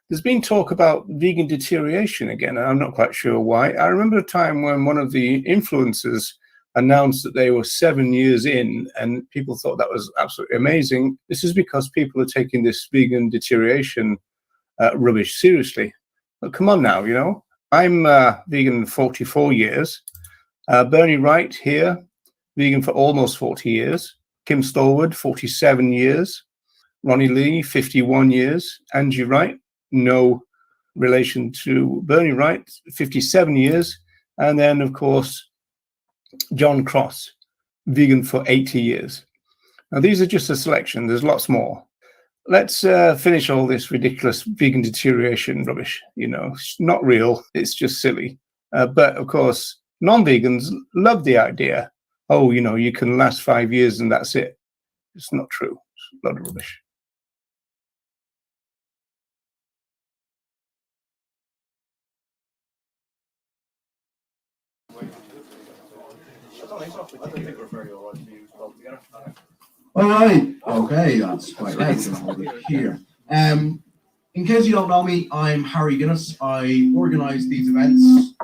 There's been talk about vegan deterioration again, and I'm not quite sure why. I remember a time when one of the influencers announced that they were 7 years in, and people thought that was absolutely amazing. This is because people are taking this vegan deterioration rubbish seriously. But come on now, you know, I'm vegan 44 years. Bernie Wright here, vegan for almost 40 years. Kim Stallwood, 47 years. Ronnie Lee, 51 years. Angie Wright, no relation to Bernie Wright, 57 years. And then, of course, John Cross, vegan for 80 years. Now, these are just a selection. There's lots more. Let's finish all this ridiculous vegan deterioration rubbish. You know, it's not real. It's just silly. But, of course, non-vegans love the idea. Oh, you know, you can last 5 years and that's it. It's not true. It's a lot of rubbish. All right. Okay, that's quite right. Here. In case you don't know me, I'm Harry Guinness. I organise these events.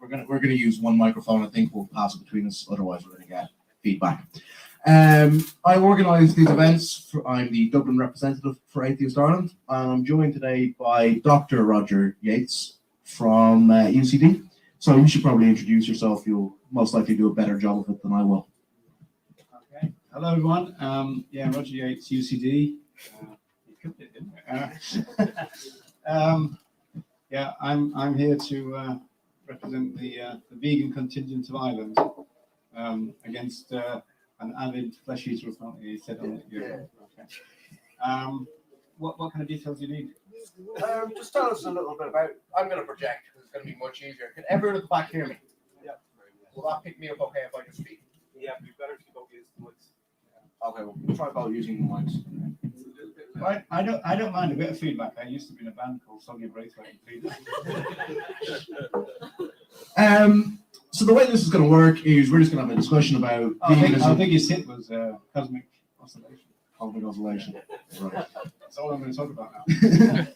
We're gonna use one microphone. I think we'll pass it between us. Otherwise, we're gonna get feedback. I organise these events. I'm the Dublin representative for Atheist Ireland, and I'm joined today by Dr. Roger Yates from UCD. So you should probably introduce yourself. You'll most likely do a better job of it than I will. Okay. Hello, everyone. Yeah, Roger Yates, UCD. Yeah, I'm here to represent the vegan contingent of Ireland against an avid flesh eater. He said on it. Yeah. Okay. What kind of details do you need? Just tell us a little bit about. I'm going to project because it's going to be much easier. Can everyone at the back hear me? Yeah. Will that pick me up okay if I can speak? Yeah, we better keep up with the mics. Okay, we'll try about using the mics. Right, I don't mind a bit of feedback. I used to be in a band called Soggy Braithwaite. So the way this is going to work is we're just going to have a discussion about I think his hit was cosmic oscillation. Cosmic oscillation. Right. That's all I'm going to talk about now.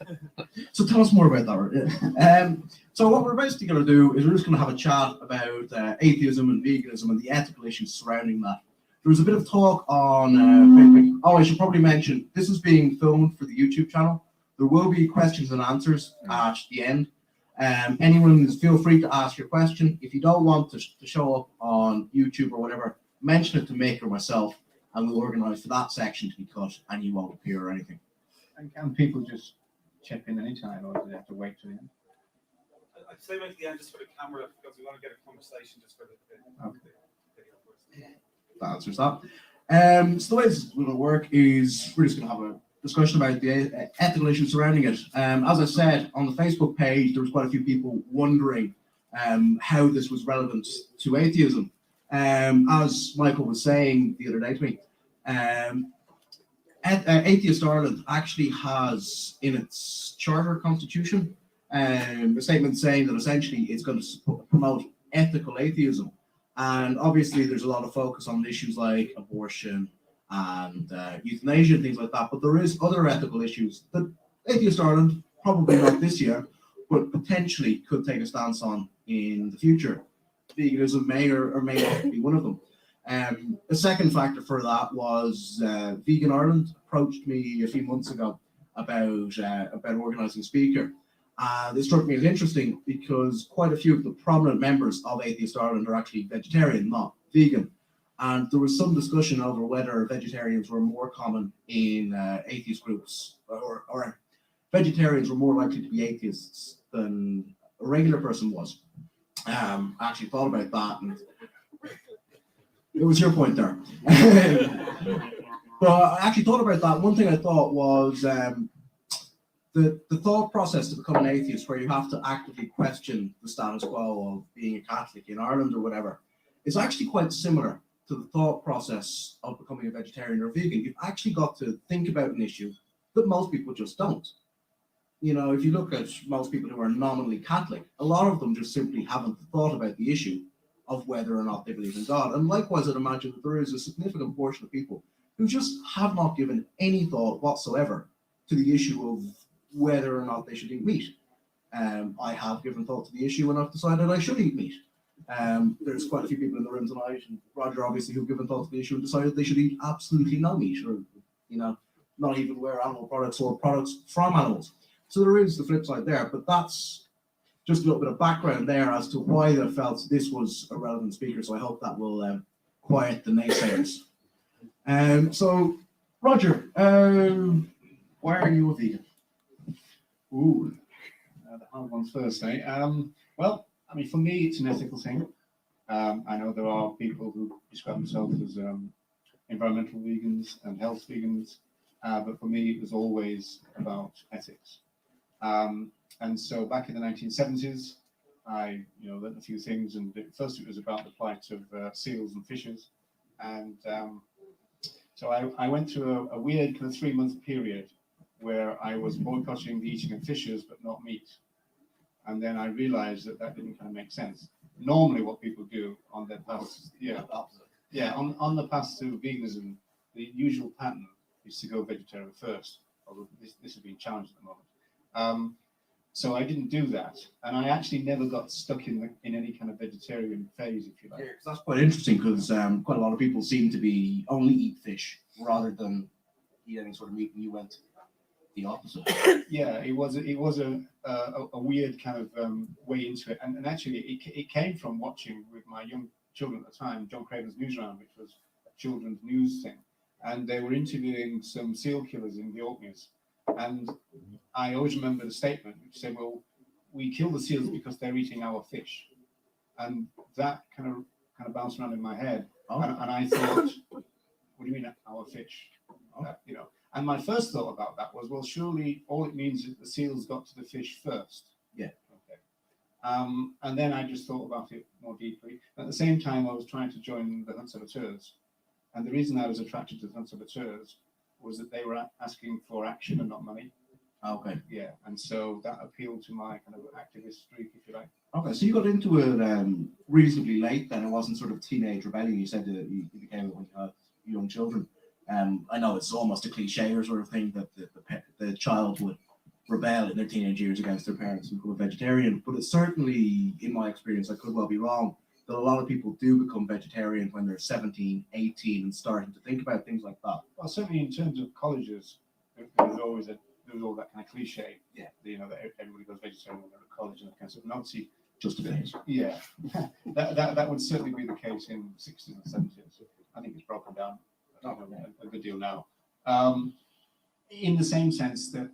So tell us more about that. So what we're basically going to do is we're just going to have a chat about atheism and veganism and the ethical issues surrounding that. There was a bit of talk on Facebook. Oh, I should probably mention, this is being filmed for the YouTube channel. There will be questions and answers at the end. Anyone feel free to ask your question. If you don't want to show up on YouTube or whatever, mention it to Mick or myself, and we'll organise for that section to be cut, and you won't appear or anything. And can people just chip in anytime, or do they have to wait till the end? I'd say wait to the end just for the camera, because we want to get a conversation just for the video first. That answers that. So the way this is going to work is we're just going to have a discussion about the ethical issues surrounding it. As I said, on the Facebook page, there was quite a few people wondering how this was relevant to atheism. As Michael was saying the other day to me, Atheist Ireland actually has in its charter constitution a statement saying that essentially it's going to promote ethical atheism. And obviously there's a lot of focus on issues like abortion and euthanasia and things like that. But there is other ethical issues that Atheist Ireland, probably not this year, but potentially could take a stance on in the future. Veganism may or may not be one of them. A second factor for that was Vegan Ireland approached me a few months ago about organising a speaker. This struck me as interesting because quite a few of the prominent members of Atheist Ireland are actually vegetarian, not vegan. And there was some discussion over whether vegetarians were more common in atheist groups, or vegetarians were more likely to be atheists than a regular person was. I actually thought about that, and it was your point there. But I actually thought about that. One thing I thought was the thought process to become an atheist, where you have to actively question the status quo of being a Catholic in Ireland or whatever, is actually quite similar to the thought process of becoming a vegetarian or vegan. You've actually got to think about an issue that most people just don't. You know, if you look at most people who are nominally Catholic, a lot of them just simply haven't thought about the issue of whether or not they believe in God. And likewise, I'd imagine that there is a significant portion of people who just have not given any thought whatsoever to the issue of whether or not they should eat meat. I have given thought to the issue and I've decided I should eat meat. There's quite a few people in the room tonight, and Roger obviously, who've given thought to the issue and decided they should eat absolutely no meat, or not even wear animal products or products from animals. So there is the flip side there, but that's just a little bit of background there as to why I felt this was a relevant speaker. So I hope that will quiet the naysayers. So Roger, why are you a vegan? Ooh, the hard ones first, eh? Well, I mean, for me, it's an ethical thing. I know there are people who describe themselves as environmental vegans and health vegans, but for me, it was always about ethics. And so back in the 1970s, I learned a few things, and first it was about the plight of seals and fishes. And so I went through a weird kind of 3-month period where I was boycotting the eating of fishes, but not meat. And then I realized that didn't kind of make sense. Normally what people do on their path, on the path to veganism, the usual pattern is to go vegetarian first, although this has been challenged at the moment. So I didn't do that, and I actually never got stuck in any kind of vegetarian phase, if you like. Yeah, because that's quite interesting, because quite a lot of people seem to be only eat fish rather than eat any sort of meat, and you went the opposite. Yeah, it was a weird kind of way into it, and actually it came from watching with my young children at the time John Craven's Newsround, which was a children's news thing, and they were interviewing some seal killers in the Orkneys, and I always remember the statement which said, "Well, we kill the seals because they're eating our fish," and that kind of bounced around in my head, and I thought, "What do you mean our fish?" And my first thought about that was, well, surely all it means is the seals got to the fish first. Yeah. Okay. And then I just thought about it more deeply. At the same time, I was trying to join the Hunt Saboteurs. And the reason I was attracted to the Hunt Saboteurs was that they were asking for action and not money. Okay. Yeah. And so that appealed to my kind of activist streak, if you like. Okay, so you got into it reasonably late then. It wasn't sort of teenage rebellion. You said that you became it when you had young children. I know it's almost a cliche or sort of thing that the child would rebel in their teenage years against their parents and become a vegetarian, but it's certainly, in my experience, I could well be wrong, that a lot of people do become vegetarian when they're 17, 18 and starting to think about things like that. Well, certainly in terms of colleges, there was all that kind of cliche. Yeah. That everybody goes vegetarian when they're at college and that kind of stuff. And obviously, Just a phase. yeah, that would certainly be the case in the 60s and 70s. I think it's broken down a good deal now. In the same sense that,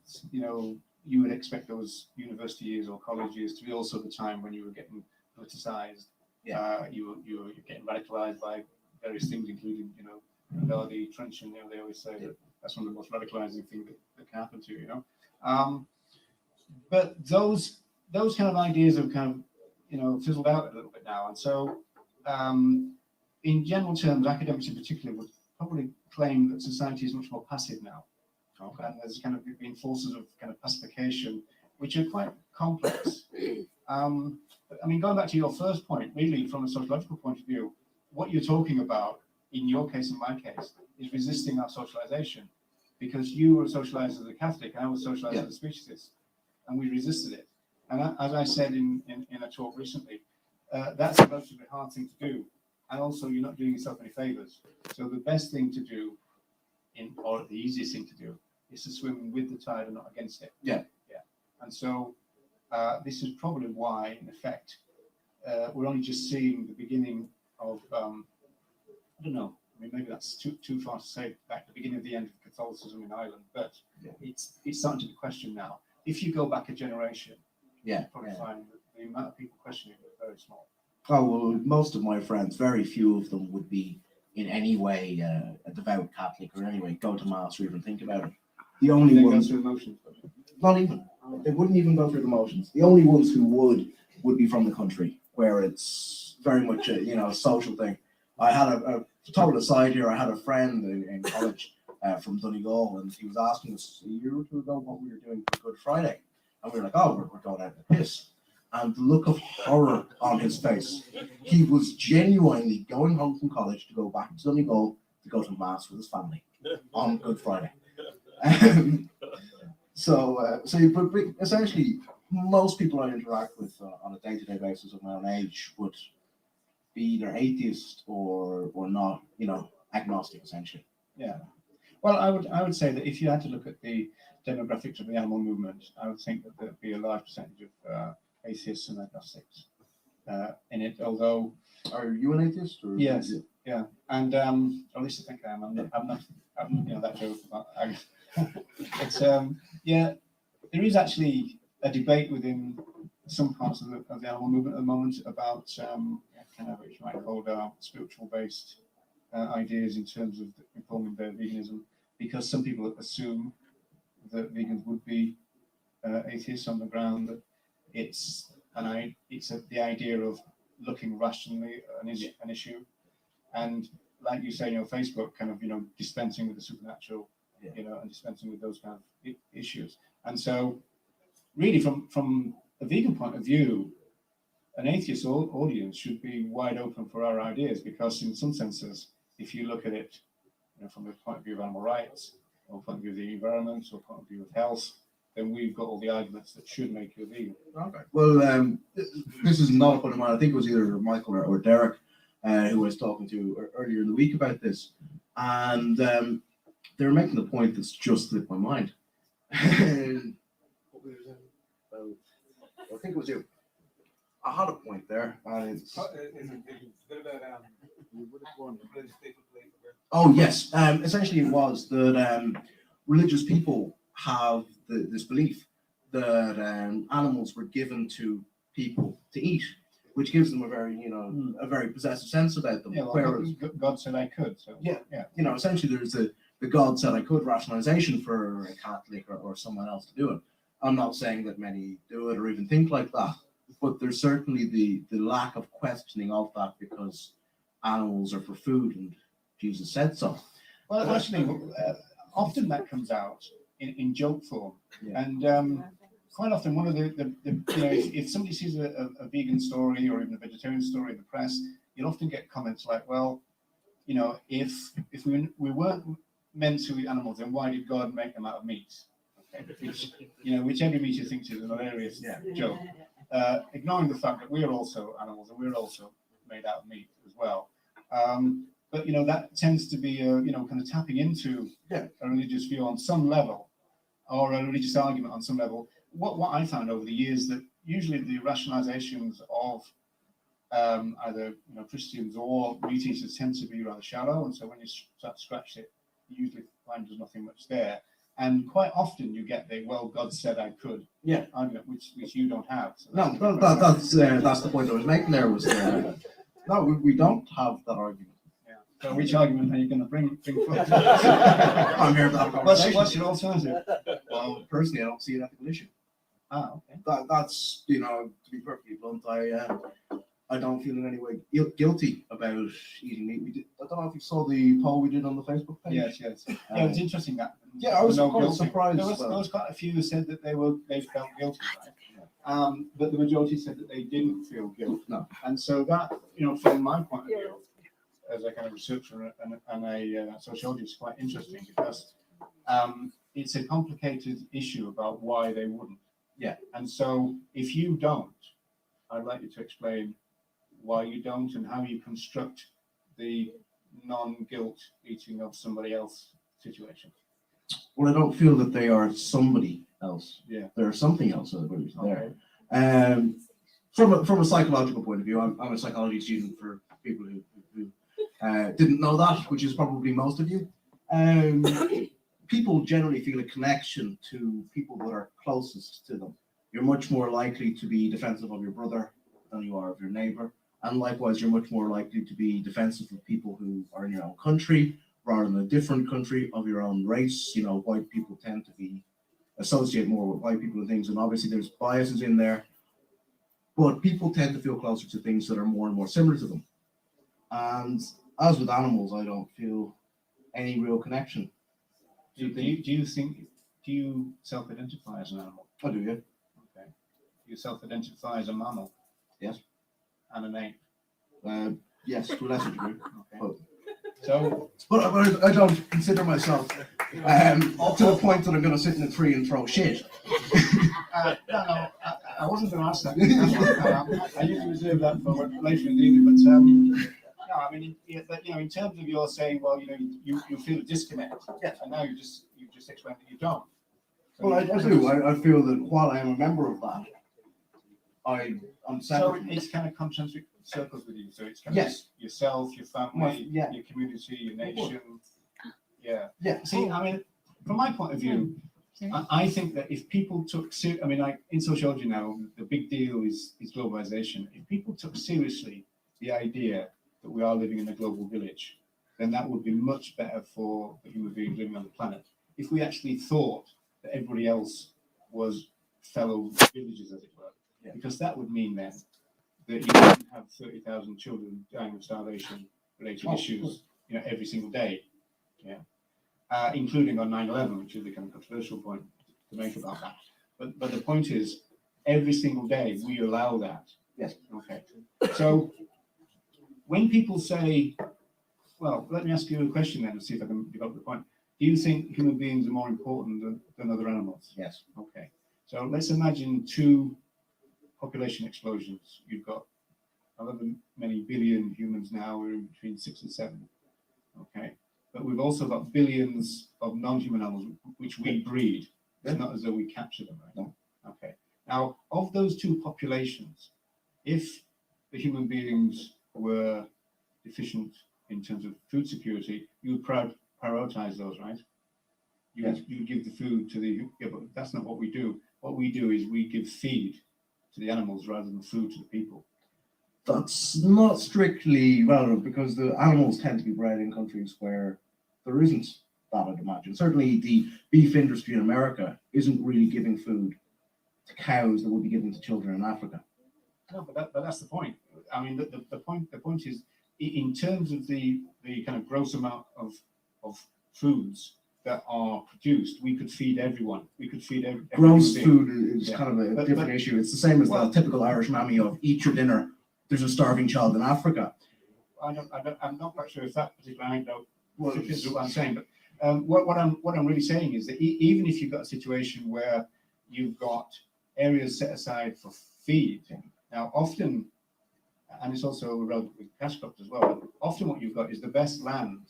you would expect those university years or college years to be also the time when you were getting politicized. Yeah. You were getting radicalized by various things, including, the trenching. They always say that that's one of the most radicalizing things that can happen to you. But those kind of ideas have kind of, fizzled out a little bit now. And so, in general terms, academics in particular would probably claim that society is much more passive now. Okay. And there's kind of been forces of kind of pacification, which are quite complex. But, I mean, going back to your first point, really from a sociological point of view, what you're talking about, in your case and my case, is resisting our socialization, because you were socialized as a Catholic and I was socialized as a speciesist, and we resisted it. And as I said in a talk recently, that's a relatively hard thing to do. And also, you're not doing yourself any favors. So the best thing to do, or the easiest thing to do, is to swim with the tide and not against it. Yeah. Yeah. And so this is probably why, in effect, we're only just seeing the beginning of, I don't know, I mean, maybe that's too far to say, like the beginning of the end of Catholicism in Ireland, but it's starting to be questioned now. If you go back a generation, you'll probably find that the amount of people questioning it is very small. Oh, well, most of my friends, very few of them would be in any way a devout Catholic or anyway go to mass or even think about it. The only ones, go through emotions, not even, they wouldn't even go through the motions. The only ones who would be from the country, where it's very much a social thing. I had a total aside here. I had a friend in college from Donegal, and he was asking us a year or two ago what we were doing for Good Friday, and we were like, "Oh, we're going out to piss." And the look of horror on his face, he was genuinely going home from college to go back to Donegal to go to mass with his family on Good Friday. But essentially, most people I interact with on a day-to-day basis of my own age would be either atheist or not, agnostic essentially. Yeah. Well, I would say that if you had to look at the demographics of the animal movement, I would think that there'd be a large percentage of atheists and agnostics in it. Although, are you an atheist? Or yes, yeah, and at least I think I am. I'm not that joke. It's yeah. There is actually a debate within some parts of the animal movement at the moment about kind of what you might call spiritual-based ideas in terms of informing their veganism, because some people assume that vegans would be atheists on the ground that it's the idea of looking rationally at an issue, and like you say, Facebook kind of dispensing with the supernatural, and dispensing with those kind of issues, and so really from a vegan point of view, an atheist audience should be wide open for our ideas, because in some senses, if you look at it from the point of view of animal rights, or point of view of the environment, or point of view of health, then we've got all the arguments that should make you a vegan. Okay. Well, this is not a point of mine. I think it was either Michael or Derek who I was talking to earlier in the week about this, and they were making the point that's just slipped my mind. I think it was you. I had a point there. It's a bit about Oh yes, essentially it was that religious people have this belief that animals were given to people to eat, which gives them a very a very possessive sense about them. Yeah, well, Whereas God said I could. So yeah, essentially there's the God said I could rationalization for a Catholic or someone else to do it. I'm not saying that many do it or even think like that, but there's certainly the lack of questioning of that, because animals are for food and Jesus said so. Well, actually, often that comes out in joke form, and quite often one of the if somebody sees a vegan story or even a vegetarian story in the press, you'll often get comments like, well, if we weren't meant to eat animals, then why did God make them out of meat? Which every meat thinks is an hilarious joke, ignoring the fact that we're also animals and we're also made out of meat as well. But that tends to be kind of tapping into a religious view on some level, or a religious argument on some level. What I found over the years, that usually the rationalizations of either Christians or meat eaters tend to be rather shallow, and so when you start to scratch it, you usually find there's nothing much there. And quite often you get the "well, God said I could" argument, which you don't have. So that's the point I was making there. Was no, we don't have that argument. Yeah. So which argument are you going to bring forward? I'm here to have a conversation. What's your alternative? Well, personally, I don't see an ethical issue. Okay. That's to be perfectly blunt, I don't feel in any way guilty about eating meat. I don't know if you saw the poll we did on the Facebook page. Yes. Yeah, it was interesting that. Yeah, I was surprised. There was quite a few who said that they felt guilty. But the majority said that they didn't feel guilt. No. And so that, from my point of view, as a kind of researcher and a sociologist, is quite interesting, because it's a complicated issue about why they wouldn't. Yeah. And so if you don't, I'd like you to explain why you don't and how you construct the non-guilt eating of somebody else situation. Well, I don't feel that they are somebody else. Yeah. They're something else there. Okay. From a psychological point of view, I'm a psychology student for people who didn't know that, which is probably most of you. People generally feel a connection to people that are closest to them. You're much more likely to be defensive of your brother than you are of your neighbor. And likewise, you're much more likely to be defensive of people who are in your own country rather than a different country of your own race. White people tend to associate more with white people and things, and obviously there's biases in there. But people tend to feel closer to things that are more and more similar to them. And as with animals, I don't feel any real connection. Do you self-identify as an animal? I do, yeah. Okay. You self-identify as a mammal? Yes. And an ape? Yes, to a lesser degree. Okay. But I don't consider myself Up to the point that I'm going to sit in a tree and throw shit. No, I wasn't going to ask that. I usually reserve that for later in the evening, but no, I mean, in terms of your saying, well, you feel a disconnect, Yes. and now you've just explained that you don't. So Well, I do. I feel that while I am a member of that, I'm So separate. it's kind of concentric circles with you. So it's kind Yes. of yourself, your family, Yeah. your community, your nation. Yeah. Yeah. See, I mean, from my point of view, I think that if people took, like in sociology now, the big deal is globalization. If people took seriously the idea that we are living in a global village, then that would be much better for the human beings living on the planet. If we actually thought that everybody else was fellow villagers, as it were, because that would mean then that you wouldn't have 30,000 children dying of starvation-related issues, every single day, including on 9/11, which is the kind of controversial point to make about that. But the point is, every single day we allow that. Yes. Okay. So when people say, well, let me ask you a question then and see if I can develop the point. Do you think human beings are more important than other animals? Yes. Okay. So let's imagine two population explosions. You've got however many billion humans now, we're in between 6 and 7. Okay. But we've also got billions of non-human animals which we breed. It's not as though we capture them, right? No. Okay. Now, of those two populations, if the human beings were deficient in terms of food security, you would prioritize those, right? You would give the food to the, but that's not what we do. What we do is we give feed to the animals rather than food to the people. That's not strictly relevant because the animals tend to be bred in countries where there isn't that, I'd imagine. Certainly the beef industry in America isn't really giving food to cows that would be given to children in Africa. No, but that's the point. I mean, the point is, in terms of the kind of gross amount of foods that are produced, we could feed everyone. We could feed every Gross food is Yeah. kind of a different issue. It's the same as the typical Irish mammy of eat your dinner. There's a starving child in Africa. I'm not quite sure if that particular anecdote fits what I'm saying, but what I'm really saying is that even if you've got a situation where you've got areas set aside for feed, now often, and it's also relevant with cash crops as well, often what you've got is the best land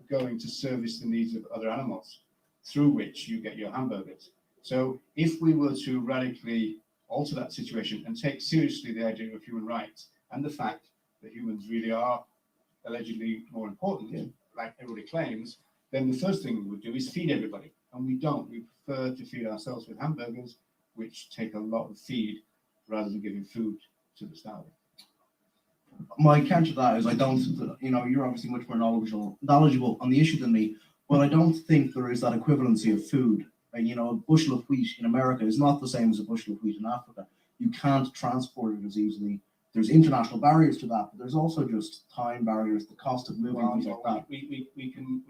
going to service the needs of other animals, through which you get your hamburgers. So if we were to radically alter that situation and take seriously the idea of human rights and the fact that humans really are allegedly more important, like everybody claims, then the first thing we would do is feed everybody. And we don't. We prefer to feed ourselves with hamburgers, which take a lot of feed, rather than giving food to the starving. My counter to that is I don't, you're obviously much more knowledgeable on the issue than me, but I don't think there is that equivalency of food. A bushel of wheat in America is not the same as a bushel of wheat in Africa. You can't transport it as easily. There's international barriers to that, but there's also just time barriers, the cost of moving, things like that. We can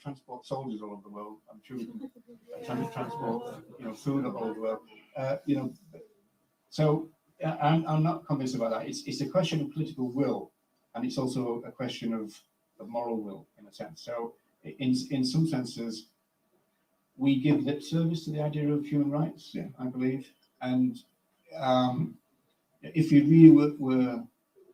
transport soldiers all over the world. I'm sure we can transport food all over the world. So I'm not convinced about that. It's a question of political will, and it's also a question of moral will, in a sense. So in some senses, we give lip service to the idea of human rights, I believe. And if we really were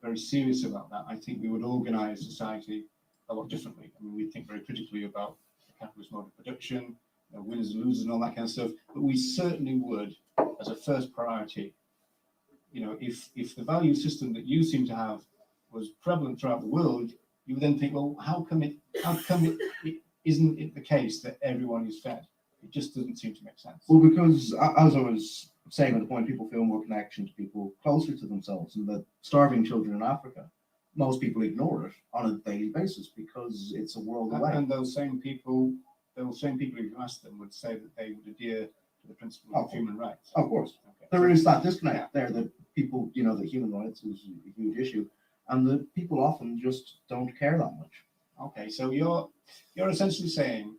very serious about that, I think we would organize society a lot differently. I mean, we'd think very critically about the capitalist mode of production, winners and losers and all that kind of stuff. But we certainly would, as a first priority, if the value system that you seem to have was prevalent throughout the world, you would then think, well, how come it isn't it the case that everyone is fed? It just doesn't seem to make sense. Well, because as I was saying at the point, people feel more connection to people closer to themselves, and the starving children in Africa, most people ignore it on a daily basis because it's a world away. And those same people, if you ask them, would say that they would adhere to the principle of human rights. Of course. Okay. There is that disconnect there that people, that human rights is a huge issue, and that people often just don't care that much. Okay, so you're essentially saying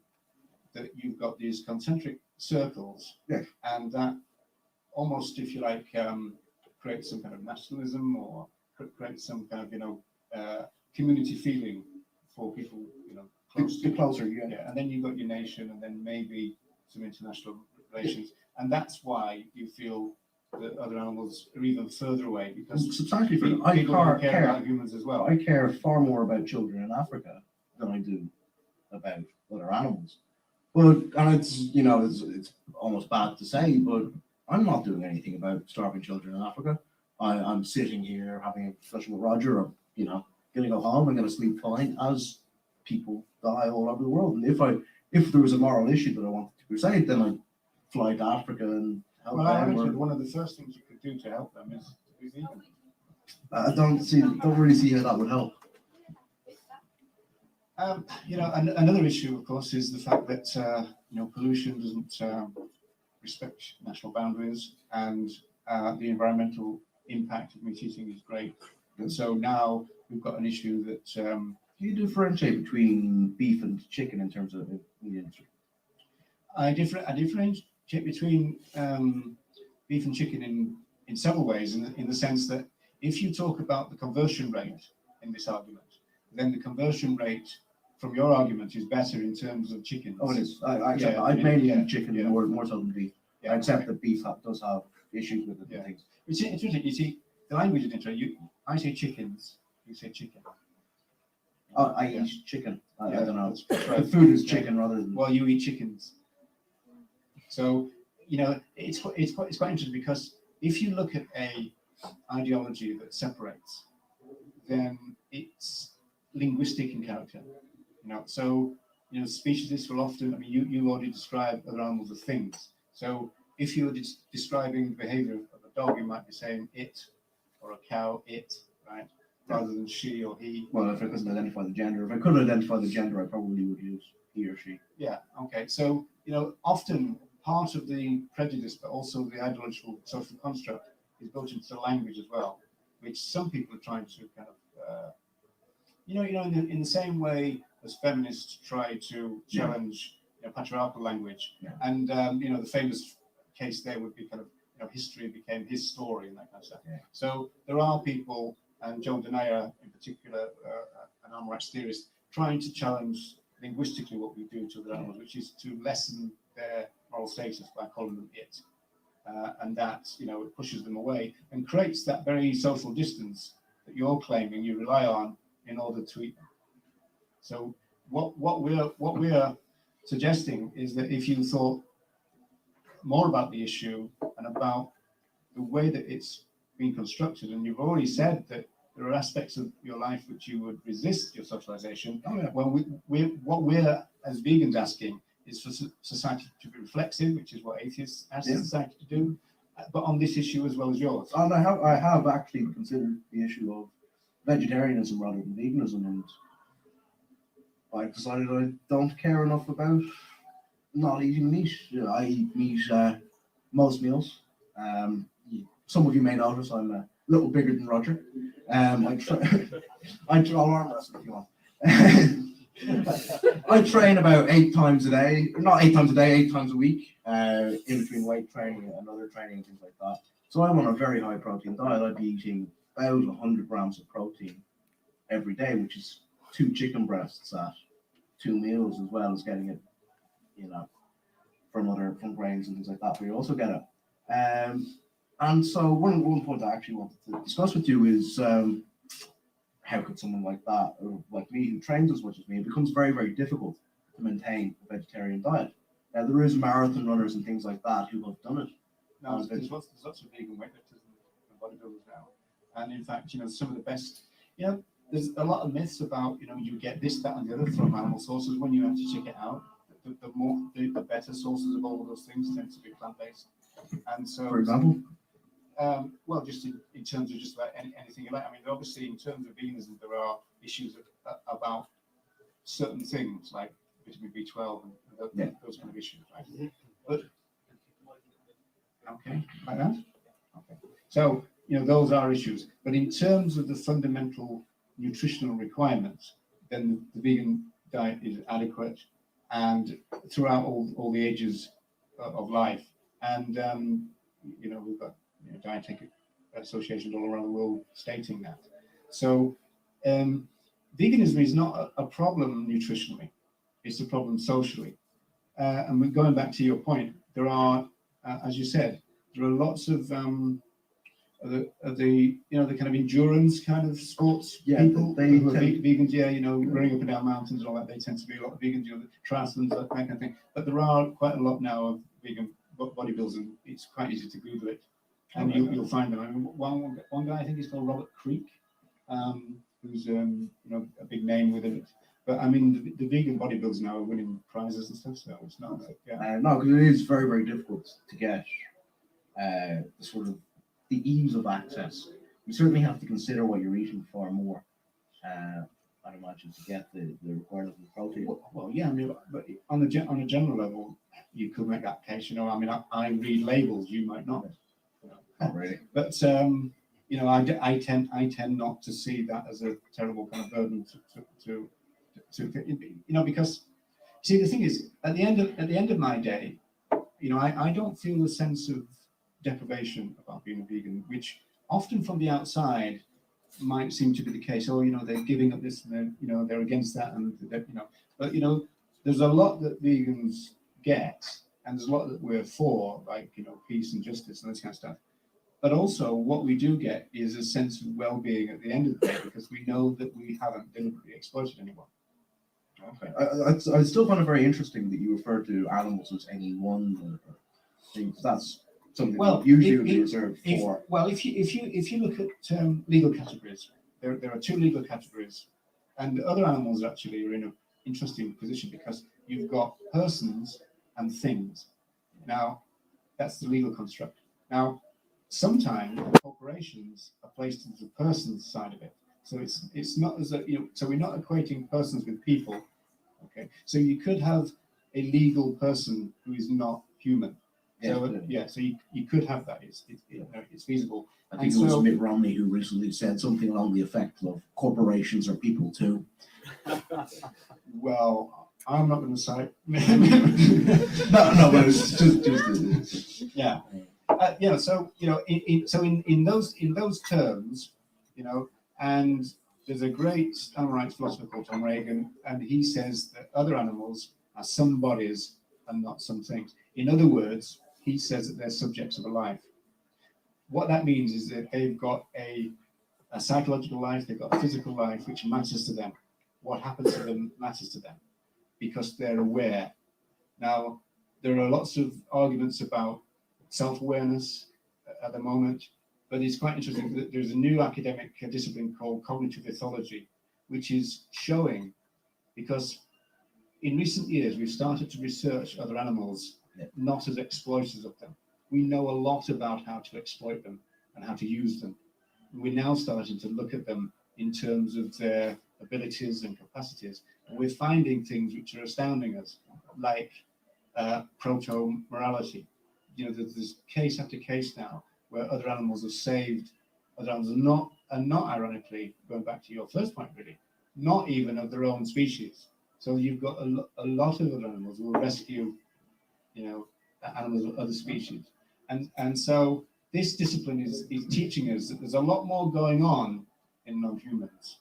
that you've got these concentric circles, and that almost, if you like, creates some kind of nationalism or creates some kind of community feeling for people close The to closer, yeah. yeah, and then you've got your nation, and then maybe some international relations, and that's why you feel that other animals are even further away because Substantially further. people I care about humans as well. I care far more about children in Africa than I do about other animals. But and it's almost bad to say, but I'm not doing anything about starving children in Africa. I'm sitting here having a discussion with Roger. I'm gonna go home. I'm gonna sleep fine as people die all over the world. And if there was a moral issue that I wanted to crusade, then I'd fly to Africa and help Well, I them. reckon one of the first things you could do to help them is to be vegan. I don't really see how that would help. Another issue, of course, is the fact that pollution doesn't respect national boundaries, and the environmental impact of meat eating is great. And so now we've got an issue that Do you differentiate between beef and chicken in terms of meat industry? I differentiate between beef and chicken in several ways, in the sense that if you talk about the conversion rate in this argument, then the conversion rate from your argument is better in terms of chickens. Oh, it is. I accept that. I'd mainly eat chicken yeah. more so than beef. Yeah, I accept that beef does have issues with it Yeah. and things. It's interesting. You see, the language is interesting. I say chickens, you say chicken. I Yeah. eat chicken. I Yeah, don't know. that's right. The food is chicken rather than. Well, you eat chickens. So it's quite interesting because if you look at a ideology that separates, then it's linguistic in character. So speciesists will often. I mean, you already describe other animals as things. So if you're describing the behavior of a dog, you might be saying it, or a cow, it, right, rather than she or he. Well, if I couldn't identify the gender, I probably would use he or she. Yeah. Okay. So often part of the prejudice, but also the ideological social construct, is built into the language as well, which some people are trying to kind of, in the same way as feminists try to challenge patriarchal language, and the famous case there would be kind of history became his story and that kind of stuff. Yeah. So there are people, and Joan Denaya in particular, an animal rights theorist, trying to challenge linguistically what we do to the animals, which is to lessen their moral status by calling them it, and that it pushes them away and creates that very social distance that you're claiming you rely on in order to eat them. So what we're suggesting is that if you thought more about the issue and about the way that it's been constructed, and you've already said that there are aspects of your life which you would resist your socialization. Oh, yeah. Well, what we're as vegans asking is for society to be reflexive, which is what atheists ask society to do, but on this issue as well as yours. And I have actually considered the issue of vegetarianism rather than veganism, and I decided I don't care enough about not eating meat. I eat meat most meals. Some of you may notice I'm a little bigger than Roger. I draw arm wrestle if you want. I train about 8 times a day, not 8 times a day, 8 times a week, in between weight training and other training and things like that. So I'm on a very high protein diet. I'd be eating about 100 grams of protein every day, which is 2 chicken breasts at 2 meals, as well as getting it, from grains and things like that. But you also get it. And so one point I actually wanted to discuss with you is how could someone like that, or like me, who trains as much as me, it becomes very, very difficult to maintain a vegetarian diet. Now, there is marathon runners and things like that who have done it. No, there's lots of vegan weightlifters and bodybuilders now. And in fact, some of the best, there's a lot of myths about, you get this, that, and the other from animal sources. When you actually check it out, the better sources of all of those things tend to be plant-based. And so, For example? Well, just in terms of just about anything you like. I mean, obviously, in terms of veganism, there are issues about certain things like vitamin B12 and those kind of issues, right? But okay, like that. Okay, so those are issues. But in terms of the fundamental nutritional requirements, then the vegan diet is adequate, and throughout all the ages of life, and we've got dietetic associations all around the world stating that. So veganism is not a problem nutritionally. it's a problem socially. And we're going back to your point, there are, as you said, there are lots of the the kind of endurance kind of sports people who are vegans, running up and down mountains and all that. They tend to be a lot of vegans, triathlons, that kind of thing. But there are quite a lot now of vegan bodybuilders, and it's quite easy to Google it, and you'll find them. I mean, one guy, I think he's called Robert Creek, who's a big name within it. But I mean, the vegan bodybuilders now are winning prizes and stuff, so it's not like, no, because it is very, very difficult to get the ease of access. You certainly have to consider what you're eating far more, I'd imagine, to get the required level of protein. Well, yeah, I mean, but on a general level, you could make that case. I mean, I read labels, you might not. Not really. But I tend not to see that as a terrible kind of burden to because see, the thing is, at the end of my day, I don't feel a sense of deprivation about being a vegan, which often from the outside might seem to be the case. Oh, they're giving up this, and they're against that, and but there's a lot that vegans get, and there's a lot that we're for, like peace and justice and this kind of stuff. But also, what we do get is a sense of well-being at the end of the day, because we know that we haven't deliberately exploited anyone. Okay, I still find it very interesting that you refer to animals as any one thing. That's something that usually would be reserved for. Well, if you look at legal categories, there are two legal categories, and other animals actually are in an interesting position because you've got persons and things. Now, that's the legal construct. Now, sometimes corporations are placed into the persons side of it. So it's not as a, so we're not equating persons with people. Okay, so you could have a legal person who is not human. So so you could have that. It's feasible. I think it was Mitt Romney who recently said something along the effect of corporations are people too. Well, I'm not going to cite. no, but it's just yeah. So in those terms, and there's a great animal rights philosopher called Tom Reagan, and he says that other animals are some bodies and not some things. In other words, he says that they're subjects of a life. What that means is that they've got a psychological life, they've got a physical life, which matters to them. What happens to them matters to them because they're aware. Now, there are lots of arguments about self-awareness at the moment, but it's quite interesting that there's a new academic discipline called cognitive ethology, which is showing, because in recent years we've started to research other animals, not as exploiters of them. We know a lot about how to exploit them and how to use them. We're now starting to look at them in terms of their abilities and capacities, and we're finding things which are astounding us, like proto-morality. There's case after case now where other animals have saved other animals, and not ironically, going back to your first point really, not even of their own species. So you've got a lot of other animals who will rescue, animals of other species. And so this discipline is teaching us that there's a lot more going on in non-humans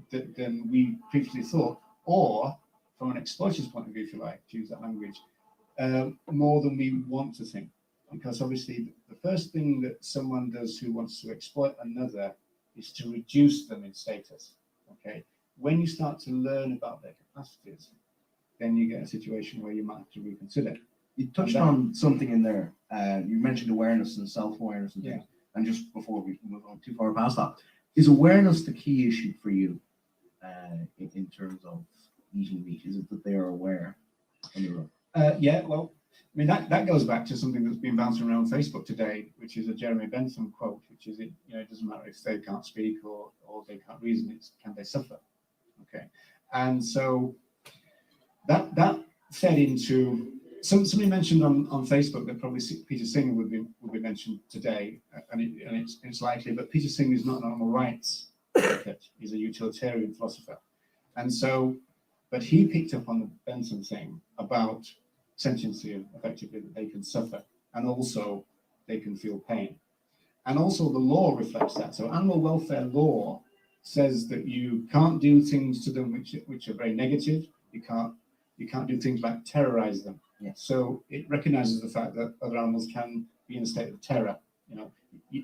than we previously thought, or from an exploiter's point of view, if you like, to use that language, more than we want to think. Because obviously the first thing that someone does who wants to exploit another is to reduce them in status. Okay. When you start to learn about their capacities, then you get a situation where you might have to reconsider. You touched on something in there. You mentioned awareness and self-awareness and things. And just before we move on too far past that, is awareness the key issue for you in terms of eating meat? Is it that they are aware on their own? Well, I mean, that goes back to something that's been bouncing around Facebook today, which is a Jeremy Bentham quote, which is, it doesn't matter if they can't speak or they can't reason, it's can they suffer? Okay. And so that fed into, somebody mentioned on Facebook that probably Peter Singer would be mentioned today, and it's likely, but Peter Singer is not an animal rights advocate, he's a utilitarian philosopher. And so, but he picked up on the Bentham thing about sentiency, effectively, that they can suffer, and also they can feel pain. And also the law reflects that. So animal welfare law says that you can't do things to them which are very negative. You can't you can't do things like terrorize them. Yeah. So it recognizes the fact that other animals can be in a state of terror.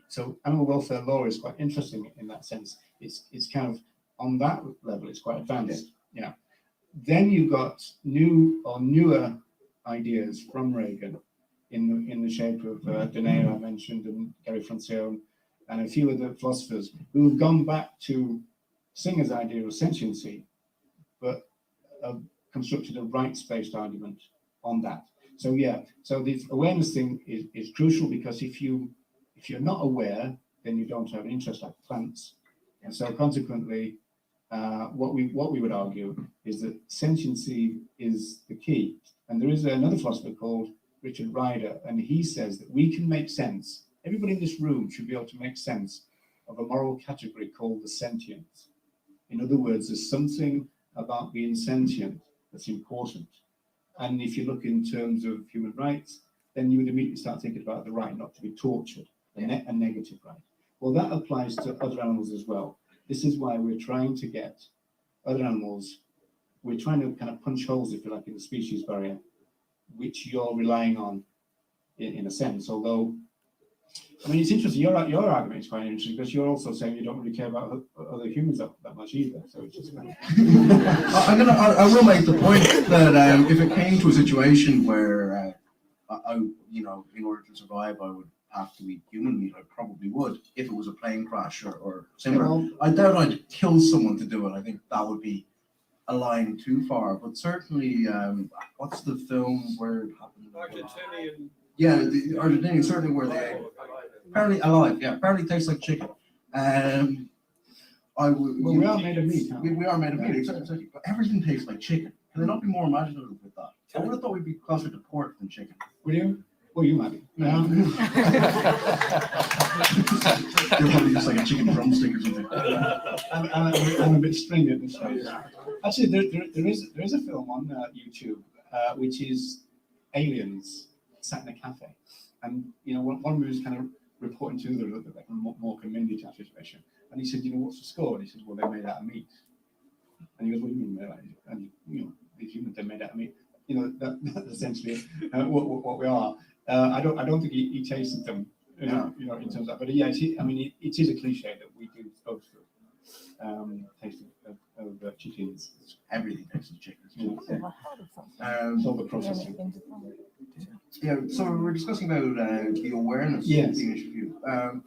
So animal welfare law is quite interesting in that sense. It's kind of on that level, it's quite advanced. Then you've got newer ideas from Reagan in the shape of Danae, I mentioned, and Gary Francione, and a few other philosophers who have gone back to Singer's idea of sentiency, but constructed a rights-based argument on that. So the awareness thing is crucial, because if you're not aware, then you don't have an interest like plants, and so consequently, what we would argue is that sentiency is the key. And there is another philosopher called Richard Ryder, and he says that we can make sense. Everybody in this room should be able to make sense of a moral category called the sentient. In other words, there's something about being sentient that's important. And if you look in terms of human rights, then you would immediately start thinking about the right not to be tortured, a negative right. Well, that applies to other animals as well. This is why we're trying to get other animals, we're trying to kind of punch holes, if you like, in the species barrier, which you're relying on in a sense. Although, I mean, it's interesting, your argument is quite interesting, because you're also saying you don't really care about other humans that much either. So it's just kind of... I will make the point that if it came to a situation where in order to survive, I would have to eat human meat, I probably would, if it was a plane crash or similar. Well, I doubt I'd kill someone to do it. I think that would be a line too far. But certainly, what's the film where it happened? Argentinian. Yeah, the Argentinian, certainly where they apparently alive. Yeah, apparently tastes like chicken. I would. Well, we are made of meat. We are made of meat, exactly. But everything tastes like chicken. Can they not be more imaginative with that? I would have thought we'd be closer to pork than chicken. Would you? Well, you might be. You're probably just like a chicken drumstick or something. I'm a bit stringy at this stage. Actually, there is a film on YouTube which is aliens sat in a cafe, and one was kind of reporting to the like Mork and Mindy type situation, and he said, what's the score? And he said, well, they're made out of meat. And he goes, what do you mean? And these humans, they're made out of meat. That's essentially what we are. I don't think he tasted them, in terms of that. But yeah, it is a cliche that we do both taste of chickens. Everything tastes of chicken. So the processing. Yeah, so we're discussing about the awareness Yes. being issue.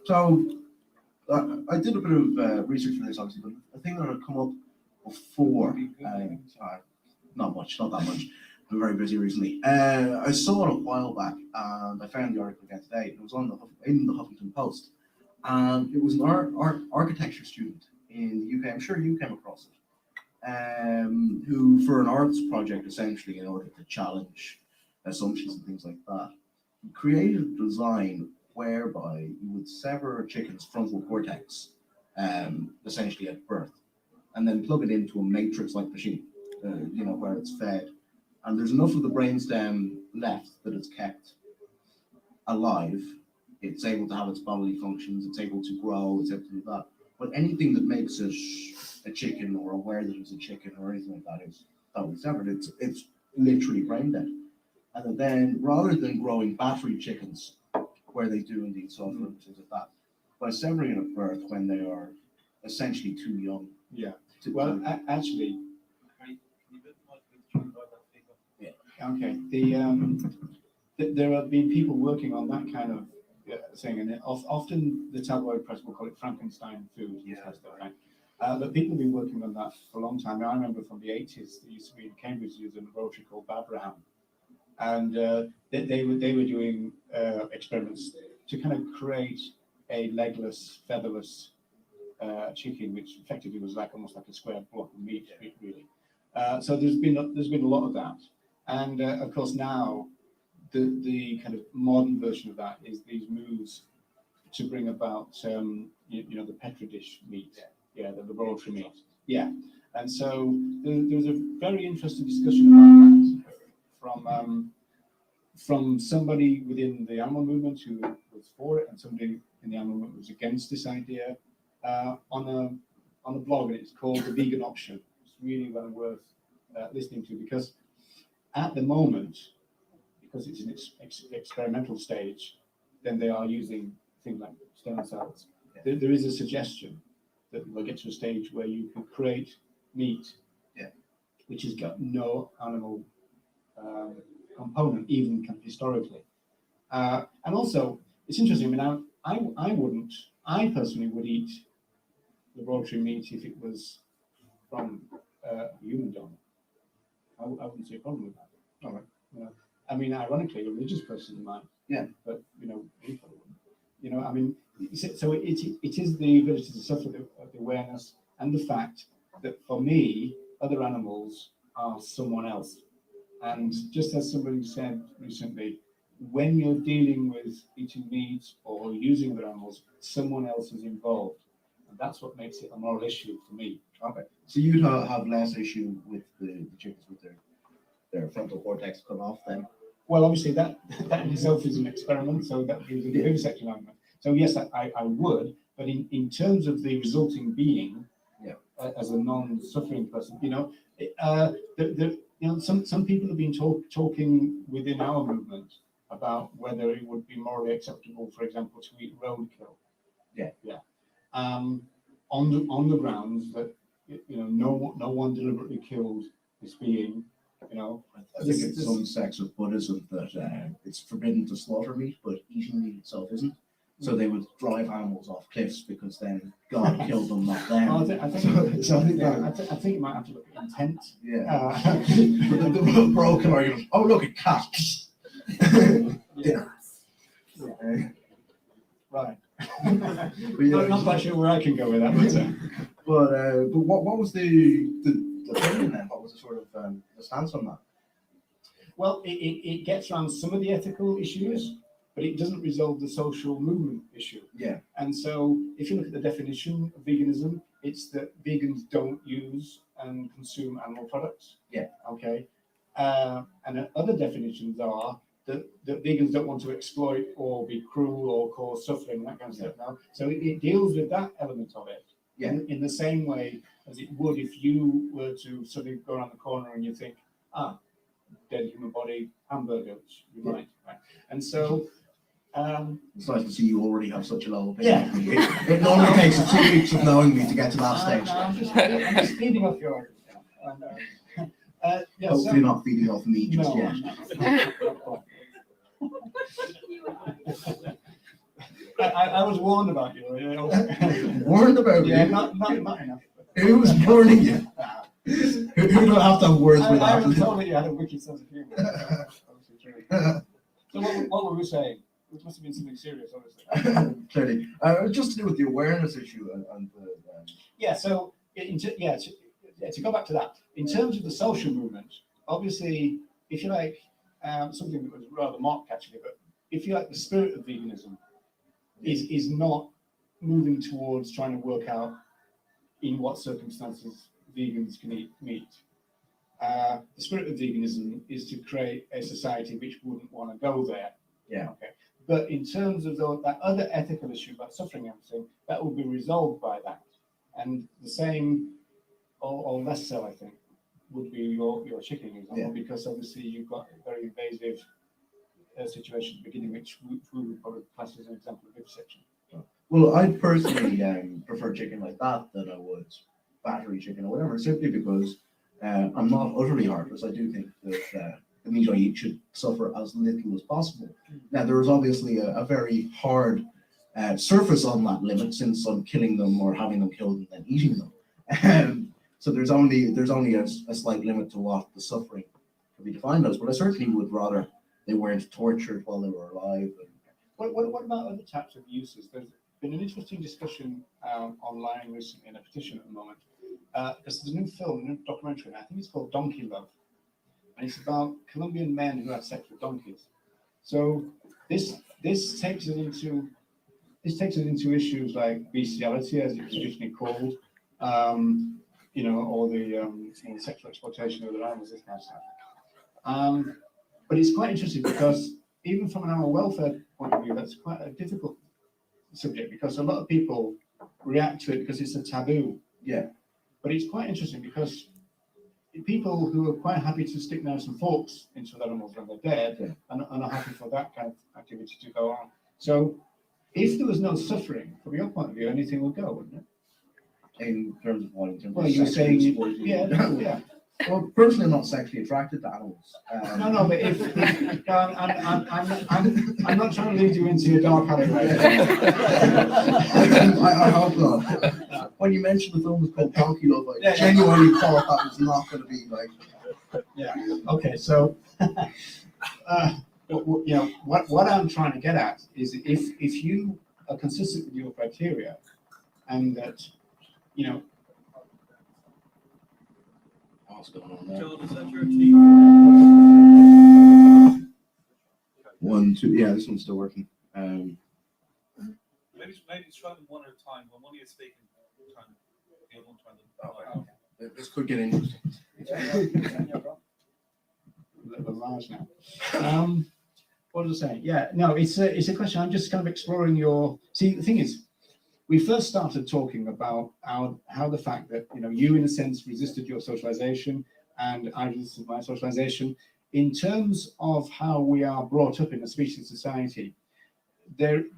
So I did a bit of research for this, obviously, but a thing that had come up before, not that much. I'm very busy recently. I saw it a while back, and I found the article again today. It was in the Huffington Post, and it was an architecture student in the UK. I'm sure you came across it, who, for an arts project, essentially, in order to challenge assumptions and things like that, created a design whereby you would sever a chicken's frontal cortex, essentially at birth, and then plug it into a matrix-like machine, where it's fed. And there's enough of the brainstem left that it's kept alive. It's able to have its bodily functions. It's able to grow. It's able to do that. But anything that makes it a chicken, or aware that it's a chicken, or anything like that, is totally severed. It's literally brain dead. And then, rather than growing battery chickens, where they do indeed suffer and things like that, by severing it at birth when they are essentially too young. Yeah. Well, actually. Okay. There have been people working on that kind of thing, and often the tabloid press will call it Frankenstein food. Yeah. Right? But people have been working on that for a long time. I remember from the 80s, there used to be in Cambridge, there was a laboratory called Babraham, and they were doing experiments to kind of create a legless, featherless chicken, which effectively was almost like a square block of meat, really. So there's been a lot of that. And of course now, the kind of modern version of that is these moves to bring about, the Petri dish meat, the laboratory meat, And so there was a very interesting discussion about that from somebody within the animal movement who was for it, and somebody in the animal movement was against this idea, on a blog, and it's called The Vegan Option. It's really well worth listening to, because at the moment, because it's an experimental stage, then they are using things like stem cells. There is a suggestion that we'll get to a stage where you can create meat, which has got no animal component, even historically. And also, it's interesting. I mean, I personally would eat laboratory meat if it was from a human donor. I wouldn't see a problem with that. All right. You know, I mean, ironically, a religious person might. Yeah. But we probably wouldn't. I mean, so it is the ability to suffer the awareness and the fact that for me, other animals are someone else. And just as somebody said recently, when you're dealing with eating meat or using other animals, someone else is involved. And that's what makes it a moral issue for me. Okay. So you'd have less issue with the chickens with their frontal cortex cut off then? Well, obviously that in itself is an experiment, so that is a vivisection argument. So yes, I would, but in terms of the resulting being, as a non-suffering person, some people have been talking within our movement about whether it would be morally acceptable, for example, to eat roadkill. On the grounds that no one deliberately killed this being. I think it's some sects of Buddhism that it's forbidden to slaughter meat, but eating meat itself isn't. So they would drive animals off cliffs because then God killed them, not them. I think you might have to look at intent. Yeah. The broken argument. Oh, look at cats. Dinner. Right. But, not quite sure where I can go with that. But what was the opinion then? What was the sort of the stance on that? Well, it gets around some of the ethical issues, but it doesn't resolve the social movement issue. Yeah. And so if you look at the definition of veganism, it's that vegans don't use and consume animal products. Yeah. Okay. And other definitions are that vegans don't want to exploit or be cruel or cause suffering, that kind of stuff. Now, so it deals with that element of it. Yeah. In the same way as it would if you were to suddenly go around the corner and you think, dead human body, hamburgers, you might. Right? And so it's nice to see you already have such a low opinion. Yeah. It normally takes 2 weeks of knowing me to get to that stage. I'm just feeding off your Hopefully not feeding off me just yet. I was warned about you. Warned about Yeah, you? not enough. Who was warning you? Who don't have to have words with I was that? told that you had a wicked sense of humor. Obviously true. So what were we saying? It must have been something serious, obviously. Clearly. Just to do with the awareness issue and the... Yeah, so to go back to that, in terms of the social movement, obviously, if you like, something that was rather mocked actually, but if you like, the spirit of veganism is not moving towards trying to work out in what circumstances vegans can eat meat. The spirit of veganism is to create a society which wouldn't want to go there. Yeah. Okay. But in terms of that other ethical issue about suffering and everything, that will be resolved by that. And the same, or less so, I think, would be your chicken example, because obviously you've got a very invasive situation at the beginning, which we would probably class as an example of vivisection. Well, I personally prefer chicken like that than I would battery chicken or whatever, simply because I'm not utterly heartless. I do think that the meat I eat should suffer as little as possible. Now, there is obviously a very hard surface on that limit, since I'm killing them or having them killed and then eating them. So there's only a slight limit to what the suffering can be defined as. But I certainly would rather they weren't tortured while they were alive. What about other types of uses? There's been an interesting discussion online recently in a petition at the moment. There's a new film, a new documentary, and I think it's called Donkey Love. And it's about Colombian men who have sex with donkeys. So this takes it into issues like bestiality, as it's traditionally called, or the sexual exploitation of other animals, this kind of stuff. But it's quite interesting because even from an animal welfare point of view, that's quite a difficult subject, because a lot of people react to it because it's a taboo. Yeah. But it's quite interesting because people who are quite happy to stick knives and forks into animals when they're dead, Yeah. and are happy for that kind of activity to go on. So if there was no suffering, from your point of view, anything would go, wouldn't it? In terms of what? In terms Well, of you were sexually saying, exploiting- yeah. Well, personally, I'm not sexually attracted to animals. No, but if no, I'm not trying to lead you into a dark alleyway. I hope not. When you mentioned the film was called Donkey Love, I genuinely thought that was not going to be like. Yeah. Okay. So, what I'm trying to get at is if you are consistent with your criteria, and that, What's going on there? Joel, is that your team? 1, 2. Yeah, this one's still working. Maybe try them one at a time. When one of you is speaking, try and the other one try them. This could get interesting. a little large now. What was I saying? Yeah, no, it's a question. I'm just kind of exploring your. See, the thing is, we first started talking about how the fact that you in a sense resisted your socialization and I resisted my socialization in terms of how we are brought up in a species society. The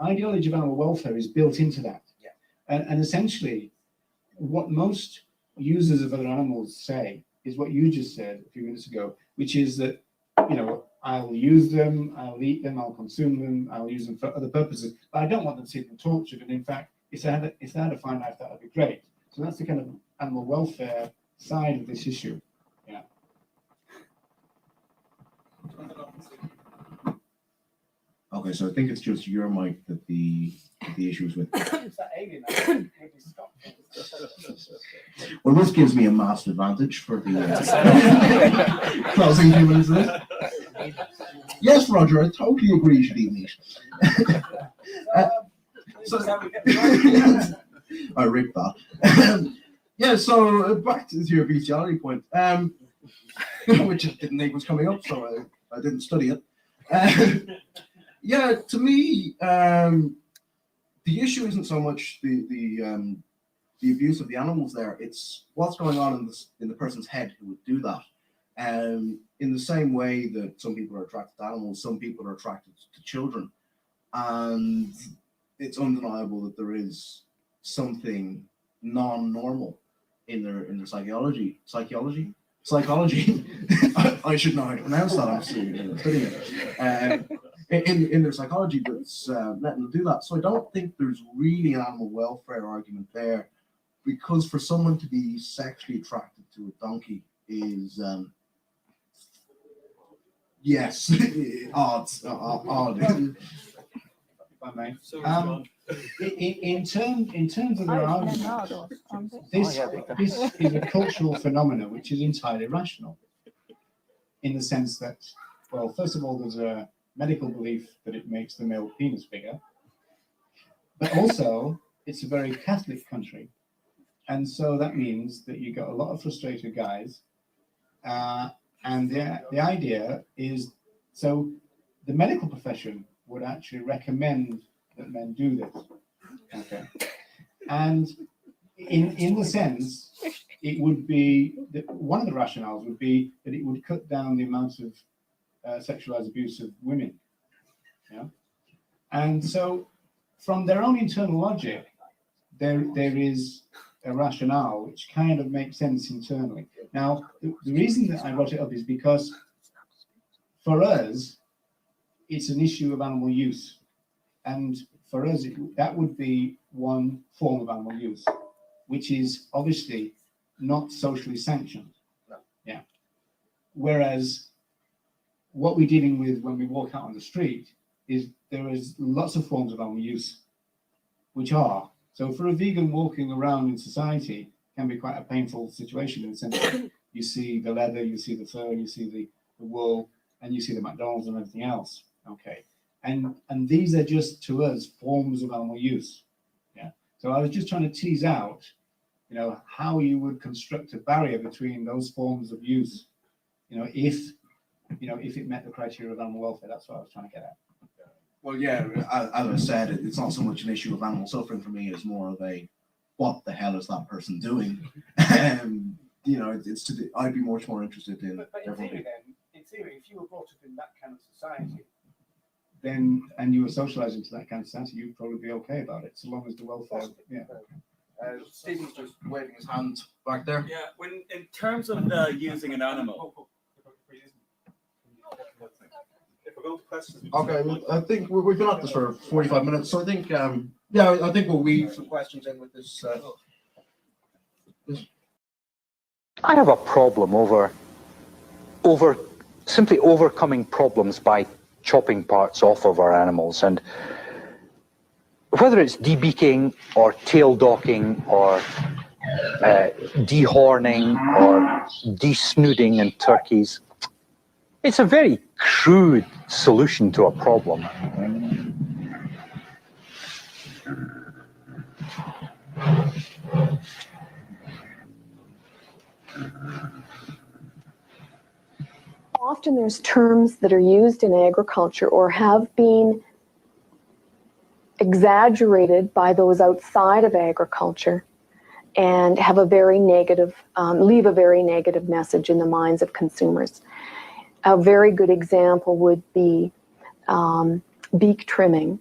ideology of animal welfare is built into that. Yeah. And essentially, what most users of other animals say is what you just said a few minutes ago, which is that I'll use them, I'll eat them, I'll consume them, I'll use them for other purposes, but I don't want them to see them tortured. And in fact, if they had a fine life, that would be great. So that's the kind of animal welfare side of this issue. Yeah. Okay, so I think it's just your mic that the issue is with. It's that alien. Well, this gives me a massive advantage for the closing 2 minutes of this. Yes, Roger, I totally agree you should eat meat. I ripped that. Yeah, so back to your bestiality point, which I didn't think was coming up, so I didn't study it. Yeah, to me, the issue isn't so much the abuse of the animals there. It's what's going on in the person's head who would do that. In the same way that some people are attracted to animals, some people are attracted to children, and it's undeniable that there is something non-normal in their psychology. I should know how to pronounce that. I'm studying it. In their psychology that's letting them do that. So I don't think there's really an animal welfare argument there, because for someone to be sexually attracted to a donkey is yes, odd. If I may. In terms of their argument, this is a cultural phenomenon which is entirely rational, in the sense that, well, first of all, there's a medical belief that it makes the male penis bigger, but also it's a very Catholic country, and so that means that you got a lot of frustrated guys, and the idea is, so the medical profession would actually recommend that men do this. Okay, and in the sense, it would be one of the rationales would be that it would cut down the amount of sexualized abuse of women. Yeah, and so from their own internal logic, there is a rationale which kind of makes sense internally. Now, the reason that I brought it up is because for us, it's an issue of animal use. And for us, that would be one form of animal use, which is obviously not socially sanctioned. Yeah. Whereas what we're dealing with when we walk out on the street is there is lots of forms of animal use, which are. So for a vegan walking around in society can be quite a painful situation, in the sense that you see the leather, you see the fur, you see the wool, and you see the McDonald's and everything else. Okay. And these are just, to us, forms of animal use. Yeah. So I was just trying to tease out, how you would construct a barrier between those forms of use, if it met the criteria of animal welfare. That's what I was trying to get at. Well, yeah, as I said, it's not so much an issue of animal suffering for me. It's more of a, what the hell is that person doing? you know, I'd be much more interested in. But in theory, if you were brought up in that kind of society, then and you were socialized into that kind of society, you'd probably be okay about it, so long as the welfare. Yeah. Stephen's just waving his hand back there. Yeah, when in terms of using an animal. If we're going to questions. Okay, well, I think we've been at this for 45 minutes, so I think, yeah, I think we'll weave some questions in with this. I have a problem over simply overcoming problems by chopping parts off of our animals, and whether it's debeaking or tail docking or dehorning or desnooding in turkeys, it's a very crude solution to a problem. Often there's terms that are used in agriculture or have been exaggerated by those outside of agriculture and have a very negative, leave a very negative message in the minds of consumers. A very good example would be beak trimming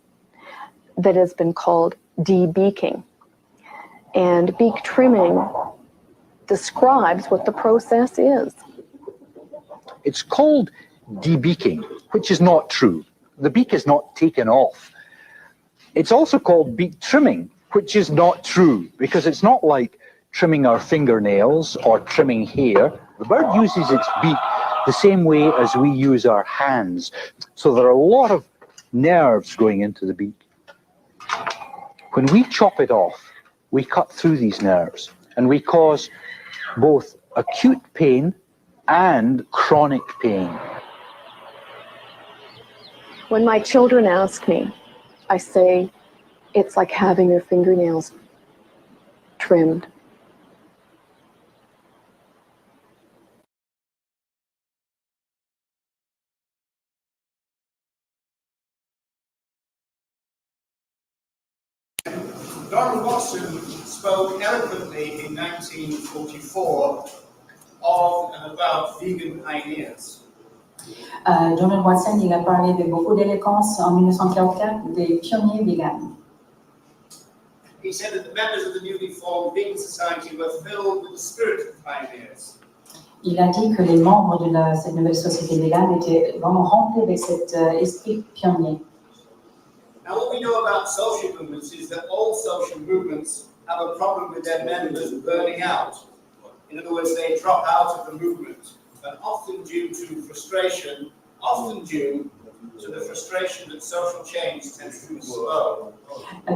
that has been called debeaking. And beak trimming describes what the process is. It's called debeaking, which is not true. The beak is not taken off. It's also called beak trimming, which is not true, because it's not like trimming our fingernails or trimming hair. The bird uses its beak the same way as we use our hands. So there are a lot of nerves going into the beak. When we chop it off, we cut through these nerves and we cause both acute pain and chronic pain. When my children ask me, I say, it's like having your fingernails trimmed. Donald Watson spoke eloquently in 1944 of and about vegan pioneers. Donald Watson, il a parlé de beaucoup d'éloquence en 1944 des pionniers véganes. He said that the members of the newly formed vegan society were filled with the spirit of pioneers. Il a dit que les membres de cette nouvelle société végane étaient vraiment remplis avec cet esprit pionnier. Now, what we know about social movements is that all social movements have a problem with their members burning out. In other words, they drop out of the movement, and often due to frustration, often due to the frustration that social change tends to slow.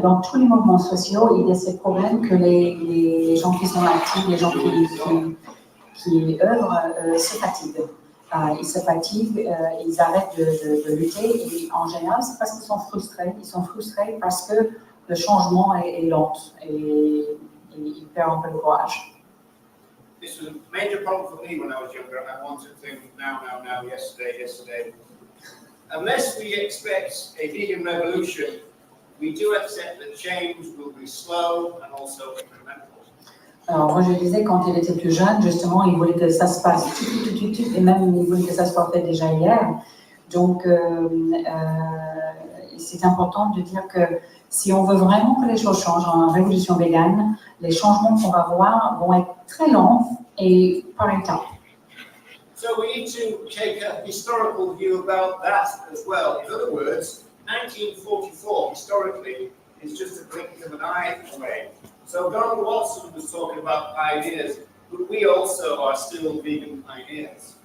Dans tous les mouvements sociaux, il y a ce problème que les gens qui sont actifs, les gens qui œuvrent se fatiguent. Ils se fatiguent, ils arrêtent de lutter et en général c'est parce qu'ils sont frustrés. Ils sont frustrés parce que le changement est lent et ils perdent un peu le courage. This was a major problem for me when I was younger. I wanted things now, yesterday. Unless we expect a vegan revolution, we do accept that change will be slow and also incremental. Alors moi je disais quand il était plus jeune, justement, il voulait que ça se passe tout, et même il voulait que ça soit fait déjà hier. Donc c'est important de dire que si on veut vraiment que les choses changent en révolution végane, les changements qu'on va voir vont être très lents et par étapes. So we need to take a historical view about that as well. In other words, 1944 historically is just a blink of an eye away. So Donald Watson was talking about pioneers, but we also are still vegan pioneers.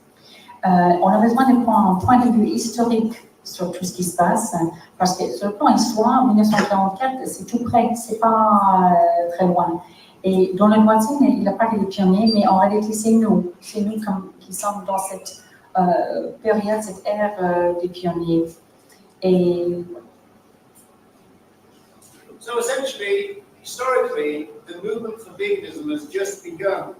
On a besoin de prendre un point de vue historique sur tout ce qui se passe, parce que sur le plan histoire, 1944, c'est tout près, c'est pas très loin. Et Donald Watson, il a parlé des pionniers, mais en réalité, c'est nous qui sommes dans cette période, cette ère des pionniers. Et so essentially, historically, the movement for veganism has just begun.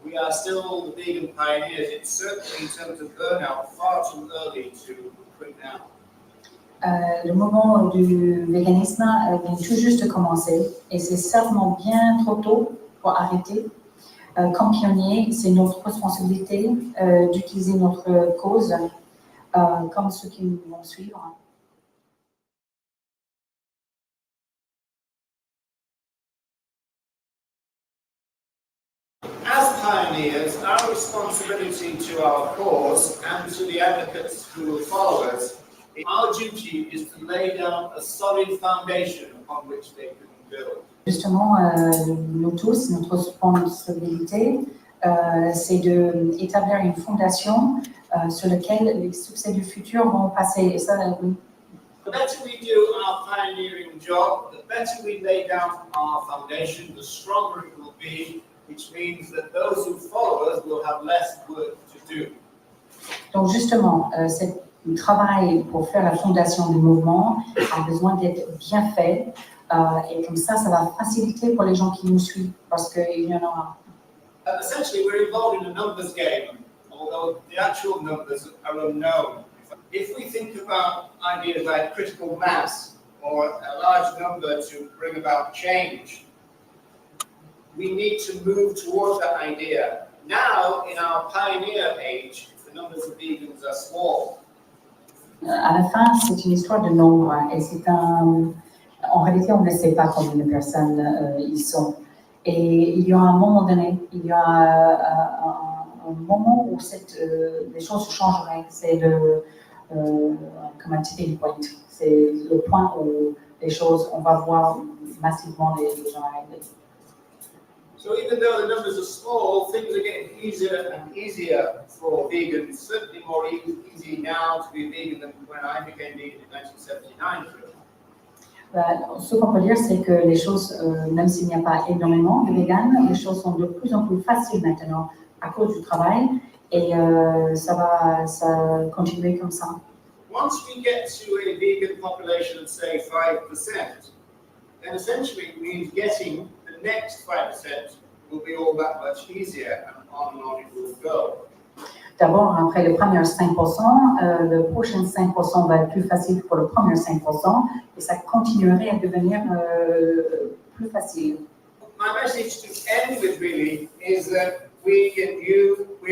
We are still the vegan pioneers. It's certainly in terms of burnout far too early to quit now. Le mouvement du véganisme vient tout juste de commencer et c'est certainement bien trop tôt pour arrêter. Comme pionniers, c'est notre responsabilité d'utiliser notre cause comme ceux qui nous vont suivre. As pioneers, our responsibility to our cause and to the advocates who will follow us, our duty is to lay down a solid foundation upon which they can build. Justement, nous tous, notre responsabilité, c'est d'établir une fondation sur laquelle les succès du futur vont passer. Et ça, oui. The better we do our pioneering job, the better we lay down our foundation, the stronger it will be, which means that those who follow us will have less work to do. Donc justement, le travail pour faire la fondation du mouvement a besoin d'être bien fait. Et comme ça va faciliter pour les gens qui nous suivent, parce qu'il y en aura. Essentially, we're involved in a numbers game, although the actual numbers are unknown. If we think about ideas like critical mass or a large number to bring about change, we need to move towards that idea. Now, in our pioneer age, the numbers of vegans are small. À la fin, c'est une histoire de nombre, et c'est en réalité, on ne sait pas combien de personnes ils sont. Et il y a un moment donné, il y a un moment où les choses changeraient. C'est comme un tipping point. C'est le point où les choses, on va voir massivement les gens arriver. So even though the numbers are small, things are getting easier and easier for vegans. Certainly more easy now to be vegan than when I became vegan in 1979. Ce qu'on peut dire, c'est que les choses, même s'il n'y a pas énormément de véganes, les choses sont de plus en plus faciles maintenant à cause du travail, et ça va continuer comme ça. Once we get to a vegan population of say 5%, then essentially it means getting the next 5% will be all that much easier, and on it will go. D'abord, après le premier 5%, le prochain 5% va être plus facile pour le premier 5%, et ça continuerait à devenir plus facile. My message to end with really is that we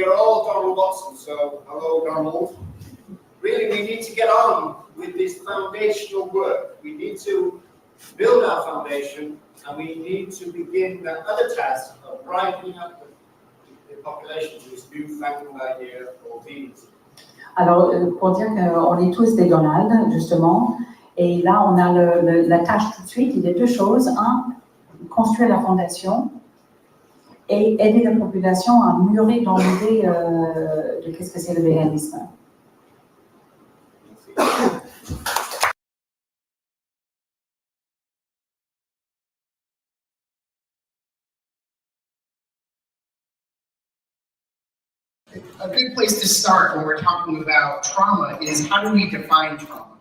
are all Donald Watson, so hello Donald. Really, we need to get on with this foundational work. We need to build our foundation, and we need to begin the other task of brightening up the population to this newfangled idea of these. Alors, pour dire qu'on est tous des Donald, justement, et là, on a la tâche tout de suite, il y a deux choses. Un, construire la fondation et aider la population à mûrir dans l'idée de qu'est-ce que c'est le véganisme. A good place to start when we're talking about trauma is how do we define trauma?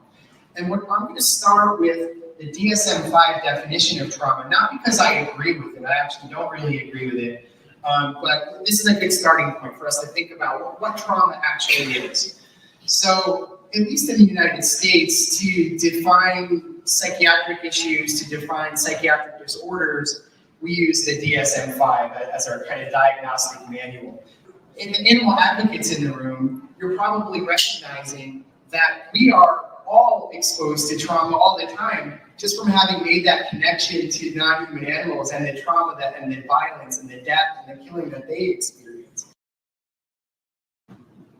And I'm going to start with the DSM-5 definition of trauma, not because I agree with it, I actually don't really agree with it, but this is a good starting point for us to think about what trauma actually is. So, at least in the United States, to define psychiatric issues, to define psychiatric disorders, we use the DSM-5 as our kind of diagnostic manual. In the animal advocates in the room, you're probably recognizing that we are all exposed to trauma all the time, just from having made that connection to non-human animals and the trauma and the violence and the death and the killing that they experience.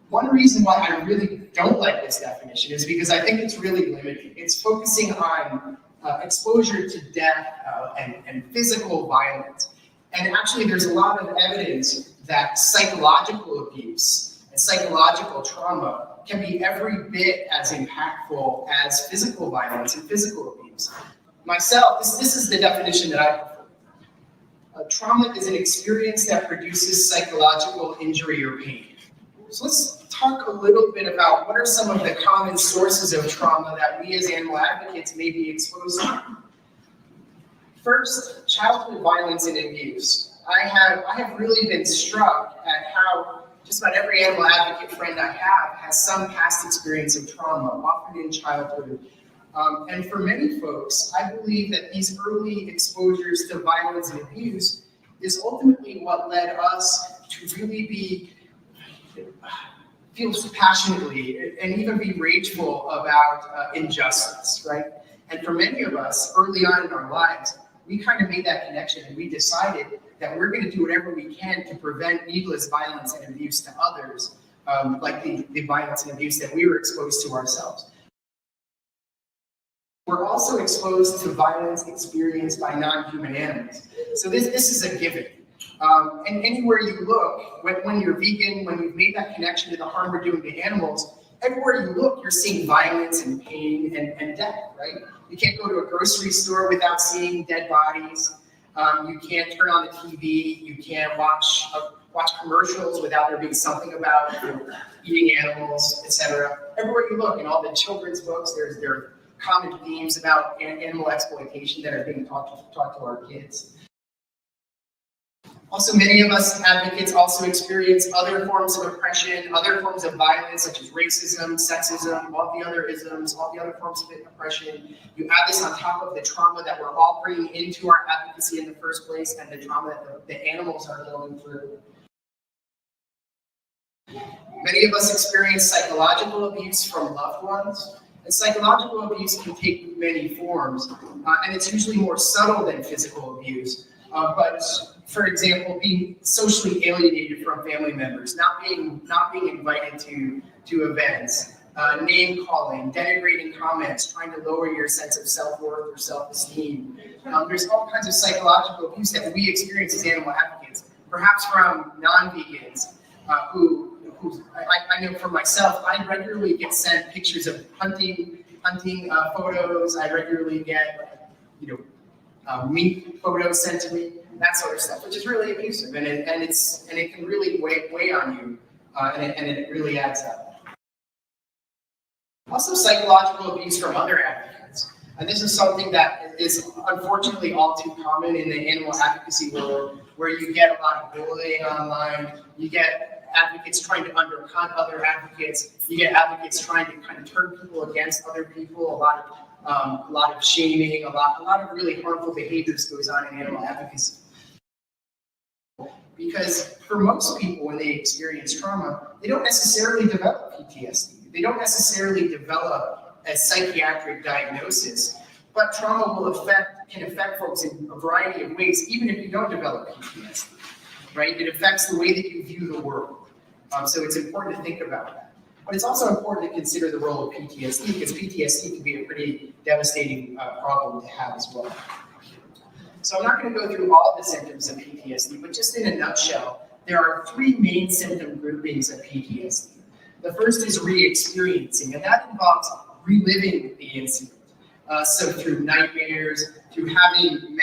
One reason why I really don't like this definition is because I think it's really limiting. It's focusing on exposure to death and physical violence. And actually, there's a lot of evidence that psychological abuse and psychological trauma can be every bit as impactful as physical violence and physical abuse. Myself, this is the definition that I prefer. Trauma is an experience that produces psychological injury or pain. So let's talk a little bit about what are some of the common sources of trauma that we as animal advocates may be exposed to. First, childhood violence and abuse. I have really been struck at how just about every animal advocate friend I have has some past experience of trauma, often in childhood. And for many folks, I believe that these early exposures to violence and abuse is ultimately what led us to really feel passionately and even be rageful about injustice, right? And for many of us, early on in our lives, we kind of made that connection and we decided that we're going to do whatever we can to prevent needless violence and abuse to others, like the violence and abuse that we were exposed to ourselves. We're also exposed to violence experienced by non-human animals. So this is a given. And anywhere you look, when you're vegan, when you've made that connection to the harm we're doing to animals, everywhere you look, you're seeing violence and pain and death, right? You can't go to a grocery store without seeing dead bodies. You can't turn on the TV. You can't watch commercials without there being something about eating animals, etc. Everywhere you look, in all the children's books, there are common themes about animal exploitation that are being taught to our kids. Also, many of us advocates also experience other forms of oppression, other forms of violence, such as racism, sexism, all the other isms, all the other forms of oppression. You add this on top of the trauma that we're all bringing into our advocacy in the first place and the trauma that the animals are going through. Many of us experience psychological abuse from loved ones. And psychological abuse can take many forms, and it's usually more subtle than physical abuse. But for example, being socially alienated from family members, not being invited to events, name calling, denigrating comments, trying to lower your sense of self-worth or self-esteem. There's all kinds of psychological abuse that we experience as animal advocates, perhaps from non-vegans who I know for myself, I regularly get sent pictures of hunting photos. I regularly get, meat photos sent to me, that sort of stuff, which is really abusive, and it can really weigh on you, and it really adds up. Also, psychological abuse from other advocates, and this is something that is unfortunately all too common in the animal advocacy world, where you get a lot of bullying online. You get advocates trying to undercut other advocates. You get advocates trying to kind of turn people against other people. A lot of shaming. A lot of really harmful behaviors goes on in animal advocacy. Because for most people, when they experience trauma, they don't necessarily develop PTSD. They don't necessarily develop a psychiatric diagnosis. But trauma can affect folks in a variety of ways, even if you don't develop PTSD. Right? It affects the way that you view the world. So it's important to think about that. But it's also important to consider the role of PTSD, because PTSD can be a pretty devastating problem to have as well. So I'm not going to go through all the symptoms of PTSD, but just in a nutshell, there are three main symptom groupings of PTSD. The first is re-experiencing, and that involves reliving the incident. So through nightmares, through having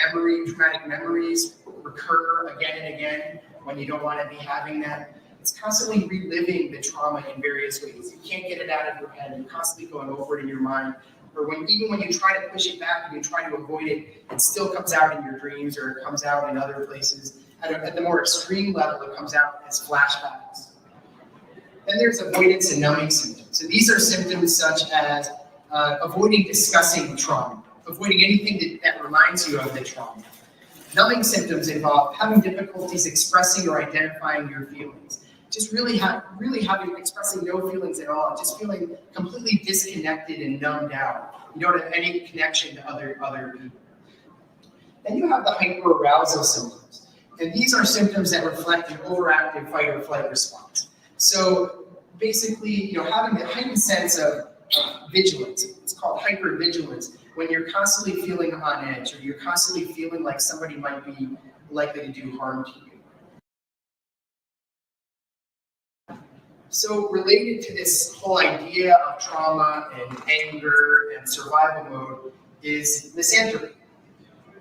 traumatic memories recur again and again when you don't want to be having that. It's constantly reliving the trauma in various ways. You can't get it out of your head. You're constantly going over it in your mind. Or even when you try to push it back and you try to avoid it, it still comes out in your dreams, or it comes out in other places. At the more extreme level, it comes out as flashbacks. Then there's avoidance and numbing symptoms. And these are symptoms such as avoiding discussing trauma, avoiding anything that reminds you of the trauma. Numbing symptoms involve having difficulties expressing or identifying your feelings. Just expressing no feelings at all, just feeling completely disconnected and numbed out. You don't have any connection to other people. Then you have the hyperarousal symptoms. And these are symptoms that reflect an overactive fight or flight response. So basically, having the heightened sense of vigilance, it's called hypervigilance, when you're constantly feeling on edge, or you're constantly feeling like somebody might be likely to do harm to you. So related to this whole idea of trauma and anger and survival mode is misanthropy,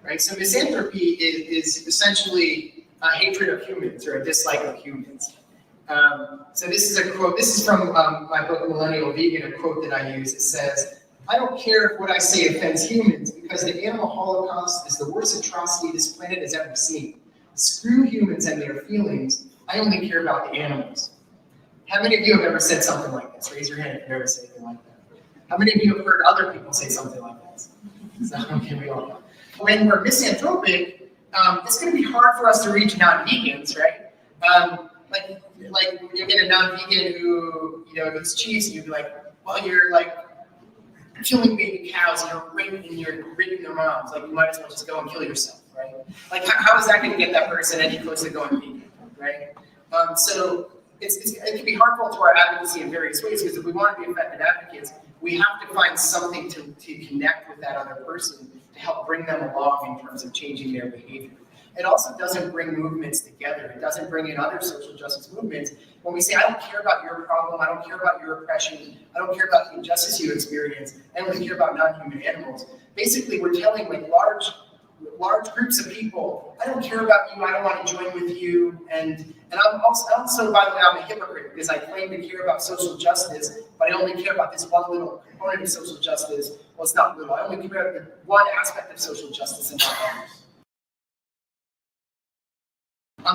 right? So misanthropy is essentially a hatred of humans, or a dislike of humans. So this is a quote, this is from my book, Millennial Vegan, a quote that I use. It says, "I don't care if what I say offends humans, because the animal holocaust is the worst atrocity this planet has ever seen. Screw humans and their feelings. I only care about the animals." How many of you have ever said something like this? Raise your hand if you've ever said anything like that. How many of you have heard other people say something like this? So, okay, we all know. When we're misanthropic, it's going to be hard for us to reach non-vegans, right? Like you get a non-vegan who, eats cheese, and you'd be like, well, you're like killing baby cows and you're raping their moms. Like, you might as well just go and kill yourself, right? Like, how is that going to get that person any closer to going vegan, right? So it can be harmful to our advocacy in various ways, because if we want to be effective advocates, we have to find something to connect with that other person to help bring them along in terms of changing their behavior. It also doesn't bring movements together. It doesn't bring in other social justice movements. When we say, I don't care about your problem, I don't care about your oppression, I don't care about the injustice you experience, I only care about non-human animals. Basically, we're telling like large groups of people, I don't care about you, I don't want to join with you, and I'm also, by the way, I'm a hypocrite, because I claim to care about social justice, but I only care about this one little component of social justice. Well, it's not little, I only care about the one aspect of social justice and not others.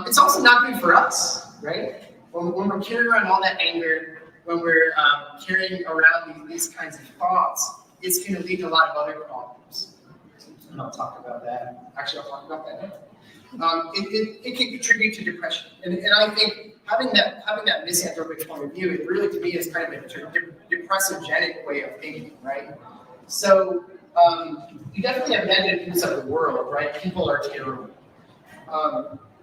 It's also not good for us, right? When we're carrying around all that anger, when we're carrying around these kinds of thoughts, it's going to lead to a lot of other problems. And I'll talk about that. Actually, I'll talk about that now. It can contribute to depression. And I think having that misanthropic point of view, it really, to me, is kind of a depressogenic way of thinking, right? So you definitely have negative views of the world, right? People are terrible.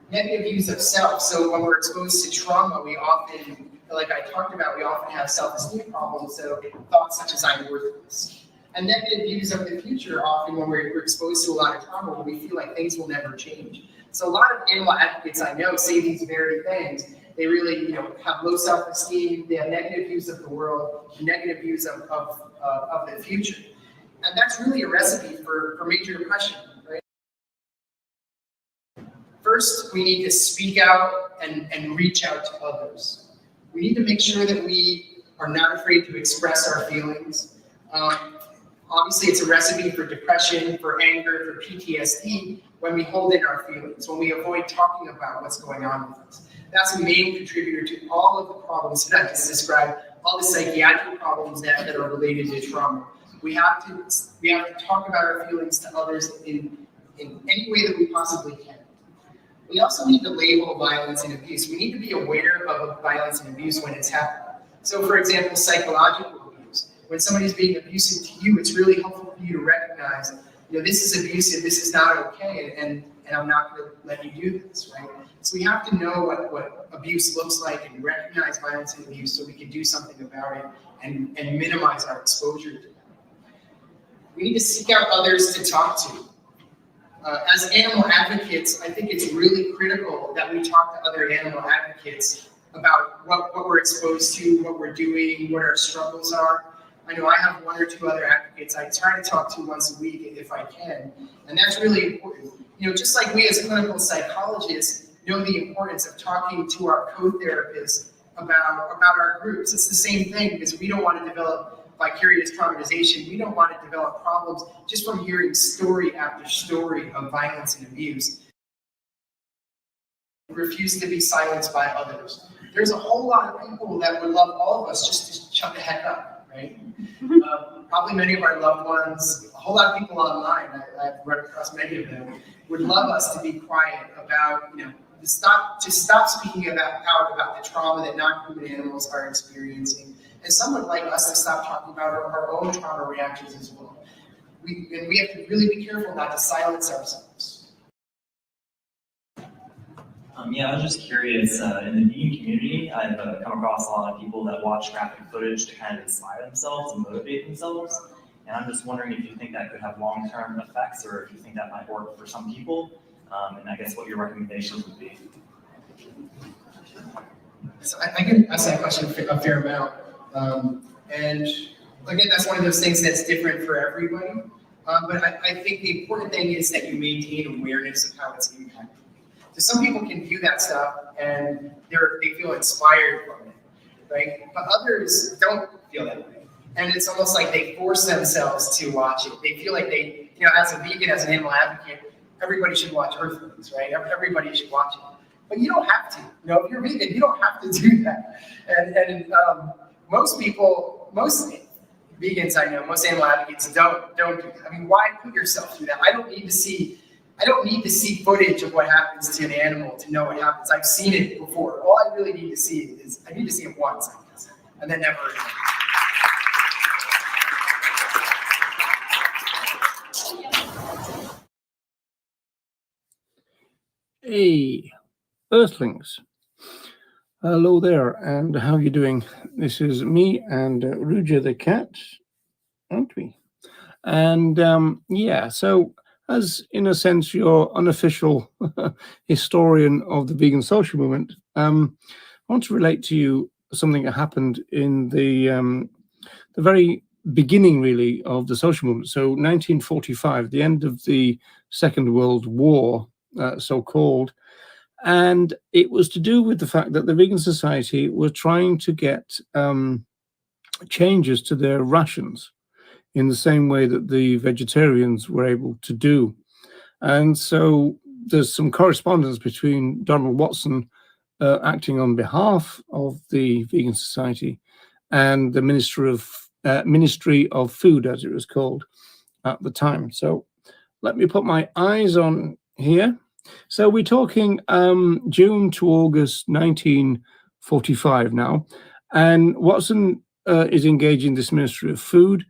Negative views of self. So when we're exposed to trauma, we often, like I talked about, we often have self-esteem problems. So thoughts such as I'm worthless. And negative views of the future, often when we're exposed to a lot of trauma, we feel like things will never change. So a lot of animal advocates I know say these very things. They really, have low self-esteem. They have negative views of the world, negative views of the future. And that's really a recipe for major depression. First, we need to speak out and reach out to others. We need to make sure that we are not afraid to express our feelings. Obviously, it's a recipe for depression, for anger, for PTSD, when we hold in our feelings, when we avoid talking about what's going on with us. That's a main contributor to all of the problems that I just described, all the psychiatric problems that are related to trauma. We have to talk about our feelings to others in any way that we possibly can. We also need to label violence and abuse. We need to be aware of violence and abuse when it's happening. So, for example, psychological abuse. When somebody's being abusive to you, it's really helpful for you to recognize, this is abusive, this is not okay, and I'm not going to let you do this, right? So we have to know what abuse looks like and recognize violence and abuse so we can do something about it and minimize our exposure to it. We need to seek out others to talk to. As animal advocates, I think it's really critical that we talk to other animal advocates about what we're exposed to, what we're doing, what our struggles are. I know I have one or two other advocates I try to talk to once a week if I can, and that's really important. Just like we as clinical psychologists know the importance of talking to our co-therapists about our groups. It's the same thing, because we don't want to develop vicarious traumatization. We don't want to develop problems just from hearing story after story of violence and abuse. Refuse to be silenced by others. There's a whole lot of people that would love all of us just to shut the heck up, right? Probably many of our loved ones, a whole lot of people online, I've run across many of them, would love us to be quiet about, to stop speaking about the trauma that non-human animals are experiencing. And some would like us to stop talking about our own trauma reactions as well. We have to really be careful not to silence ourselves. Yeah, I was just curious, in the vegan community, I've come across a lot of people that watch graphic footage to kind of inspire themselves and motivate themselves. And I'm just wondering if you think that could have long-term effects, or if you think that might work for some people, and I guess what your recommendations would be. So I can ask that question a fair amount. And again, that's one of those things that's different for everybody. But I think the important thing is that you maintain awareness of how it's impacting. So some people can view that stuff and they feel inspired from it, right? But others don't feel that way. And it's almost like they force themselves to watch it. They feel like they, as a vegan, as an animal advocate, everybody should watch Earthlings, right? Everybody should watch it. But you don't have to. If you're vegan, you don't have to do that. And most vegans I know, most animal advocates don't do that. I mean, why put yourself through that? I don't need to see I don't need to see footage of what happens to an animal to know what happens. I've seen it before. All I really need to see is, I need to see it once, I guess, and then never again. Hey, Earthlings. Hello there, and how are you doing? This is me and Ruja the cat, aren't we? And yeah, so as in a sense your unofficial historian of the vegan social movement, I want to relate to you something that happened in the very beginning, really, of the social movement. So 1945, the end of the Second World War, so-called, and it was to do with the fact that the Vegan Society were trying to get changes to their rations in the same way that the vegetarians were able to do. And so there's some correspondence between Donald Watson acting on behalf of the Vegan Society and the Ministry of Food, as it was called at the time. So let me put my eyes on here. So we're talking June to August 1945 now, and Watson is engaging this Ministry of Food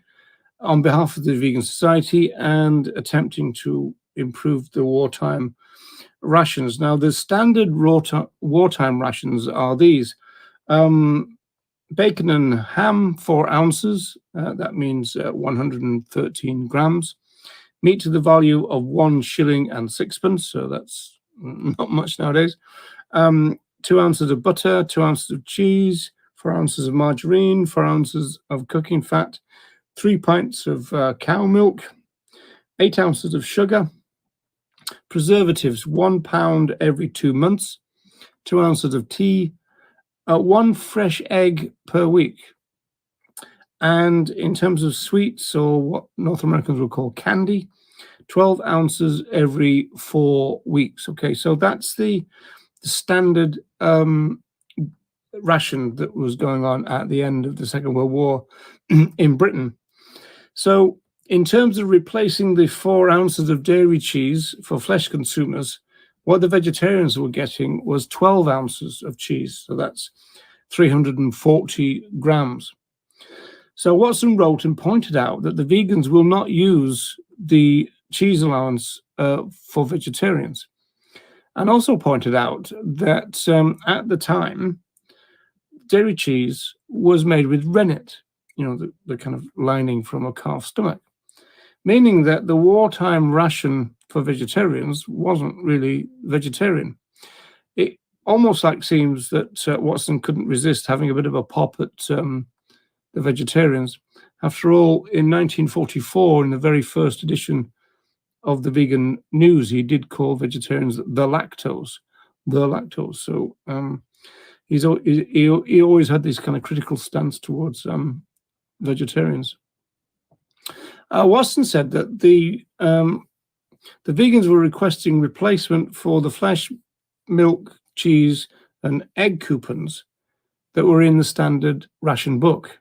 on behalf of the Vegan Society and attempting to improve the wartime rations. Now, the standard wartime rations are these. Bacon and ham, 4 ounces. That means 113 grams. Meat to the value of 1 shilling and 6pence. So that's not much nowadays. 2 ounces of butter, 2 ounces of cheese, 4 ounces of margarine, 4 ounces of cooking fat, 3 pints of cow milk, 8 ounces of sugar, preservatives, 1 pound every 2 months, 2 ounces of tea, 1 fresh egg per week. And in terms of sweets, or what North Americans will call candy, 12 ounces every 4 weeks. Okay, so that's the standard ration that was going on at the end of the Second World War in Britain. So in terms of replacing the 4 ounces of dairy cheese for flesh consumers, what the vegetarians were getting was 12 ounces of cheese. So that's 340 grams. So Watson wrote and pointed out that the vegans will not use the cheese allowance for vegetarians, and also pointed out that at the time, dairy cheese was made with rennet, you know, the kind of lining from a calf's stomach, meaning that the wartime ration for vegetarians wasn't really vegetarian. It almost like seems that Watson couldn't resist having a bit of a pop at the vegetarians. After all, in 1944, in the very first edition of the Vegan News, he did call vegetarians the lactose. So he always had this kind of critical stance towards vegetarians. Watson said that the vegans were requesting replacement for the flesh, milk, cheese, and egg coupons that were in the standard ration book,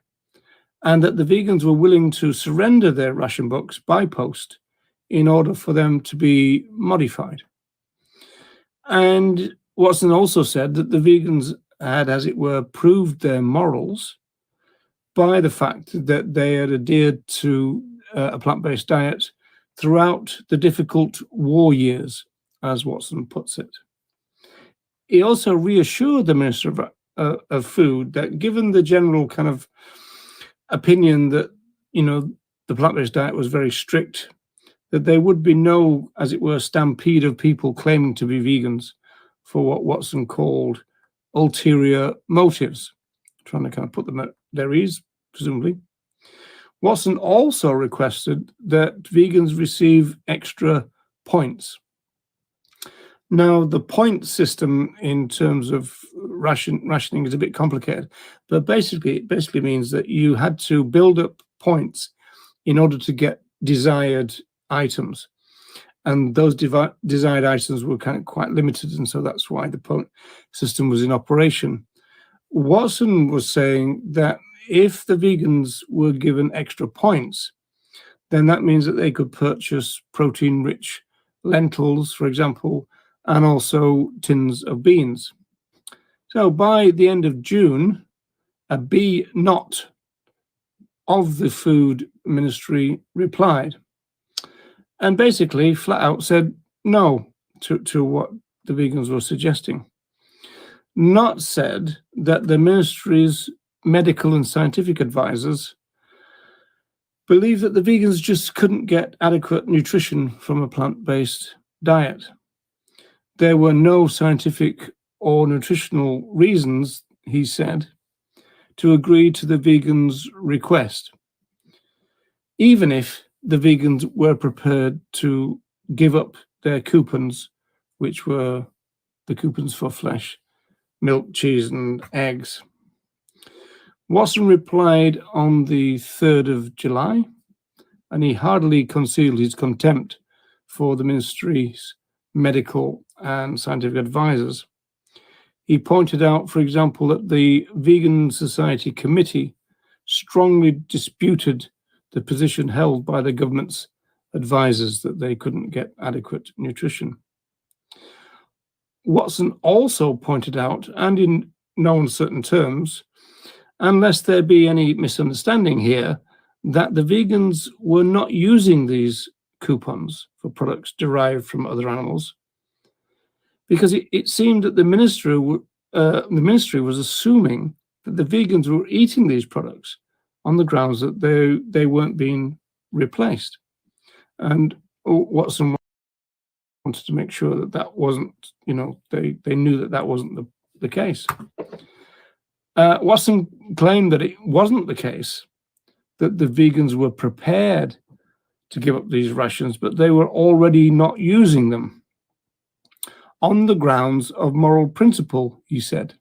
and that the vegans were willing to surrender their ration books by post in order for them to be modified. And Watson also said that the vegans had, as it were, proved their morals by the fact that they had adhered to a plant-based diet throughout the difficult war years, as Watson puts it. He also reassured the Minister of Food that given the general kind of opinion that, you know, the plant-based diet was very strict, that there would be no, as it were, stampede of people claiming to be vegans for what Watson called ulterior motives, trying to kind of put them at their ease, presumably. Watson also requested that vegans receive extra points. Now, the point system in terms of rationing is a bit complicated, but basically, it basically means that you had to build up points in order to get desired items, and those desired items were kind of quite limited, and so that's why the point system was in operation. Watson was saying that if the vegans were given extra points, then that means that they could purchase protein-rich lentils, for example, and also tins of beans. So by the end of June, a B not of the Food Ministry replied and basically flat out said no to what the vegans were suggesting. Not said that the ministry's medical and scientific advisors believe that the vegans just couldn't get adequate nutrition from a plant-based diet. There were no scientific or nutritional reasons, he said, to agree to the vegans' request, even if the vegans were prepared to give up their coupons, which were the coupons for flesh, milk, cheese, and eggs. Watson replied on the 3rd of July, and he hardly concealed his contempt for the ministry's medical and scientific advisors. He pointed out, for example, that the Vegan Society Committee strongly disputed the position held by the government's advisors that they couldn't get adequate nutrition. Watson also pointed out, and in no uncertain terms, unless there be any misunderstanding here, that the vegans were not using these coupons for products derived from other animals, because it seemed that the ministry was assuming that the vegans were eating these products on the grounds that they weren't being replaced. And Watson wanted to make sure that that wasn't, they knew that that wasn't the case. Watson claimed that it wasn't the case, that the vegans were prepared to give up these rations, but they were already not using them on the grounds of moral principle, he said,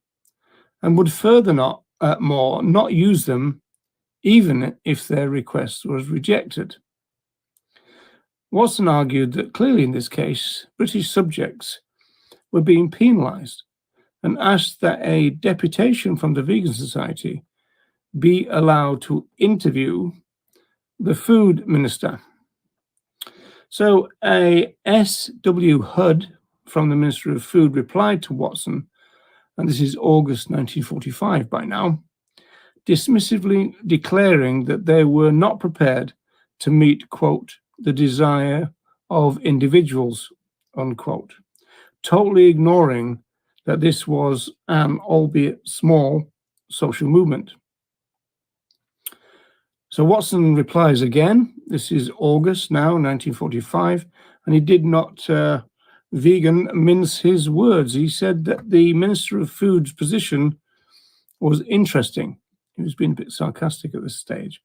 and would further not use them even if their request was rejected. Watson argued that clearly in this case, British subjects were being penalised and asked that a deputation from the Vegan Society be allowed to interview the food minister. So a S.W. Hudd from the Ministry of Food replied to Watson, and this is August 1945 by now, dismissively declaring that they were not prepared to meet, quote, the desire of individuals, unquote, totally ignoring that this was an, albeit small, social movement. So Watson replies again, this is August now, 1945, and he did not vegan mince his words. He said that the Minister of Food's position was interesting. He was being a bit sarcastic at this stage,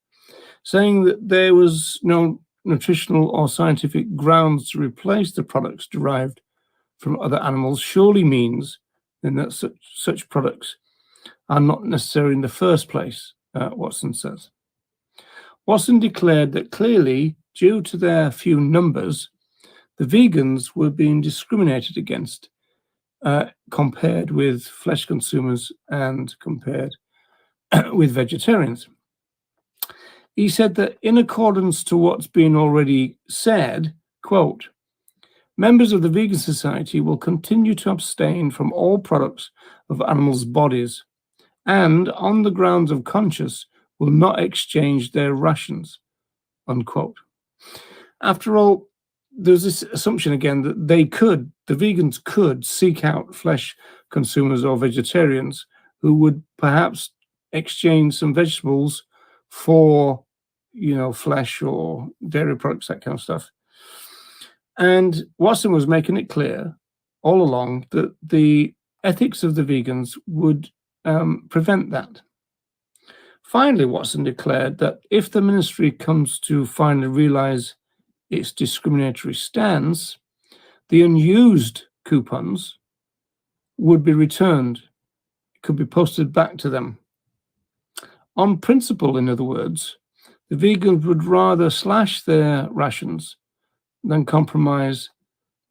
saying that there was no nutritional or scientific grounds to replace the products derived from other animals surely means then that such products are not necessary in the first place, Watson says. Watson declared that clearly, due to their few numbers, the vegans were being discriminated against compared with flesh consumers and compared with vegetarians. He said that in accordance to what's been already said, quote, members of the Vegan Society will continue to abstain from all products of animals' bodies and, on the grounds of conscience, will not exchange their rations, unquote. After all, there's this assumption again that the vegans could seek out flesh consumers or vegetarians who would perhaps exchange some vegetables for, flesh or dairy products, that kind of stuff. And Watson was making it clear all along that the ethics of the vegans would prevent that. Finally, Watson declared that if the ministry comes to finally realize its discriminatory stance, the unused coupons would be returned, could be posted back to them. On principle, in other words, the vegans would rather slash their rations than compromise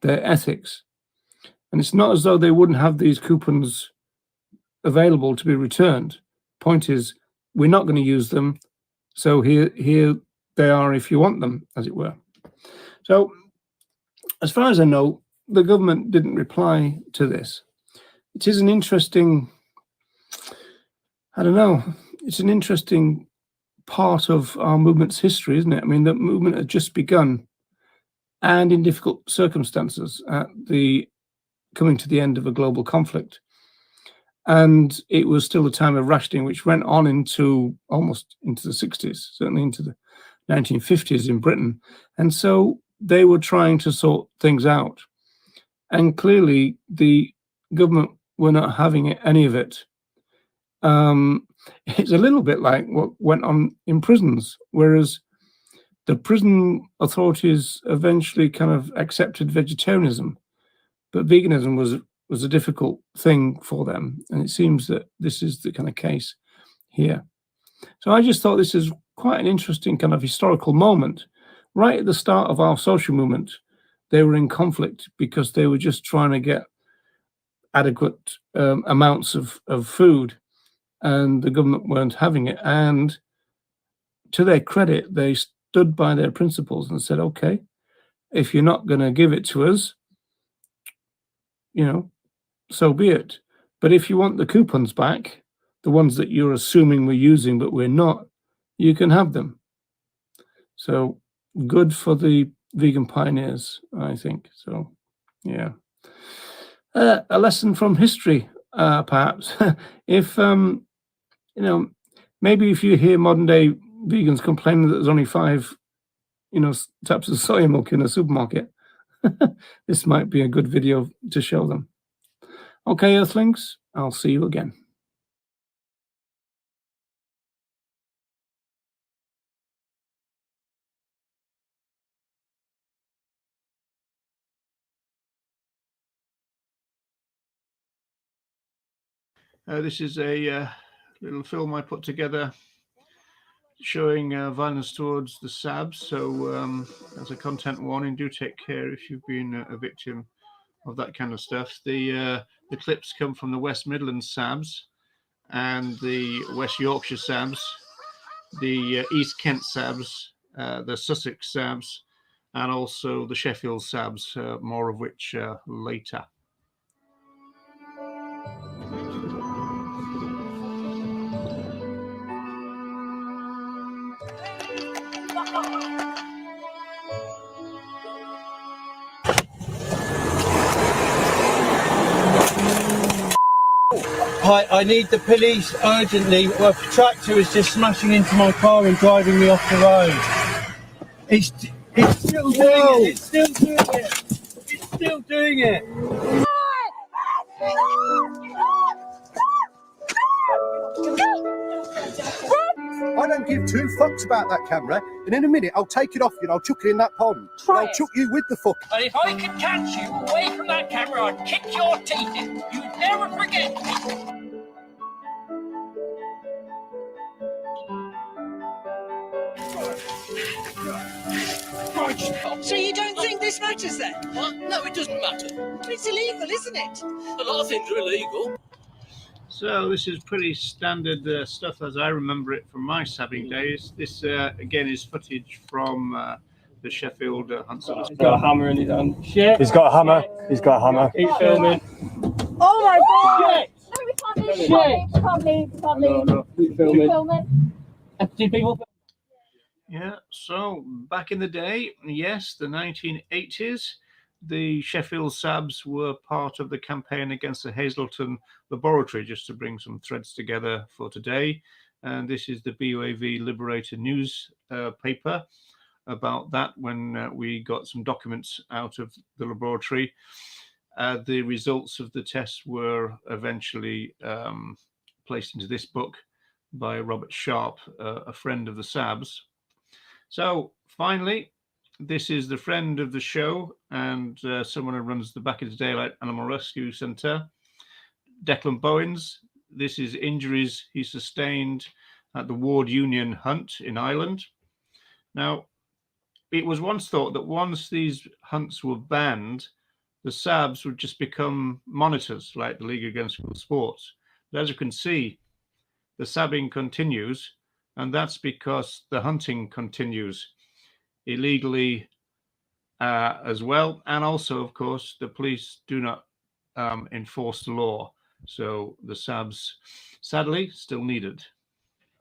their ethics. And it's not as though they wouldn't have these coupons available to be returned. Point is, we're not going to use them, so here they are if you want them, as it were. So as far as I know, the government didn't reply to this. It is an interesting, I don't know, it's an interesting part of our movement's history, isn't it? I mean, the movement had just begun, and in difficult circumstances at the coming to the end of a global conflict. And it was still a time of rationing, which went on into almost into the 60s, certainly into the 1950s in Britain. And so they were trying to sort things out. And clearly the government were not having any of it. It's a little bit like what went on in prisons, whereas the prison authorities eventually kind of accepted vegetarianism, but veganism was a difficult thing for them. And it seems that this is the kind of case here. So I just thought this is quite an interesting kind of historical moment. Right at the start of our social movement, they were in conflict because they were just trying to get adequate amounts of food, and the government weren't having it. And to their credit, they stood by their principles and said, okay, if you're not going to give it to us, you know, so be it. But if you want the coupons back, the ones that you're assuming we're using but we're not, you can have them. So good for the vegan pioneers, I think. So, yeah. A lesson from history, perhaps. If, you know, maybe if you hear modern day vegans complaining that there's only 5, you know, types of soy milk in a supermarket, this might be a good video to show them. Okay, Earthlings, I'll see you again. This is a little film I put together showing violence towards the SABs. So as a content warning, do take care if you've been a victim of that kind of stuff. The clips come from the West Midlands SABs and the West Yorkshire SABs, the East Kent SABs, the Sussex SABs, and also the Sheffield SABs, more of which later. Hi, I need the police urgently. Well, a tractor is just smashing into my car and driving me off the road. It's still doing it. It's still doing it. It's still doing it. I don't give 2 fucks about that camera, and in a minute I'll take it off you and I'll chuck it in that pond. I'll chuck you with the fuck. And if I could catch you away from that camera, I'd kick your teeth in. You'd never forget me. So you don't think this matters then? What? No, it doesn't matter. It's illegal, isn't it? A lot of things are illegal. So this is pretty standard stuff as I remember it from my sabbing days. This again is footage from the Sheffield hunt. He's got a hammer in his hand. Shit. He's got a hammer. He's got a hammer. Keep filming. Oh my god! Shit. No, we can't leave. Can't leave. Can't leave. No, keep filming. Keep filming. Do people? Yeah, so back in the day, yes, the 1980s, the Sheffield SABs were part of the campaign against the Hazleton laboratory, just to bring some threads together for today. And this is the BUAV Liberator News paper about that when we got some documents out of the laboratory. The results of the tests were eventually placed into this book by Robert Sharp, a friend of the SABs. So finally, this is the friend of the show and someone who runs the Back into Daylight Animal Rescue Centre, Declan Bowens. This is injuries he sustained at the Ward Union hunt in Ireland. Now, it was once thought that once these hunts were banned, the SABs would just become monitors like the League Against Cruel Sports. But as you can see, the sabbing continues, and that's because the hunting continues illegally as well. And also, of course, the police do not enforce the law. So the SABs, sadly, still needed.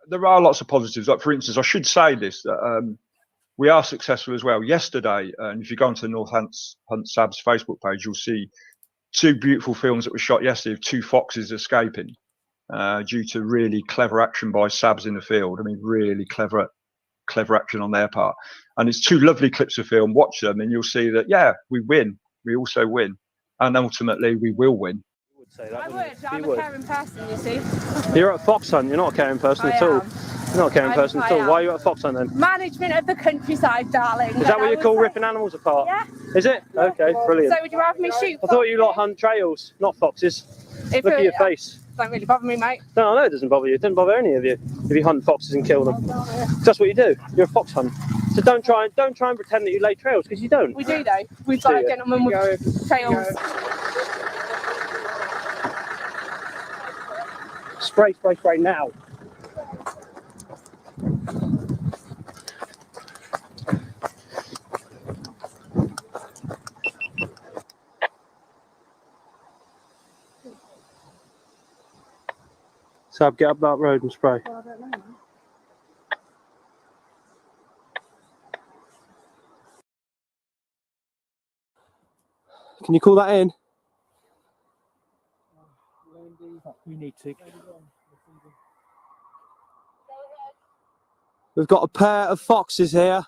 There are lots of positives. Like, for instance, I should say this, that we are successful as well. Yesterday, and if you go onto the North Hunt SABs Facebook page, you'll see 2 beautiful films that were shot yesterday of 2 foxes escaping due to really clever action by SABs in the field. I mean, really clever action on their part. And it's 2 lovely clips of film. Watch them and you'll see that, yeah, we win. We also win. And ultimately, we will win. I would. I'm a caring person, you see. You're at a fox hunt. You're not a caring person at all. You're not a caring person at all. Why are you at a fox hunt then? Management of the countryside, darling. Is that what you call ripping animals apart? Yeah. Is it? Okay, brilliant. So would you rather me shoot? I thought you lot hunt trails, not foxes. Look at your face. Don't really bother me, mate. No, I know it doesn't bother you. It doesn't bother any of you if you hunt foxes and kill them. That's what you do. You're a fox hunter. So don't try and pretend that you lay trails, because you don't. We do though. We've got a gentleman with trails. Spray, spray, spray now. Sab, get up that road and spray. Well, I don't know. Can you call that in? We need to. We've got a pair of foxes here.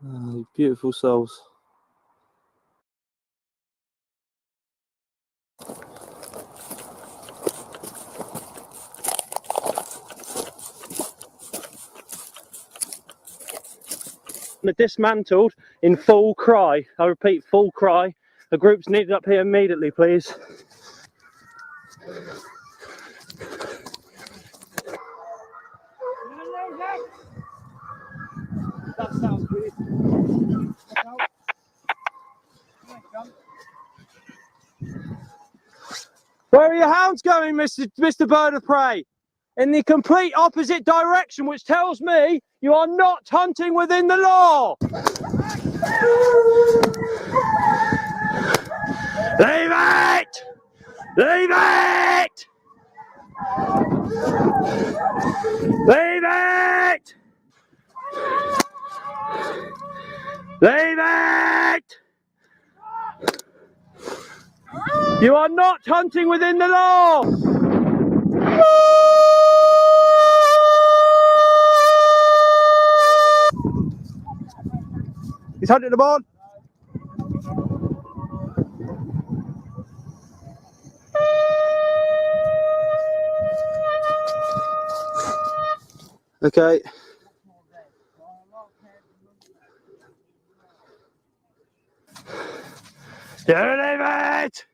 Oh, beautiful souls. Dismantled in full cry. I repeat, full cry. The group's needed up here immediately, please. That sounds good. Where are your hounds going, Mr. Bird of Prey? In the complete opposite direction, which tells me you are not hunting within the law. Leave it! Leave it! Leave it! Leave it! You are not hunting within the law! He's hunting them on. Okay. You leave it!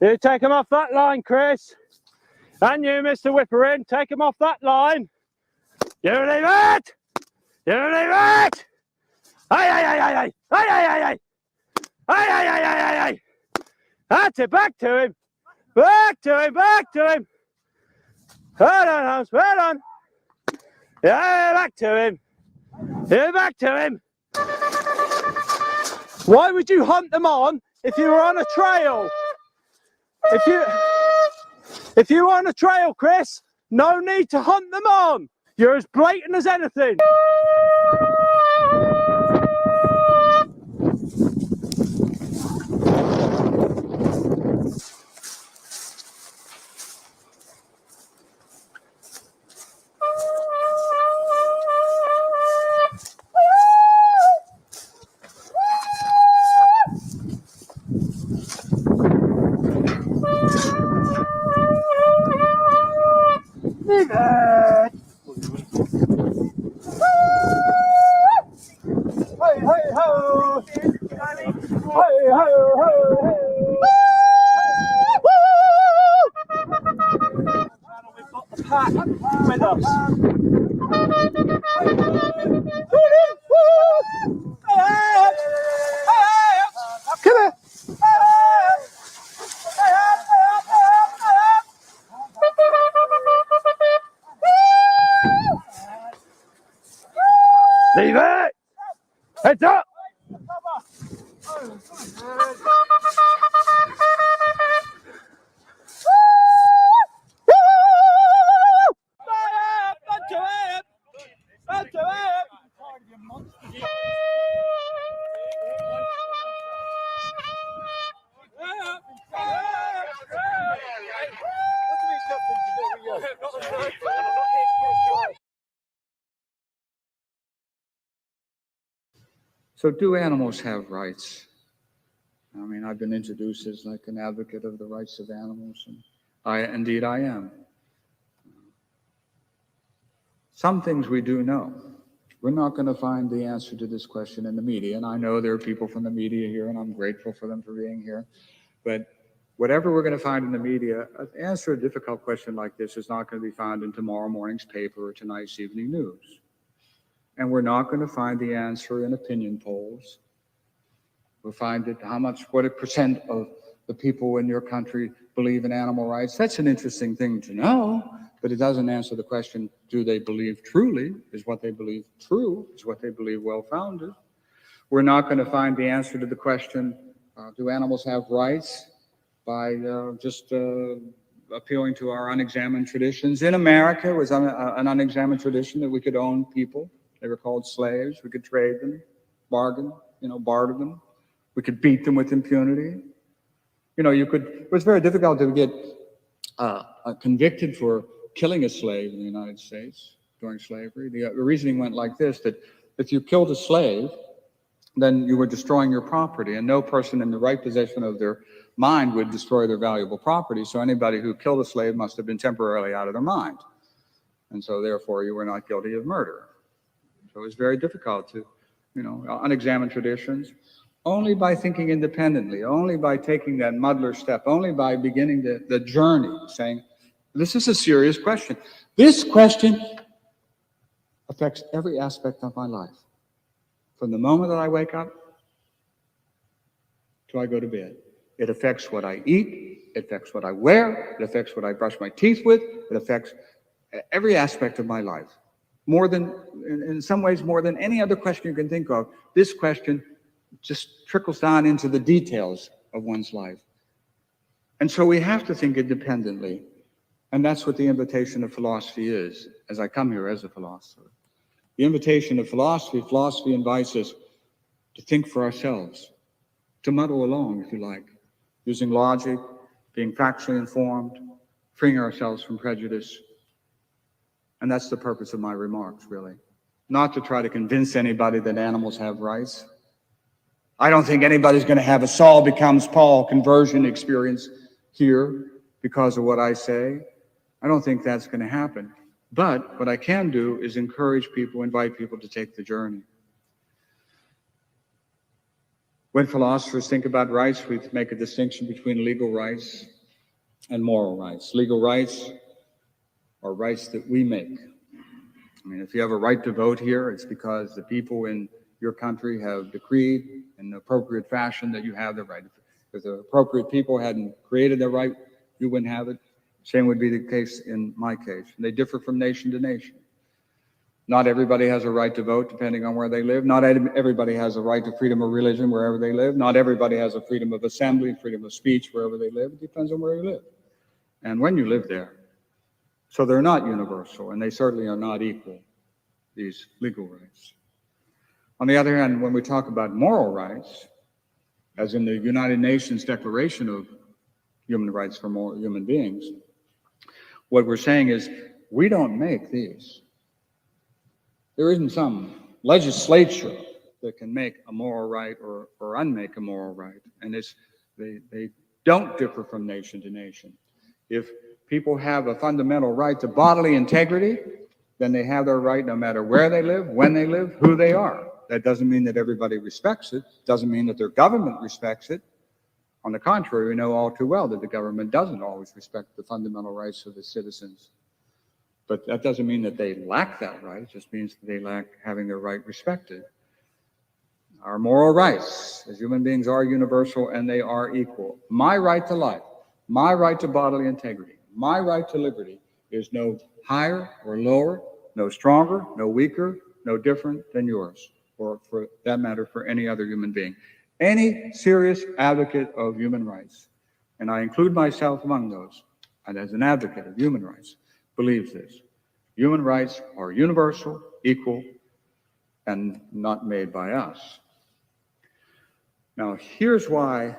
You take him off that line, Chris. And you, Mr. Whipperin, take him off that line. You leave it! You leave it! Hey, hey, hey, hey, hey! Hey, hey, hey, hey! Hey, hey, hey, hey, hey, hey! That's it, back to him! Back to him, back to him! Hold on, Hans, hold on! Yeah, back to him! Yeah, back to him! Why would you hunt them on if you were on a trail? If you were on a trail, Chris, no need to hunt them on! You're as blatant as anything! Leave it! Hey, hey, ho! Hey, ho, ho, ho! We've got the pack with us. Come here! Leave it! Heads up! So do animals have rights? I mean, I've been introduced as like an advocate of the rights of animals, and indeed I am. Some things we do know. We're not going to find the answer to this question in the media, and I know there are people from the media here, and I'm grateful for them for being here. But whatever we're going to find in the media, answer a difficult question like this is not going to be found in tomorrow morning's paper or tonight's evening news. And we're not going to find the answer in opinion polls. We'll find it what a percent of the people in your country believe in animal rights. That's an interesting thing to know, but it doesn't answer the question, do they believe truly? Is what they believe true? Is what they believe well-founded? We're not going to find the answer to the question, do animals have rights? By just appealing to our unexamined traditions. In America, it was an unexamined tradition that we could own people. They were called slaves. We could trade them, barter them. We could beat them with impunity. It was very difficult to get convicted for killing a slave in the United States during slavery. The reasoning went like this, that if you killed a slave, then you were destroying your property, and no person in the right possession of their mind would destroy their valuable property. So anybody who killed a slave must have been temporarily out of their mind. And so therefore you were not guilty of murder. So it was very difficult to, unexamined traditions. Only by thinking independently, only by taking that muddler step, only by beginning the journey, saying, this is a serious question. This question affects every aspect of my life. From the moment that I wake up till I go to bed. It affects what I eat, it affects what I wear, it affects what I brush my teeth with, it affects every aspect of my life. In some ways, more than any other question you can think of, this question just trickles down into the details of one's life. And so we have to think independently. And that's what the invitation of philosophy is, as I come here as a philosopher. The invitation of philosophy invites us to think for ourselves, to muddle along, if you like, using logic, being factually informed, freeing ourselves from prejudice. And that's the purpose of my remarks, really. Not to try to convince anybody that animals have rights. I don't think anybody's going to have a Saul becomes Paul conversion experience here because of what I say. I don't think that's going to happen. But what I can do is encourage people, invite people to take the journey. When philosophers think about rights, we make a distinction between legal rights and moral rights. Legal rights are rights that we make. I mean, if you have a right to vote here, it's because the people in your country have decreed in the appropriate fashion that you have the right. If the appropriate people hadn't created the right, you wouldn't have it. Same would be the case in my case. And they differ from nation to nation. Not everybody has a right to vote depending on where they live. Not everybody has a right to freedom of religion wherever they live. Not everybody has a freedom of assembly, freedom of speech wherever they live. It depends on where you live and when you live there. So they're not universal, and they certainly are not equal, these legal rights. On the other hand, when we talk about moral rights, as in the United Nations Declaration of Human Rights for Human Beings, what we're saying is we don't make these. There isn't some legislature that can make a moral right or unmake a moral right. And they don't differ from nation to nation. If people have a fundamental right to bodily integrity, then they have their right no matter where they live, when they live, who they are. That doesn't mean that everybody respects it. Doesn't mean that their government respects it. On the contrary, we know all too well that the government doesn't always respect the fundamental rights of its citizens. But that doesn't mean that they lack that right. It just means that they lack having their right respected. Our moral rights as human beings are universal and they are equal. My right to life, my right to bodily integrity, my right to liberty is no higher or lower, no stronger, no weaker, no different than yours, or for that matter, for any other human being. Any serious advocate of human rights, and I include myself among those, and as an advocate of human rights, believes this. Human rights are universal, equal, and not made by us. Now, here's why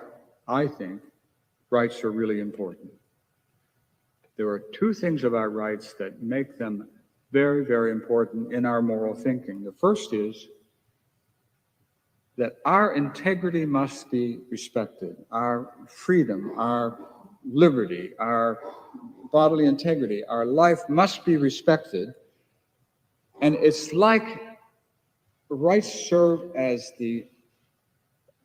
I think rights are really important. There are two things about rights that make them very, very important in our moral thinking. The first is that our integrity must be respected. Our freedom, our liberty, our bodily integrity, our life must be respected. And it's like rights serve as the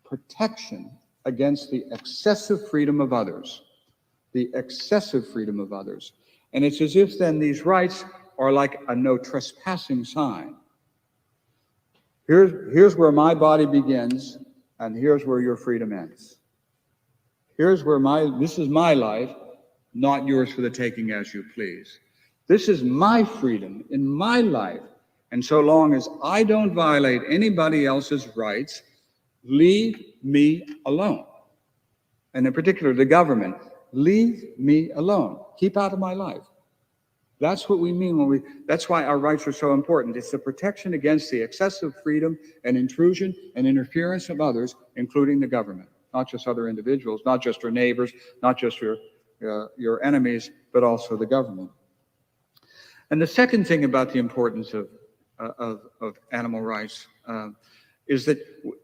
protection against the excessive freedom of others. The excessive freedom of others. And it's as if then these rights are like a no trespassing sign. Here's where my body begins, and here's where your freedom ends. Here's where this is my life, not yours for the taking as you please. This is my freedom in my life, and so long as I don't violate anybody else's rights, leave me alone. And in particular, the government, leave me alone. Keep out of my life. That's what we mean that's why our rights are so important. It's the protection against the excessive freedom and intrusion and interference of others, including the government, not just other individuals, not just your neighbors, not just your enemies, but also the government. And the second thing about the importance of animal rights is that,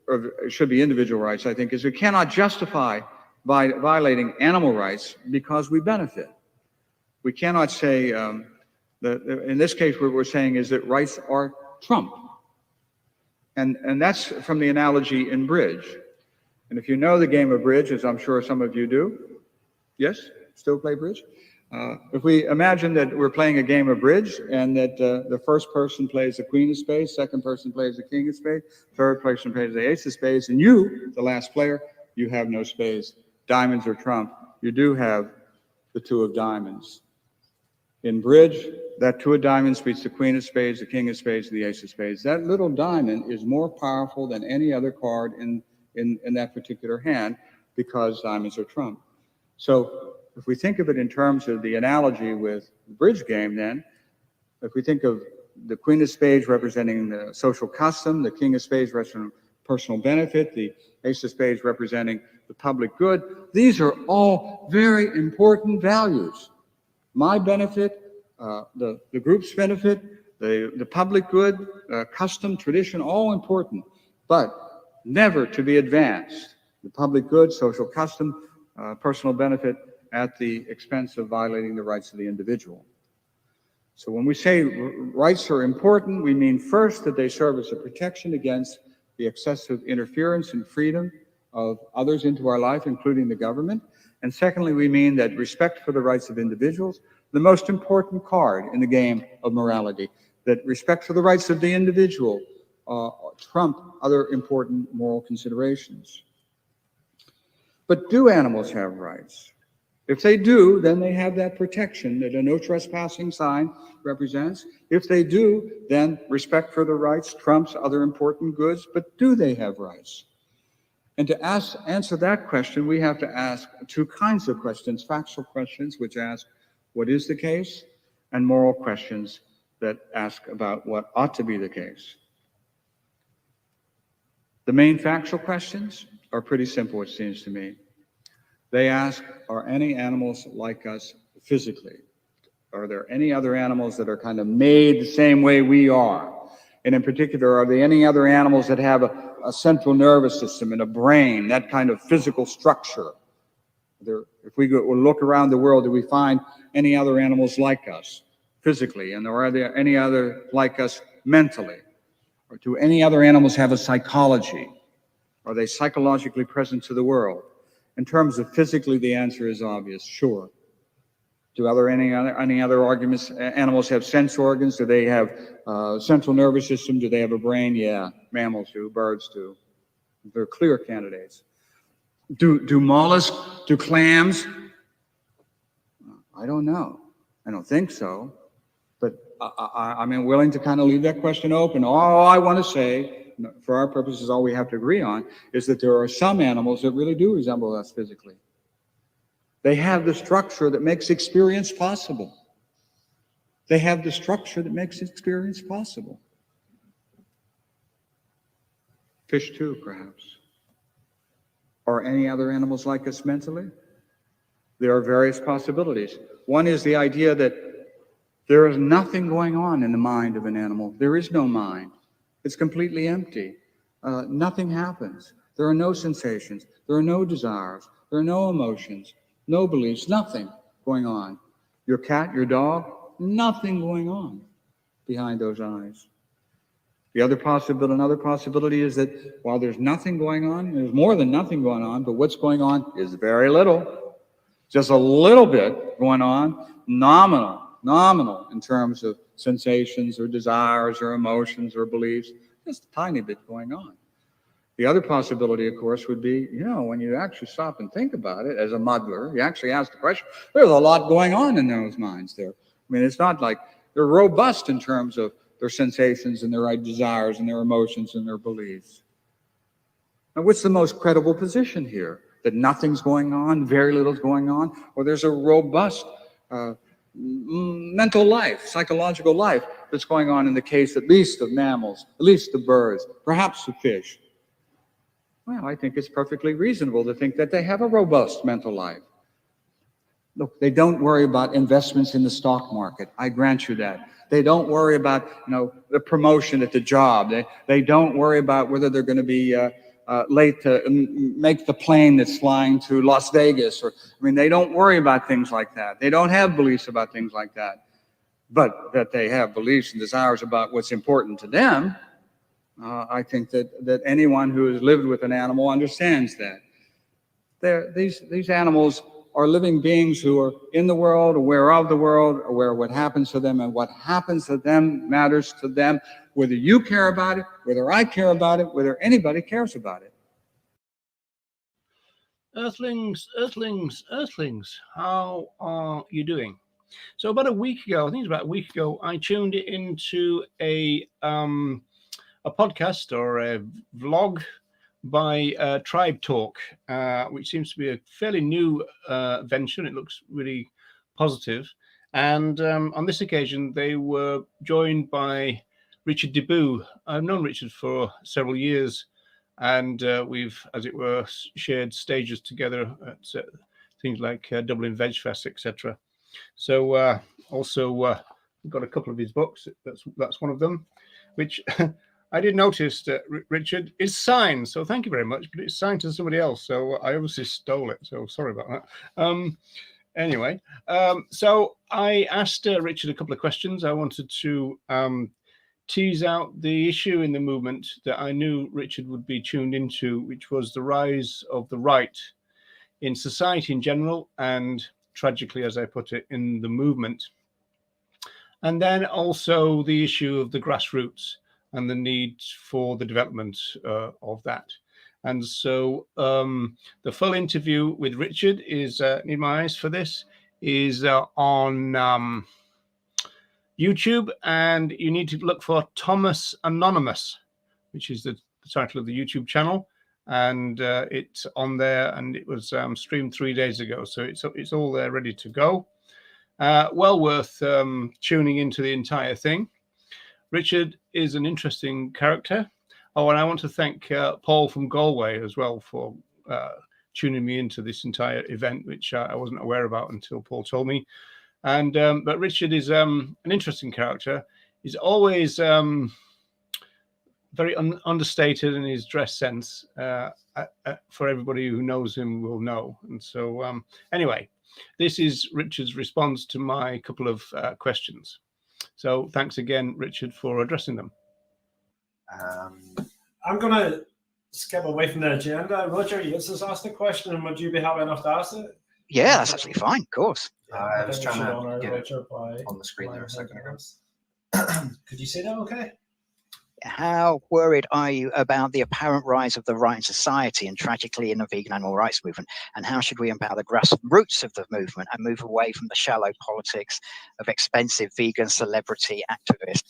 or it should be individual rights, I think, is we cannot justify violating animal rights because we benefit. We cannot say, in this case, what we're saying is that rights are trump. And that's from the analogy in bridge. And if you know the game of bridge, as I'm sure some of you do, yes, still play bridge? If we imagine that we're playing a game of bridge and that the first person plays the queen of spades, second person plays the king of spades, third person plays the ace of spades, and you, the last player, you have no spades. Diamonds are trump. You do have the two of diamonds. In bridge, that two of diamonds beats the queen of spades, the king of spades, and the ace of spades. That little diamond is more powerful than any other card in that particular hand because diamonds are trump. So if we think of it in terms of the analogy with the bridge game, then, if we think of the queen of spades representing the social custom, the king of spades representing personal benefit, the ace of spades representing the public good, these are all very important values. My benefit, the group's benefit, the public good, custom, tradition, all important, but never to be advanced. The public good, social custom, personal benefit at the expense of violating the rights of the individual. So when we say rights are important, we mean first that they serve as a protection against the excessive interference and freedom of others into our life, including the government. And secondly, we mean that respect for the rights of individuals, the most important card in the game of morality, that respect for the rights of the individual trump other important moral considerations. But do animals have rights? If they do, then they have that protection that a no trespassing sign represents. If they do, then respect for the rights trumps other important goods, but do they have rights? And to answer that question, we have to ask two kinds of questions: factual questions, which ask, what is the case? And moral questions that ask about what ought to be the case. The main factual questions are pretty simple, it seems to me. They ask, are any animals like us physically? Are there any other animals that are kind of made the same way we are? And in particular, are there any other animals that have a central nervous system and a brain, that kind of physical structure? If we look around the world, do we find any other animals like us physically? And are there any other like us mentally? Or do any other animals have a psychology? Are they psychologically present to the world? In terms of physically, the answer is obvious, sure. Do any other animals have sense organs? Do they have a central nervous system? Do they have a brain? Yeah, mammals do, birds do. They're clear candidates. Do mollusks, do clams? I don't know. I don't think so. But I'm willing to kind of leave that question open. All I want to say, for our purposes, all we have to agree on is that there are some animals that really do resemble us physically. They have the structure that makes experience possible. They have the structure that makes experience possible. Fish too, perhaps. Or any other animals like us mentally? There are various possibilities. One is the idea that there is nothing going on in the mind of an animal. There is no mind. It's completely empty. Nothing happens. There are no sensations. There are no desires. There are no emotions, no beliefs, nothing going on. Your cat, your dog, nothing going on behind those eyes. Another possibility is that while there's nothing going on, there's more than nothing going on, but what's going on is very little. Just a little bit going on, nominal in terms of sensations or desires or emotions or beliefs, just a tiny bit going on. The other possibility, of course, would be, when you actually stop and think about it as a muddler, you actually ask the question, there's a lot going on in those minds there. I mean, it's not like they're robust in terms of their sensations and their desires and their emotions and their beliefs. Now, what's the most credible position here? That nothing's going on, very little's going on, or there's a robust mental life, psychological life that's going on in the case at least of mammals, at least of birds, perhaps of fish? Well, I think it's perfectly reasonable to think that they have a robust mental life. Look, they don't worry about investments in the stock market. I grant you that. They don't worry about, the promotion at the job. They don't worry about whether they're going to be late to make the plane that's flying to Las Vegas. They don't worry about things like that. They don't have beliefs about things like that. But that they have beliefs and desires about what's important to them, I think that anyone who has lived with an animal understands that. These animals are living beings who are in the world, aware of the world, aware of what happens to them, and what happens to them matters to them, whether you care about it, whether I care about it, whether anybody cares about it. Earthlings, how are you doing? So about a week ago, I tuned into a podcast or a vlog by Tribe Talk, which seems to be a fairly new venture, and it looks really positive. And on this occasion, they were joined by Richard Deboo. I've known Richard for several years, and we've, as it were, shared stages together at things like Dublin Veg Fest, etc. So also we've got a couple of his books. That's one of them, which I did notice that Richard is signed, so thank you very much, but it's signed to somebody else, so I obviously stole it, so sorry about that. Anyway, so I asked Richard a couple of questions. I wanted to tease out the issue in the movement that I knew Richard would be tuned into, which was the rise of the right in society in general, and tragically, as I put it, in the movement. And then also the issue of the grassroots and the need for the development of that. And so the full interview with Richard is, need my eyes for this, is on YouTube, and you need to look for Thomas Anonymous, which is the title of the YouTube channel, and it's on there, and it was streamed 3 days ago, so it's all there ready to go. Well worth tuning into the entire thing. Richard is an interesting character. Oh, and I want to thank Paul from Galway as well for tuning me into this entire event, which I wasn't aware about until Paul told me. And but Richard is an interesting character. He's always very understated in his dress sense. For everybody who knows him will know. And so anyway, this is Richard's response to my couple of questions. So thanks again, Richard, for addressing them. I'm going to skip away from the agenda. Roger, you just asked a question, and would you be happy enough to ask it? Yeah, that's absolutely fine, of course. I was trying to get it on the screen there a second ago. Could you see that okay? how worried are you about the apparent rise of the right in society and tragically in the vegan animal rights movement? And how should we empower the grassroots of the movement and move away from the shallow politics of expensive vegan celebrity activists?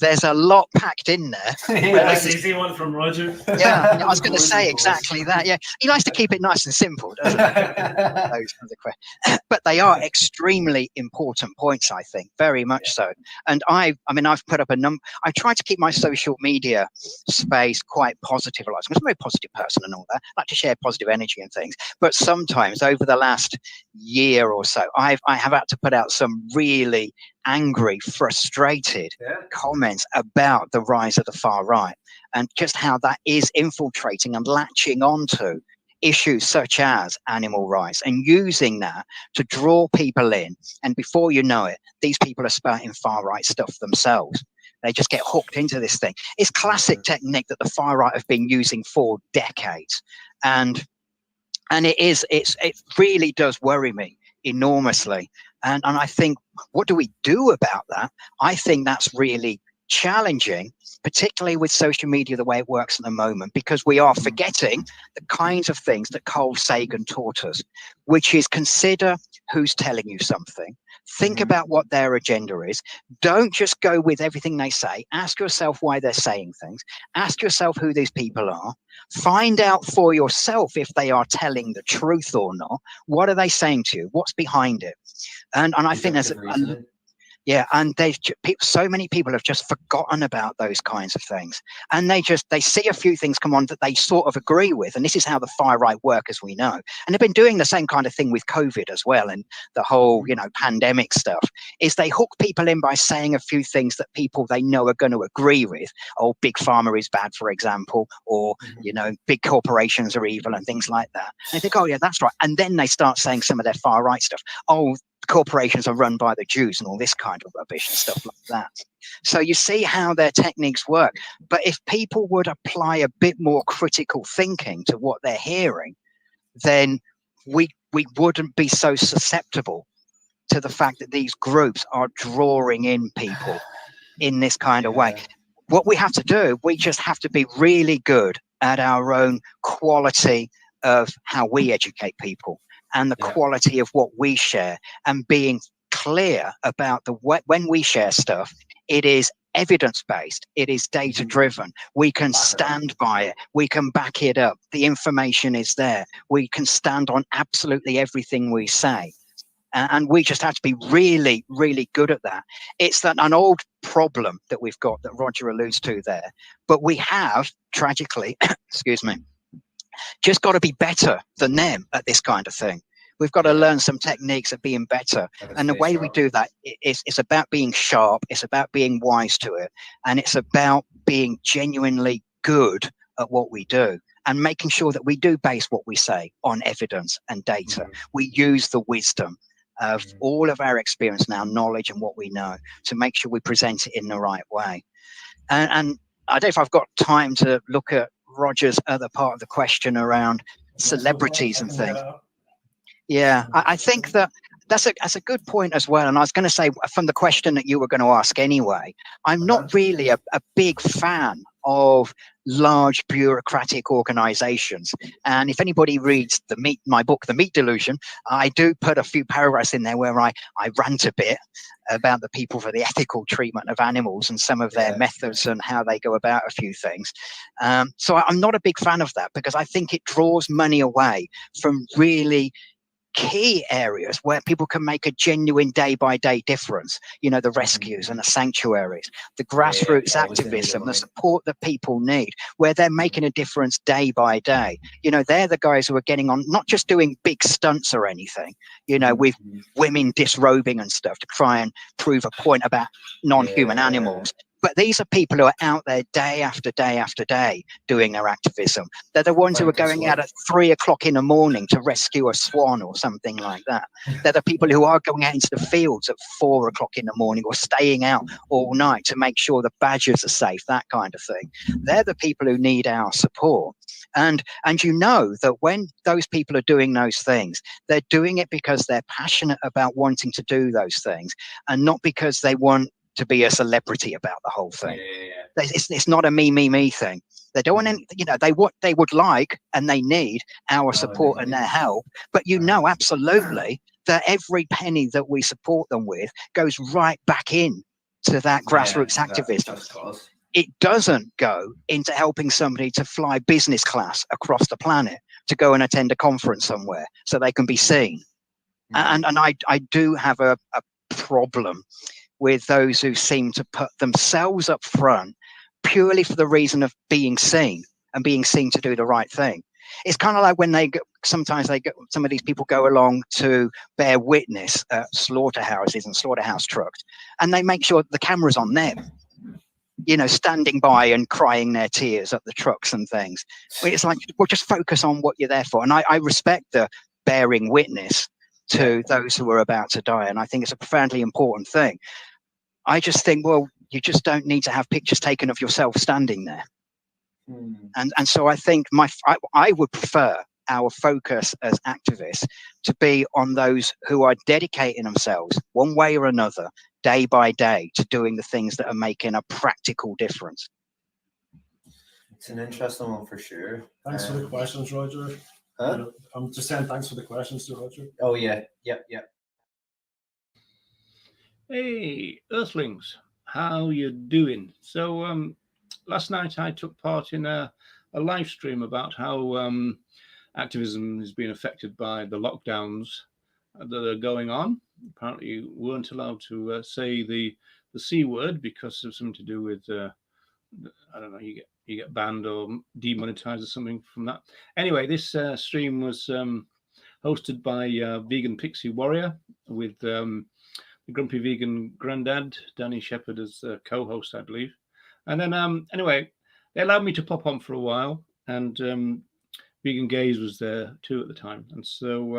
There's a lot packed in there. Nice easy one from Roger. Yeah, I was going to say exactly that. Yeah, he likes to keep it nice and simple, doesn't he? Those kinds of questions. But they are extremely important points, I think, very much so. And I've put up a number. I try to keep my social media space quite positive. I'm a very positive person and all that. I like to share positive energy and things. But sometimes over the last year or so, I have had to put out some really angry, frustrated comments about the rise of the far right and just how that is infiltrating and latching onto issues such as animal rights and using that to draw people in. And before you know it, these people are spouting far right stuff themselves. They just get hooked into this thing. It's classic technique that the far right have been using for decades. And it really does worry me enormously. And I think, what do we do about that? I think that's really challenging, particularly with social media, the way it works at the moment, because we are forgetting the kinds of things that Carl Sagan taught us, which is consider who's telling you something. Think about what their agenda is. Don't just go with everything they say. Ask yourself why they're saying things. Ask yourself who these people are. Find out for yourself if they are telling the truth or not. What are they saying to you? What's behind it? And I think there's and so many people have just forgotten about those kinds of things, and they see a few things come on that they sort of agree with, and this is how the far right work, as we know. And they've been doing the same kind of thing with COVID as well, and the whole pandemic stuff. Is they hook people in by saying a few things that people they know are going to agree with. Oh, big pharma is bad, for example, or big corporations are evil and things like that. And they think, oh yeah, that's right, and then they start saying some of their far right stuff. Oh, corporations are run by the Jews and all this kind of rubbish and stuff like that. So you see how their techniques work. But if people would apply a bit more critical thinking to what they're hearing, then we wouldn't be so susceptible to the fact that these groups are drawing in people in this kind of way. What we have to do, we just have to be really good at our own quality of how we educate people and the quality of what we share, and being clear about when we share stuff, it is evidence-based, it is data-driven. We can stand by it, we can back it up, the information is there, we can stand on absolutely everything we say. And we just have to be really, really good at that. It's an old problem that we've got that Roger alludes to there, but we have, tragically, excuse me, just got to be better than them at this kind of thing. We've got to learn some techniques of being better. And the way we do that is about being sharp. It's about being wise to it. And it's about being genuinely good at what we do and making sure that we do base what we say on evidence and data. We use the wisdom of all of our experience and our knowledge and what we know to make sure we present it in the right way. And I don't know if I've got time to look at Roger's other part of the question around celebrities and things. Yeah, I think that's a good point as well. And I was going to say, from the question that you were going to ask anyway, I'm not really a big fan of large bureaucratic organizations. And if anybody reads my book, The Meat Delusion, I do put a few paragraphs in there where I rant a bit about the people for the ethical treatment of animals and some of their methods and how they go about a few things. So I'm not a big fan of that, because I think it draws money away from really key areas where people can make a genuine day-by-day difference. The rescues and the sanctuaries, the grassroots activism, the support that people need, where they're making a difference day by day. They're the guys who are getting on, not just doing big stunts or anything, with women disrobing and stuff to try and prove a point about non-human animals. But these are people who are out there day after day after day doing their activism. They're the ones who are going out at 3 o'clock in the morning to rescue a swan or something like that. They're the people who are going out into the fields at 4 o'clock in the morning or staying out all night to make sure the badgers are safe, that kind of thing. They're the people who need our support. And that when those people are doing those things, they're doing it because they're passionate about wanting to do those things and not because they want to be a celebrity about the whole thing. It's not a me thing. They don't want any, you know, they would like and they need our support and their help. But you know, absolutely, that every penny that we support them with goes right back in to that grassroots activism. It doesn't go into helping somebody to fly business class across the planet to go and attend a conference somewhere so they can be seen. And I do have a problem with those who seem to put themselves up front purely for the reason of being seen and being seen to do the right thing. It's kind of like when some of these people go along to bear witness at slaughterhouses and slaughterhouse trucks, and they make sure that the camera's on them, you know, standing by and crying their tears at the trucks and things. It's like, well, just focus on what you're there for. And I respect the bearing witness to those who are about to die. And I think it's a profoundly important thing. I just think, well, you just don't need to have pictures taken of yourself standing there. And so I think I would prefer our focus as activists to be on those who are dedicating themselves one way or another, day by day, to doing the things that are making a practical difference. It's an interesting one for sure. Thanks for the questions, Roger. Huh? I'm just saying thanks for the questions to Roger. Oh yeah, yep. Hey, Earthlings, how you doing? So last night I took part in a live stream about how activism has been affected by the lockdowns that are going on. Apparently you weren't allowed to say the C word because of something to do with I don't know, you get banned or demonetized or something from that. Anyway, this stream was hosted by Vegan Pixie Warrior with the Grumpy Vegan Grandad, Danny Shepherd, as co-host, I believe. And then anyway, they allowed me to pop on for a while, and Vegan Gaze was there too at the time. And so,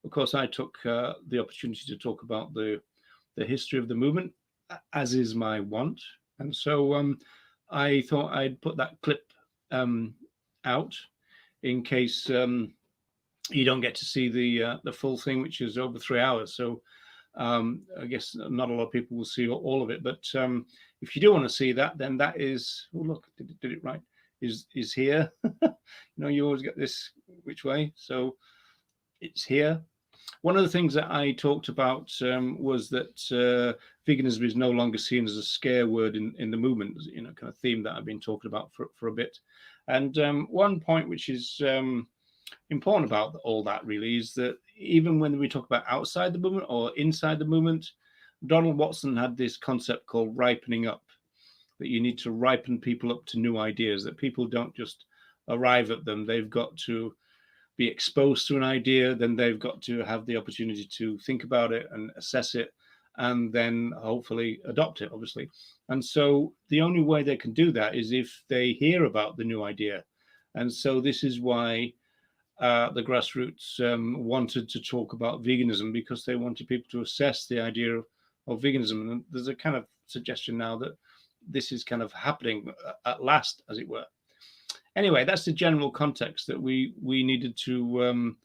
of course, I took the opportunity to talk about the history of the movement, as is my wont. And so I thought I'd put that clip out in case you don't get to see the full thing, which is over 3 hours. So I guess not a lot of people will see all of it. But if you do want to see that, then that is, oh look, did it right, is here. You know, you always get this which way, so it's here. One of the things that I talked about was that veganism is no longer seen as a scare word in the movement, you know, kind of theme that I've been talking about for a bit. And one point which is important about all that really is that even when we talk about outside the movement or inside the movement, Donald Watson had this concept called ripening up, that you need to ripen people up to new ideas, that people don't just arrive at them. They've got to be exposed to an idea, then they've got to have the opportunity to think about it and assess it, and then hopefully adopt it, obviously. And so the only way they can do that is if they hear about the new idea. And so this is why the grassroots wanted to talk about veganism, because they wanted people to assess the idea of veganism. And there's a kind of suggestion now that this is kind of happening at last, as it were. Anyway, that's the general context, that we needed to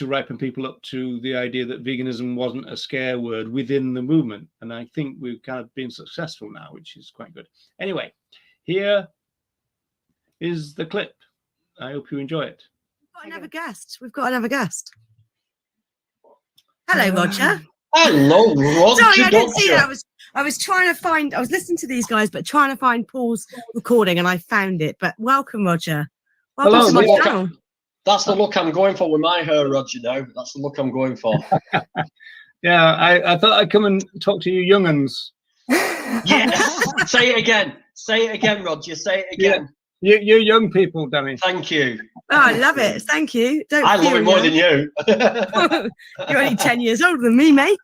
ripen people up to the idea that veganism wasn't a scare word within the movement. And I think we've kind of been successful now, which is quite good. Anyway, here is the clip. I hope you enjoy it. We've got another guest. Hello, Roger. Hello, Roger. Sorry, I didn't see that. I was trying to find. I was listening to these guys, but trying to find Paul's recording, and I found it. But welcome, Roger. Welcome to my channel. That's the look I'm going for with my hair, Roger. Now that's the look I'm going for. Yeah, I thought I'd come and talk to you young'uns. Yes. Say it again. Say it again, Roger. Say it again. Yeah. You young people, Danny. Thank you. Oh, I love it. Thank you. I love it more than you. You're only 10 years older than me, mate.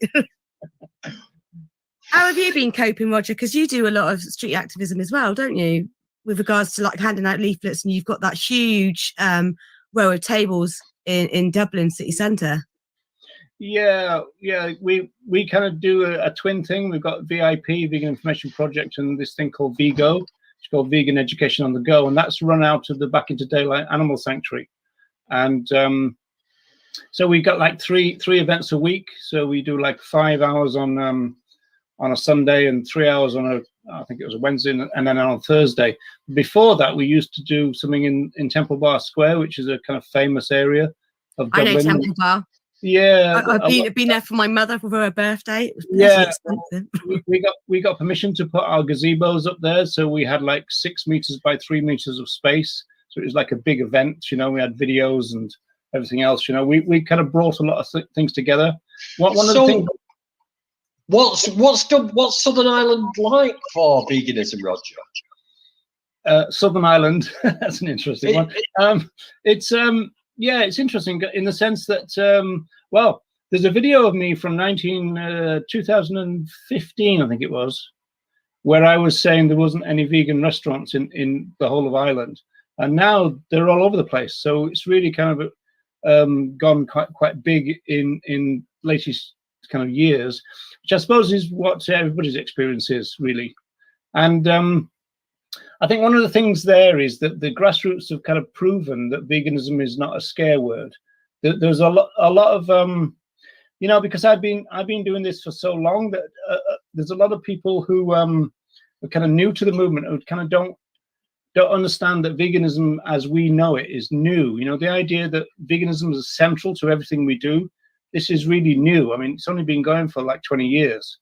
How have you been coping, Roger? Because you do a lot of street activism as well, don't you? With regards to like handing out leaflets, and you've got that huge row of tables in Dublin city centre. Yeah. We kind of do a twin thing. We've got VIP, Vegan Information Project, and this thing called VGO. It's called Vegan Education on the Go, and that's run out of the Back into Daylight Animal Sanctuary. And so we've got like three events a week. So we do like 5 hours on a Sunday and 3 hours on I think it was a Wednesday, and then on Thursday. Before that, we used to do something in Temple Bar Square, which is a kind of famous area of I Dublin. know Temple Bar. Yeah, I've been there for my mother for her birthday. It was yeah, expensive. we got permission to put our gazebos up there, so we had like 6 meters by 3 meters of space. So it was like a big event, you know. We had videos and everything else, you know. We kind of brought a lot of things together. One of the things. What's Southern Ireland like for veganism, Roger? Southern Ireland, that's an interesting one. It's interesting in the sense that well, there's a video of me from 2015, I think it was, where I was saying there wasn't any vegan restaurants in the whole of Ireland, and now they're all over the place. So it's really kind of gone quite big in latest kind of years, which I suppose is what everybody's experience is really. And I think one of the things there is that the grassroots have kind of proven that veganism is not a scare word. There's a lot of you know, because I've been doing this for so long that there's a lot of people who are kind of new to the movement, who kind of don't understand that veganism as we know it is new. You know, the idea that veganism is central to everything we do, this is really new. I mean, it's only been going for like 20 years.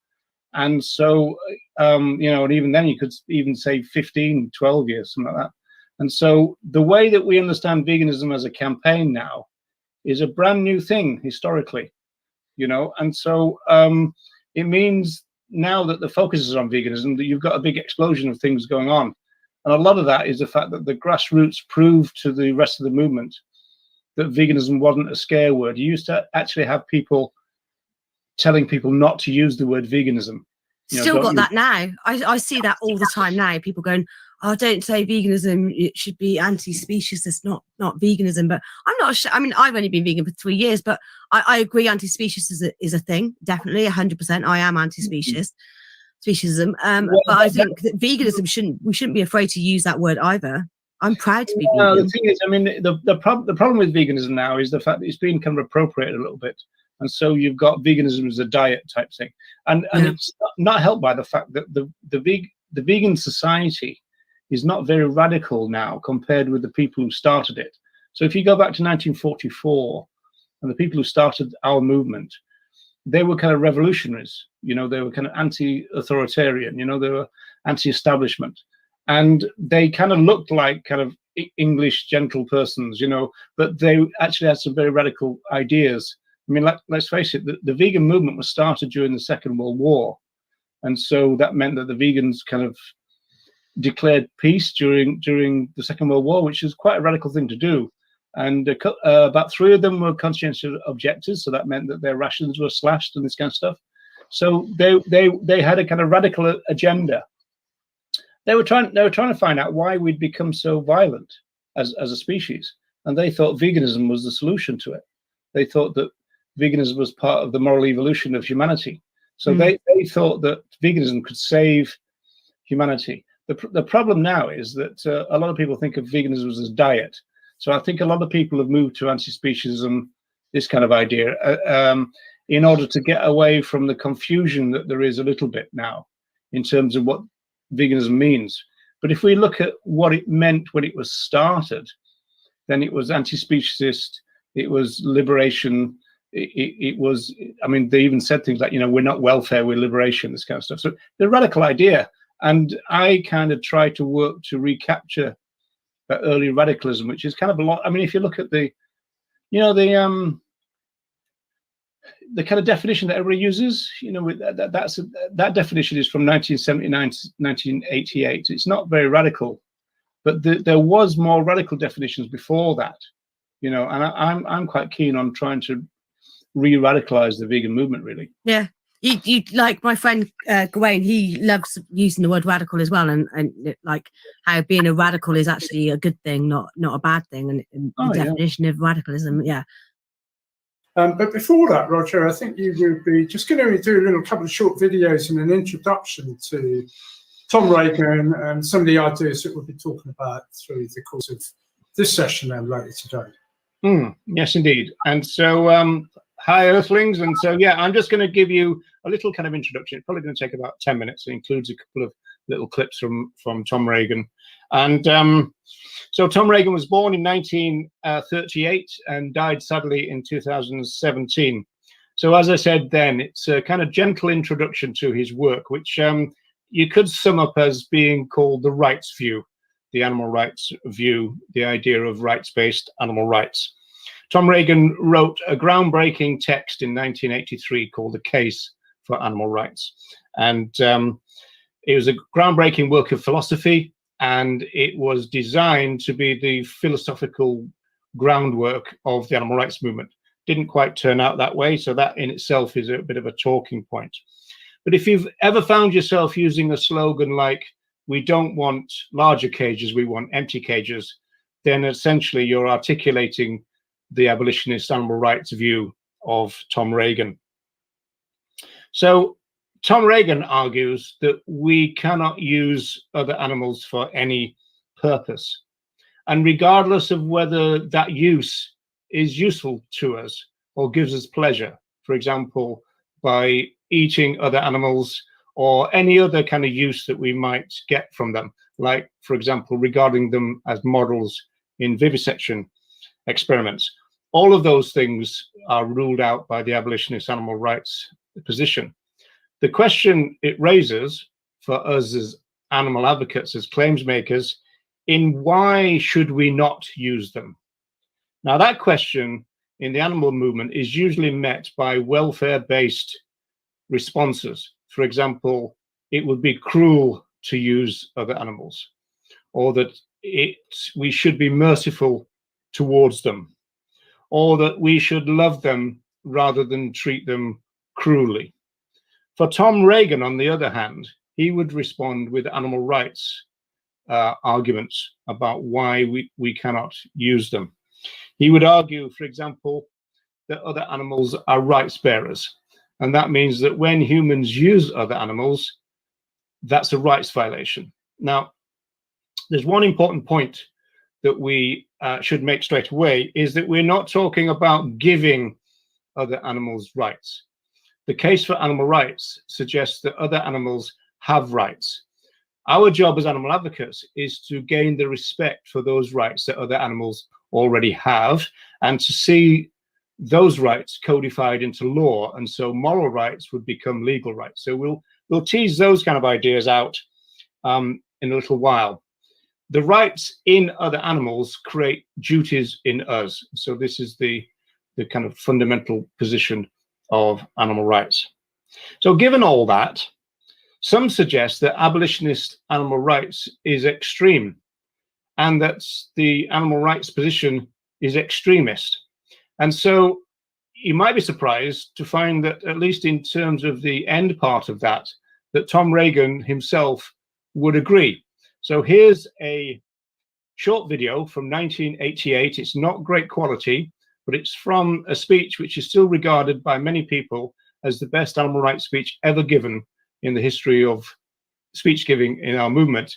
And so, you know, and even then you could even say 15, 12 years, something like that. And so the way that we understand veganism as a campaign now is a brand new thing historically, you know. And so it means now that the focus is on veganism, that you've got a big explosion of things going on. And a lot of that is the fact that the grassroots proved to the rest of the movement that veganism wasn't a scare word. You used to actually have people telling people not to use the word veganism. You know, Still got that now. I see that all the time now. People going, "Oh, don't say veganism. It should be anti-speciesist. It's not veganism." But I'm not. I mean, I've only been vegan for 3 years, but I agree. Anti-speciesist is a thing. Definitely, 100%. I am anti-speciesist. Speciesism. But I think that veganism we shouldn't be afraid to use that word either. I'm proud to be vegan. The thing is, I mean, the problem with veganism now is the fact that it's been kind of appropriated a little bit. And so you've got veganism as a diet type thing. And it's not helped by the fact that the vegan society is not very radical now compared with the people who started it. So if you go back to 1944 and the people who started our movement, they were kind of revolutionaries. You know, they were kind of anti-authoritarian, you know, they were anti-establishment. And they kind of looked like kind of English gentle persons, you know, but they actually had some very radical ideas. I mean, let's face it, the vegan movement was started during the Second World War. And so that meant that the vegans kind of declared peace during the Second World War, which is quite a radical thing to do. And about 3 of them were conscientious objectors. So that meant that their rations were slashed and this kind of stuff. So they had a kind of radical agenda. They were trying to find out why we'd become so violent as a species. And they thought veganism was the solution to it. They thought that veganism was part of the moral evolution of humanity. So they thought that veganism could save humanity. The problem now is that a lot of people think of veganism as a diet. So I think a lot of people have moved to anti-speciesism, this kind of idea, in order to get away from the confusion that there is a little bit now in terms of what veganism means. But if we look at what it meant when it was started, then it was anti-speciesist, it was liberation, it was, I mean, they even said things like, you know, we're not welfare, we're liberation, this kind of stuff. So the radical idea. And I kind of try to work to recapture that early radicalism, which is kind of a lot. I mean, if you look at the, you know, the kind of definition that everybody uses, you know, that definition is from 1979 to 1988. It's not very radical, but there was more radical definitions before that, you know. And I'm quite keen on trying to re-radicalize the vegan movement, really. Yeah. You like my friend Gawain, he loves using the word radical as well, and like how being a radical is actually a good thing, not a bad thing, and the definition of radicalism, But before that, Roger, I think you would be just going to do a little couple of short videos and an introduction to Tom Reagan and some of the ideas that we'll be talking about through the course of this session and later today. Yes, indeed. And so, hi, Earthlings. And so, yeah, I'm just going to give you a little kind of introduction. It's probably going to take about 10 minutes. It includes a couple of little clips from Tom Regan. And so Tom Regan was born in 1938 and died sadly in 2017. So as I said then, it's a kind of gentle introduction to his work, which you could sum up as being called the rights view, the animal rights view, the idea of rights-based animal rights. Tom Regan wrote a groundbreaking text in 1983 called The Case for Animal Rights. And it was a groundbreaking work of philosophy, and it was designed to be the philosophical groundwork of the animal rights movement. Didn't quite turn out that way, so that in itself is a bit of a talking point. But if you've ever found yourself using a slogan like, we don't want larger cages, we want empty cages, then essentially you're articulating the abolitionist animal rights view of Tom Regan. So Tom Regan argues that we cannot use other animals for any purpose. And regardless of whether that use is useful to us or gives us pleasure, for example, by eating other animals or any other kind of use that we might get from them, like, for example, regarding them as models in vivisection experiments. All of those things are ruled out by the abolitionist animal rights position. The question it raises for us as animal advocates, as claims makers, in why should we not use them? Now, that question in the animal movement is usually met by welfare-based responses. For example, it would be cruel to use other animals, or that we should be merciful towards them, or that we should love them rather than treat them cruelly. For Tom Regan, on the other hand, he would respond with animal rights arguments about why we cannot use them. He would argue, for example, that other animals are rights bearers. And that means that when humans use other animals, that's a rights violation. Now, there's one important point that we should make straight away, is that we're not talking about giving other animals rights. The case for animal rights suggests that other animals have rights. Our job as animal advocates is to gain the respect for those rights that other animals already have, and to see those rights codified into law. And so moral rights would become legal rights. So we'll tease those kind of ideas out in a little while. The rights in other animals create duties in us. So this is the kind of fundamental position of animal rights. So given all that, some suggest that abolitionist animal rights is extreme, and that the animal rights position is extremist. And so you might be surprised to find that, at least in terms of the end part of that, that Tom Regan himself would agree. So here's a short video from 1988. It's not great quality, but it's from a speech which is still regarded by many people as the best animal rights speech ever given in the history of speech giving in our movement.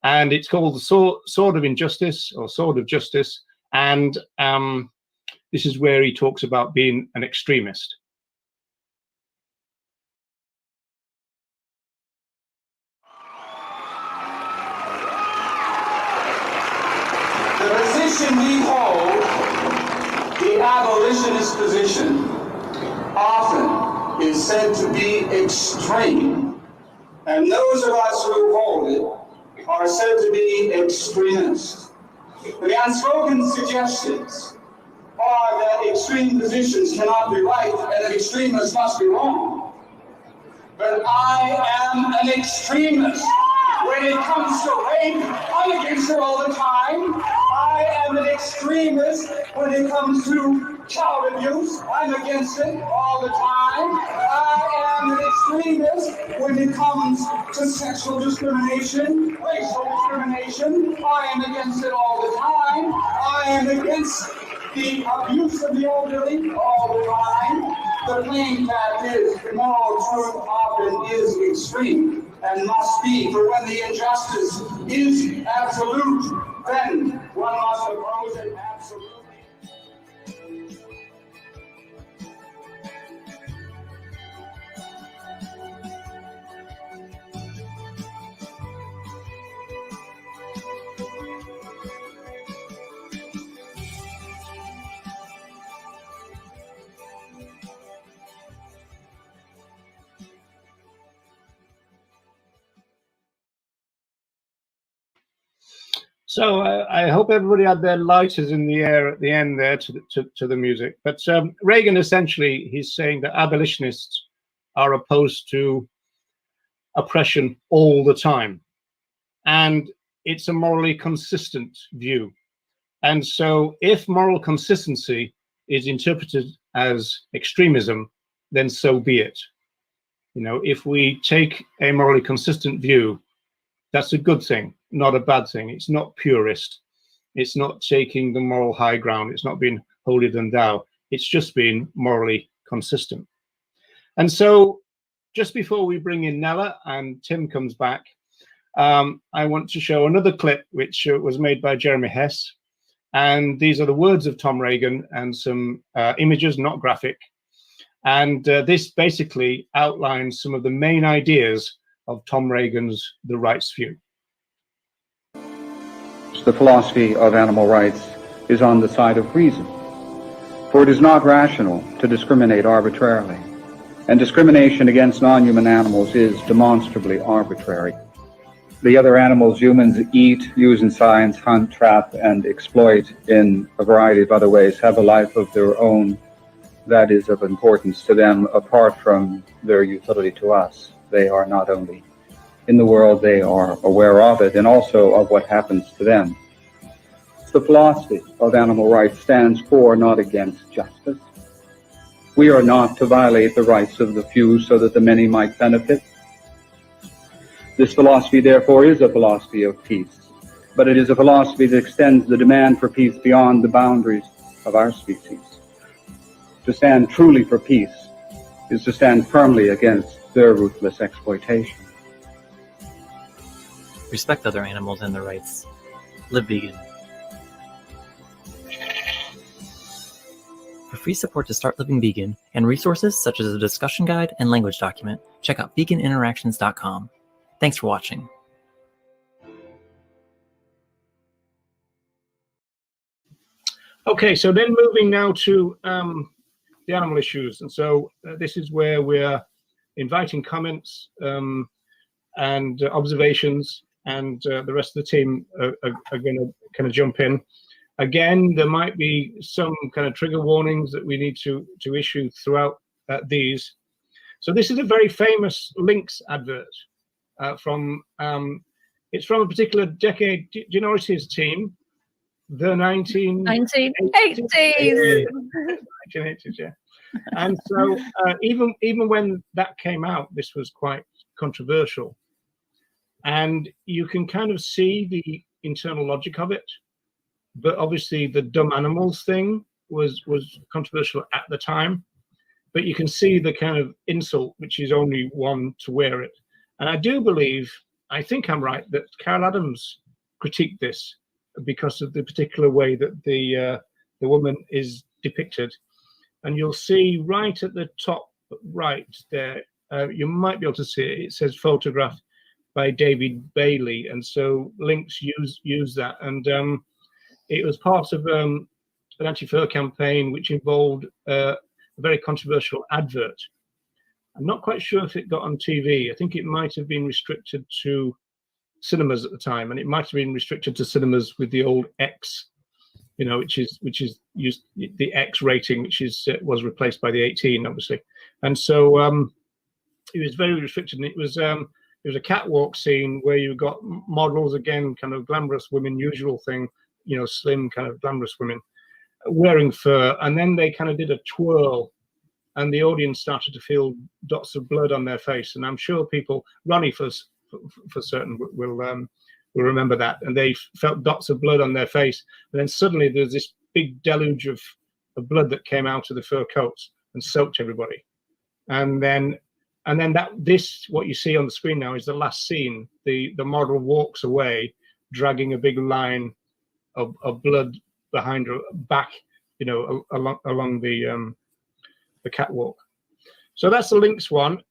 And it's called The Sword of Injustice, or Sword of Justice. And this is where he talks about being an extremist. The position we hold, the abolitionist position, often is said to be extreme. And those of us who hold it are said to be extremists. The unspoken suggestions are that extreme positions cannot be right and that extremists must be wrong. But I am an extremist. When it comes to rape, I'm against it all the time. I am an extremist when it comes to child abuse. I'm against it all the time. I am an extremist when it comes to sexual discrimination, racial discrimination. I am against it all the time. I am against the abuse of the elderly all the time. The plain fact is, the moral truth often is extreme and must be, for when the injustice is absolute, then one must oppose it absolutely. So I hope everybody had their lighters in the air at the end there to the music. But Reagan, essentially, he's saying that abolitionists are opposed to oppression all the time. And it's a morally consistent view. And so if moral consistency is interpreted as extremism, then so be it. You know, if we take a morally consistent view, that's a good thing, not a bad thing. It's not purist. It's not taking the moral high ground. It's not being holier than thou. It's just being morally consistent. And so just before we bring in Nella and Tim comes back, I want to show another clip which was made by Jeremy Hess. And these are the words of Tom Reagan and some images, not graphic. And this basically outlines some of the main ideas of Tom Reagan's The Rights View. The philosophy of animal rights is on the side of reason, for it is not rational to discriminate arbitrarily, and discrimination against non-human animals is demonstrably arbitrary. The other animals humans eat, use in science, hunt, trap, and exploit in a variety of other ways have a life of their own that is of importance to them apart from their utility to us. They are not only in the world, they are aware of it and also of what happens to them. The philosophy of animal rights stands for, not against, justice. We are not to violate the rights of the few so that the many might benefit. This philosophy, therefore, is a philosophy of peace, but it is a philosophy that extends the demand for peace beyond the boundaries of our species. To stand truly for peace is to stand firmly against their ruthless exploitation. Respect other animals and their rights. Live vegan. For free support to start living vegan and resources such as a discussion guide and language document, check out veganinteractions.com. Thanks for watching. Okay, so then moving now to the animal issues. And so this is where we're inviting comments and observations, and the rest of the team are going to kind of jump in. Again, there might be some kind of trigger warnings that we need to issue throughout these. So this is a very famous Lynx advert from, it's from a particular decade. Do you know his team? The 1980s. 1980s, yeah. And so even when that came out, this was quite controversial. And you can kind of see the internal logic of it. But obviously the dumb animals thing was controversial at the time. But you can see the kind of insult, which is only one to wear it. And I do believe, I think I'm right, that Carol Adams critiqued this because of the particular way that the woman is depicted. And you'll see right at the top right there, you might be able to see it. It says photographed by David Bailey. And so Lynx use that. And it was part of an anti-fur campaign which involved a very controversial advert. I'm not quite sure if it got on TV. I think it might have been restricted to cinemas at the time, and it might have been restricted to cinemas with the old X, you know, which is used the X rating, which is was replaced by the 18, obviously. And so it was very restricted, and it was a catwalk scene where you got models, again, kind of glamorous women, usual thing, you know, slim kind of glamorous women wearing fur, and then they kind of did a twirl, and the audience started to feel dots of blood on their face. And I'm sure people, Ronnie for certain, will remember that. And they felt dots of blood on their face, and then suddenly there's this big deluge of blood that came out of the fur coats and soaked everybody. And then this, what you see on the screen now, is the last scene. The model walks away, dragging a big line of blood behind her back, you know, along the catwalk. So that's the Lynx one.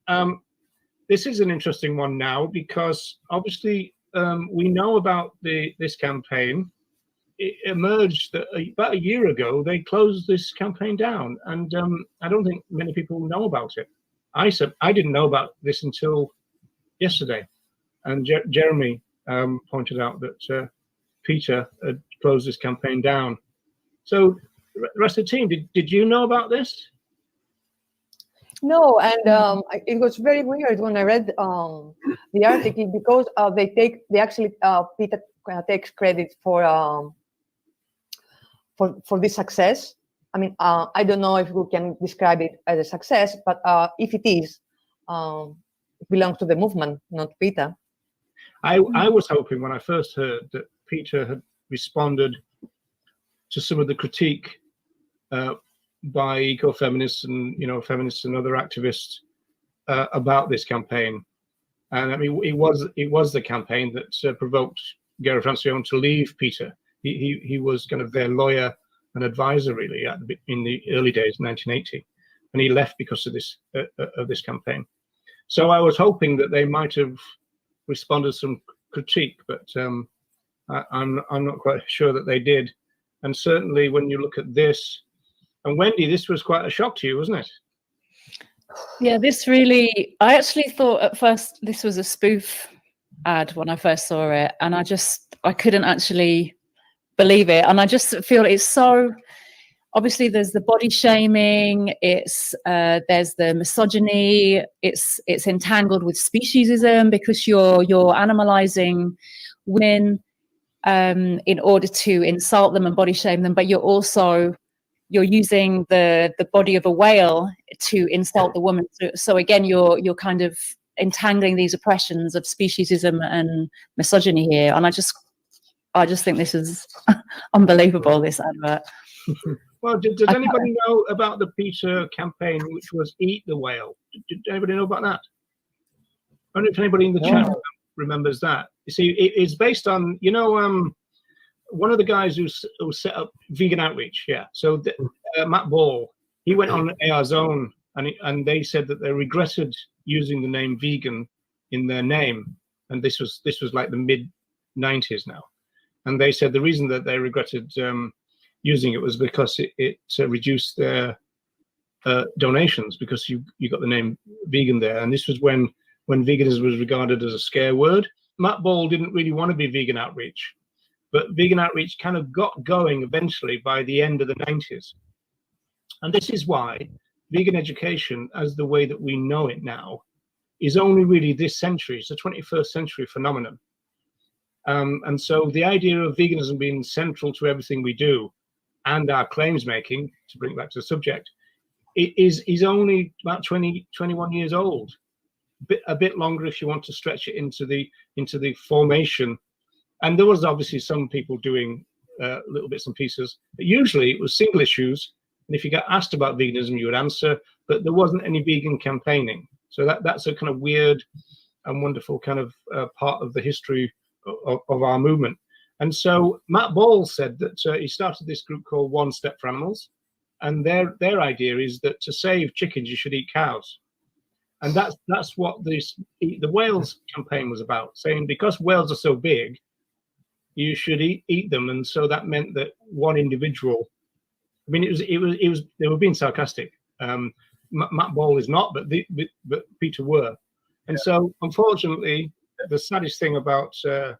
This is an interesting one now, because obviously we know about this campaign. It emerged that about a year ago they closed this campaign down, and I don't think many people know about it. I didn't know about this until yesterday, and Jeremy pointed out that Peter had closed this campaign down. So the rest of the team, did you know about this? No, and it was very weird when I read the article because Peter takes credit for this success. I mean, I don't know if we can describe it as a success, but if it is, it belongs to the movement, not Peter. I was hoping when I first heard that Peter had responded to some of the critique by eco-feminists and feminists and other activists about this campaign. And I mean, it was the campaign that provoked Gary Francione to leave Peter. He was kind of their lawyer and advisor really in the early days, 1980, and he left because of this campaign. So I was hoping that they might have responded to some critique, but I'm not quite sure that they did. And certainly when you look at this, and Wendy, this was quite a shock to you, wasn't it? Yeah, this really, I actually thought at first this was a spoof ad when I first saw it, and I couldn't actually believe it. And I just feel it's so, obviously there's the body shaming, there's the misogyny, it's entangled with speciesism because you're animalizing women in order to insult them and body shame them, but you're using the body of a whale to insult the woman. So again, you're kind of entangling these oppressions of speciesism and misogyny here. And I just think this is unbelievable, this advert. Well, does anybody know about the Peter campaign, which was Eat the Whale? Did anybody know about that? I don't know if anybody in the chat remembers that. You see, it's based on, one of the guys who set up Vegan Outreach, yeah. So Matt Ball, he went on AR's own, and they said that they regretted using the name vegan in their name, and this was like the mid-90s now, and they said the reason that they regretted using it was because it reduced their donations because you got the name vegan there, and this was when veganism was regarded as a scare word. Matt Ball didn't really want to be Vegan Outreach. But Vegan Outreach kind of got going eventually by the end of the 90s. And this is why vegan education, as the way that we know it now, is only really this century. It's a 21st century phenomenon. And so the idea of veganism being central to everything we do and our claims making, to bring it back to the subject, is only about 21 years old. A bit longer if you want to stretch it into the formation. And there was obviously some people doing little bits and pieces, but usually it was single issues. And if you got asked about veganism, you would answer, but there wasn't any vegan campaigning. So that's a kind of weird and wonderful kind of part of the history of our movement. And so Matt Ball said that he started this group called One Step for Animals. And their idea is that to save chickens, you should eat cows. And that's what the whales campaign was about, saying because whales are so big, you should eat them. And so that meant that one individual, I mean, it was they were being sarcastic. Matt Ball is not, but Peter were. And so unfortunately, the saddest thing about the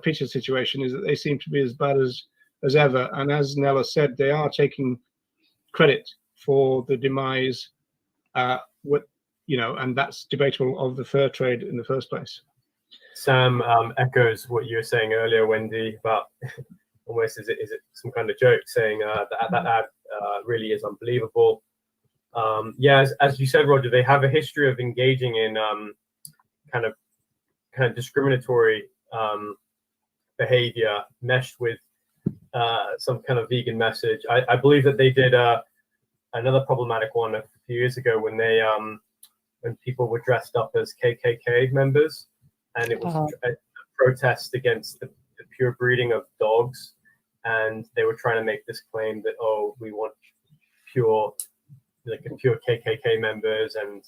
Peter situation is that they seem to be as bad as ever. And as Nella said, they are taking credit for the demise, and that's debatable, of the fur trade in the first place. Sam echoes what you were saying earlier, Wendy, about almost is it some kind of joke, saying that ad really is unbelievable. Yeah, as you said, Roger, they have a history of engaging in kind of discriminatory behavior meshed with some kind of vegan message. I believe that they did another problematic one a few years ago when they when people were dressed up as KKK members. And it was a protest against the pure breeding of dogs. And they were trying to make this claim that, oh, we want pure KKK members, and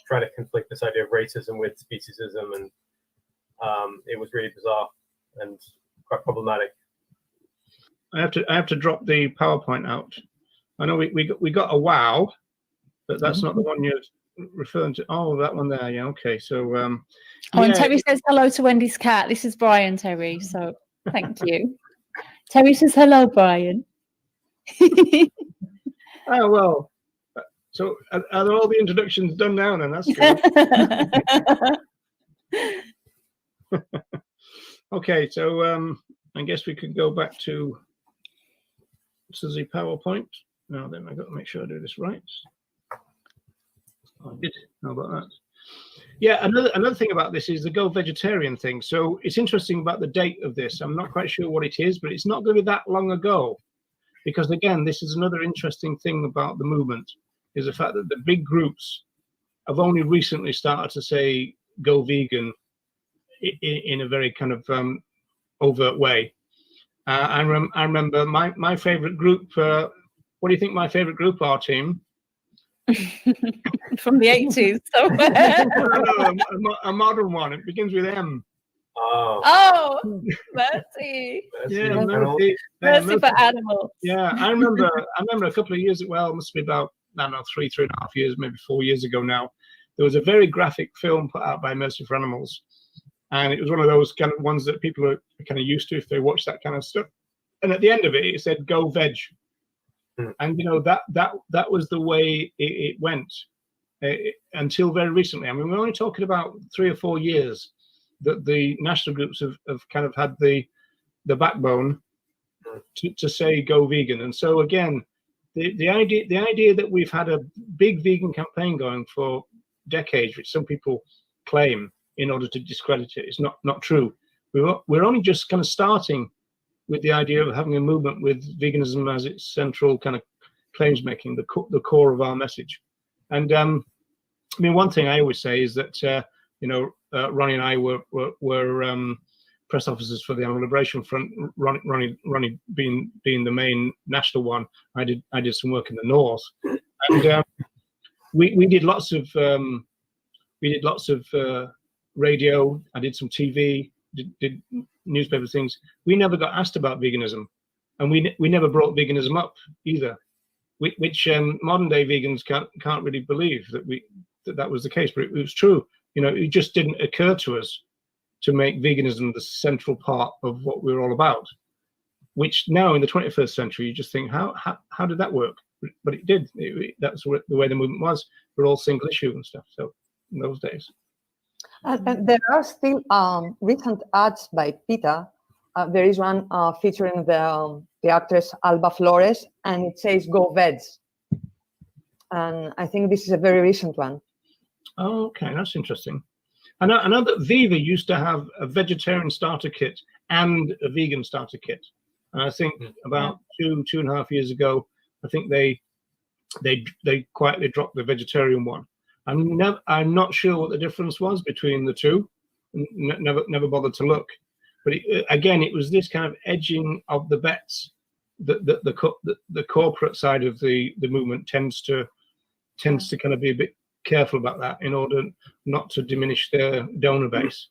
try to conflict this idea of racism with speciesism. And it was really bizarre and quite problematic. I have to drop the PowerPoint out. I know we got a wow, but that's not the one you're referring to. Oh, that one there. Yeah. Okay. So. And Terry says hello to Wendy's cat. This is Brian, Terry. So. Thank you. Terry says hello, Brian. Oh, well. So are all the introductions done now then? That's good. Okay, so I guess we could go back to the PowerPoint. Now then, I've got to make sure I do this right. I did. How about that? Yeah, another thing about this is the go vegetarian thing. So it's interesting about the date of this. I'm not quite sure what it is, but it's not going to be that long ago. Because again, this is another interesting thing about the movement, is the fact that the big groups have only recently started to say go vegan in a very kind of overt way. I remember my favorite group. What do you think my favorite group are, team? From the 80s. No, a modern one. It begins with M. Oh, Mercy. Yeah, Mercy for animals. Yeah, I remember a couple of years, well, it must be about, I don't know, 3.5 years, maybe 4 years ago now. There was a very graphic film put out by Mercy for Animals. And it was one of those kind of ones that people are kind of used to if they watch that kind of stuff. And at the end of it, it said, go veg. And, you know, that was the way it went until very recently. I mean, we're only talking about 3 or 4 years that the national groups have kind of had the backbone to say go vegan. And so again, the idea that we've had a big vegan campaign going for decades, which some people claim in order to discredit it, is not true. We're only just kind of starting with the idea of having a movement with veganism as its central kind of claims making, the core of our message. And I mean, one thing I always say is that you know, Ronnie and I were press officers for the Animal Liberation Front. Ronnie being the main national one. I did some work in the north, and we did lots of radio. I did some TV, did newspaper things. We never got asked about veganism, and we never brought veganism up either, which modern day vegans can't really believe that was the case, but it was true. You know, it just didn't occur to us to make veganism the central part of what we're all about, which now in the 21st century, you just think, how did that work? But it did. That's the way the movement was. We're all single issue and stuff. So in those days. And there are still recent ads by PETA. There is one featuring the actress Alba Flores, and it says "Go Veg." And I think this is a very recent one. Oh, okay, that's interesting. I know that Viva used to have a vegetarian starter kit and a vegan starter kit, and I think about 2.5 years ago, I think they quietly dropped the vegetarian one. I'm not sure what the difference was between the two. Never bothered to look. But again, it was this kind of edging of the bets that the corporate side of the movement tends to kind of be a bit careful about that in order not to diminish their donor base.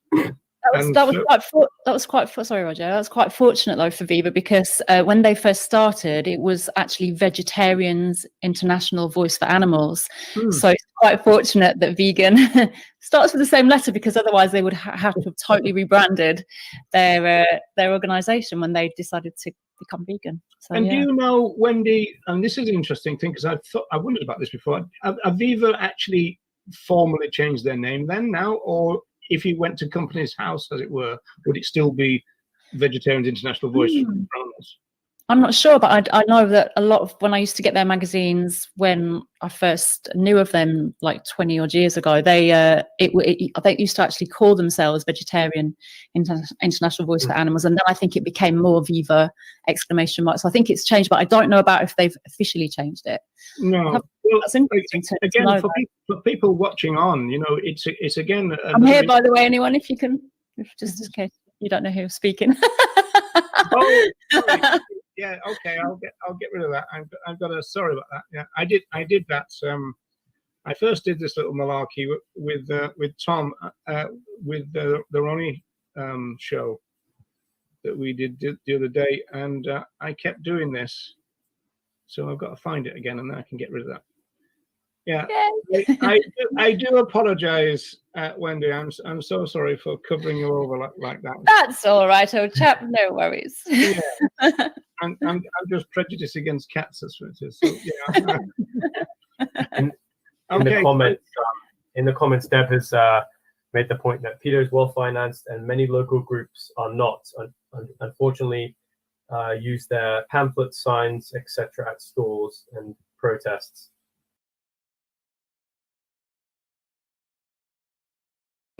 That was quite sorry, Roger. That was quite fortunate though for Viva, because when they first started, it was actually Vegetarians International Voice for Animals. So it's quite fortunate that vegan starts with the same letter, because otherwise they would have to have totally rebranded their organisation when they decided to become vegan. So, and do you know, Wendy? And this is an interesting thing, because I wondered about this before. Have Viva actually formally changed their name then now, or if you went to Company's House, as it were, would it still be Vegetarians International Voice for Animals? I'm not sure, but I know that a lot of, when I used to get their magazines, when I first knew of them like 20 odd years ago, they used to actually call themselves Vegetarian International Voice for Animals, and then I think it became more Viva ! So I think it's changed, but I don't know about if they've officially changed it. No. Well, that's interesting again, for people watching on, you know, it's again. I'm here, by the way. Anyone, if you can, just in case you don't know who's speaking. Oh, sorry. Yeah, okay, I'll get rid of that. I've got a sorry about that. Yeah, I did that. I first did this little malarkey with Tom with the Ronnie show that we did the other day, and I kept doing this, so I've got to find it again, and then I can get rid of that. Yeah, I do apologise, Wendy. I'm so sorry for covering you over like that. That's all right, old chap. No worries. Yeah. I'm just prejudiced against cats, that's what it is. So yeah. In the comments, Deb has made the point that PETA is well financed, and many local groups are not. Unfortunately, use their pamphlets, signs, etc. at stores and protests.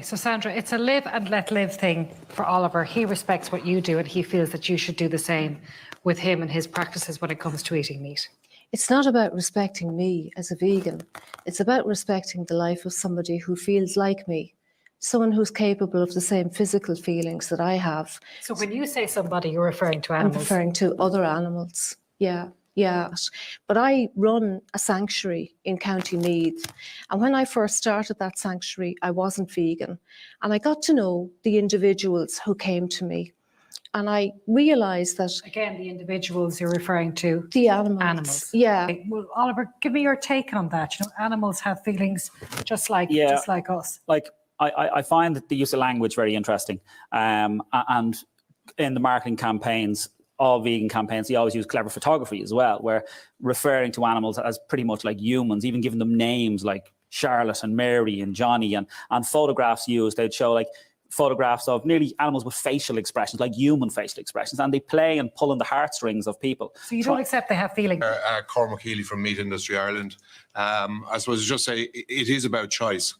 So Sandra, it's a live and let live thing for Oliver. He respects what you do and he feels that you should do the same with him and his practices when it comes to eating meat. It's not about respecting me as a vegan. It's about respecting the life of somebody who feels like me, someone who's capable of the same physical feelings that I have. So when you say somebody, you're referring to animals? I'm referring to other animals, yeah. But I run a sanctuary in County Meath. And when I first started that sanctuary, I wasn't vegan. And I got to know the individuals who came to me. And I realised that... Again, the individuals you're referring to? The animals. Yeah. Okay. Well, Oliver, give me your take on that. You know, animals have feelings just like us. Like, I find that the use of language very interesting. And in the marketing campaigns, all vegan campaigns, you always use clever photography as well, where referring to animals as pretty much like humans, even giving them names like Charlotte and Mary and Johnny, and photographs used, they'd show like photographs of nearly animals with facial expressions, like human facial expressions, and they play and pull on the heartstrings of people. So you don't accept they have feelings? Cormac Healy from Meat Industry Ireland. I suppose just say it is about choice.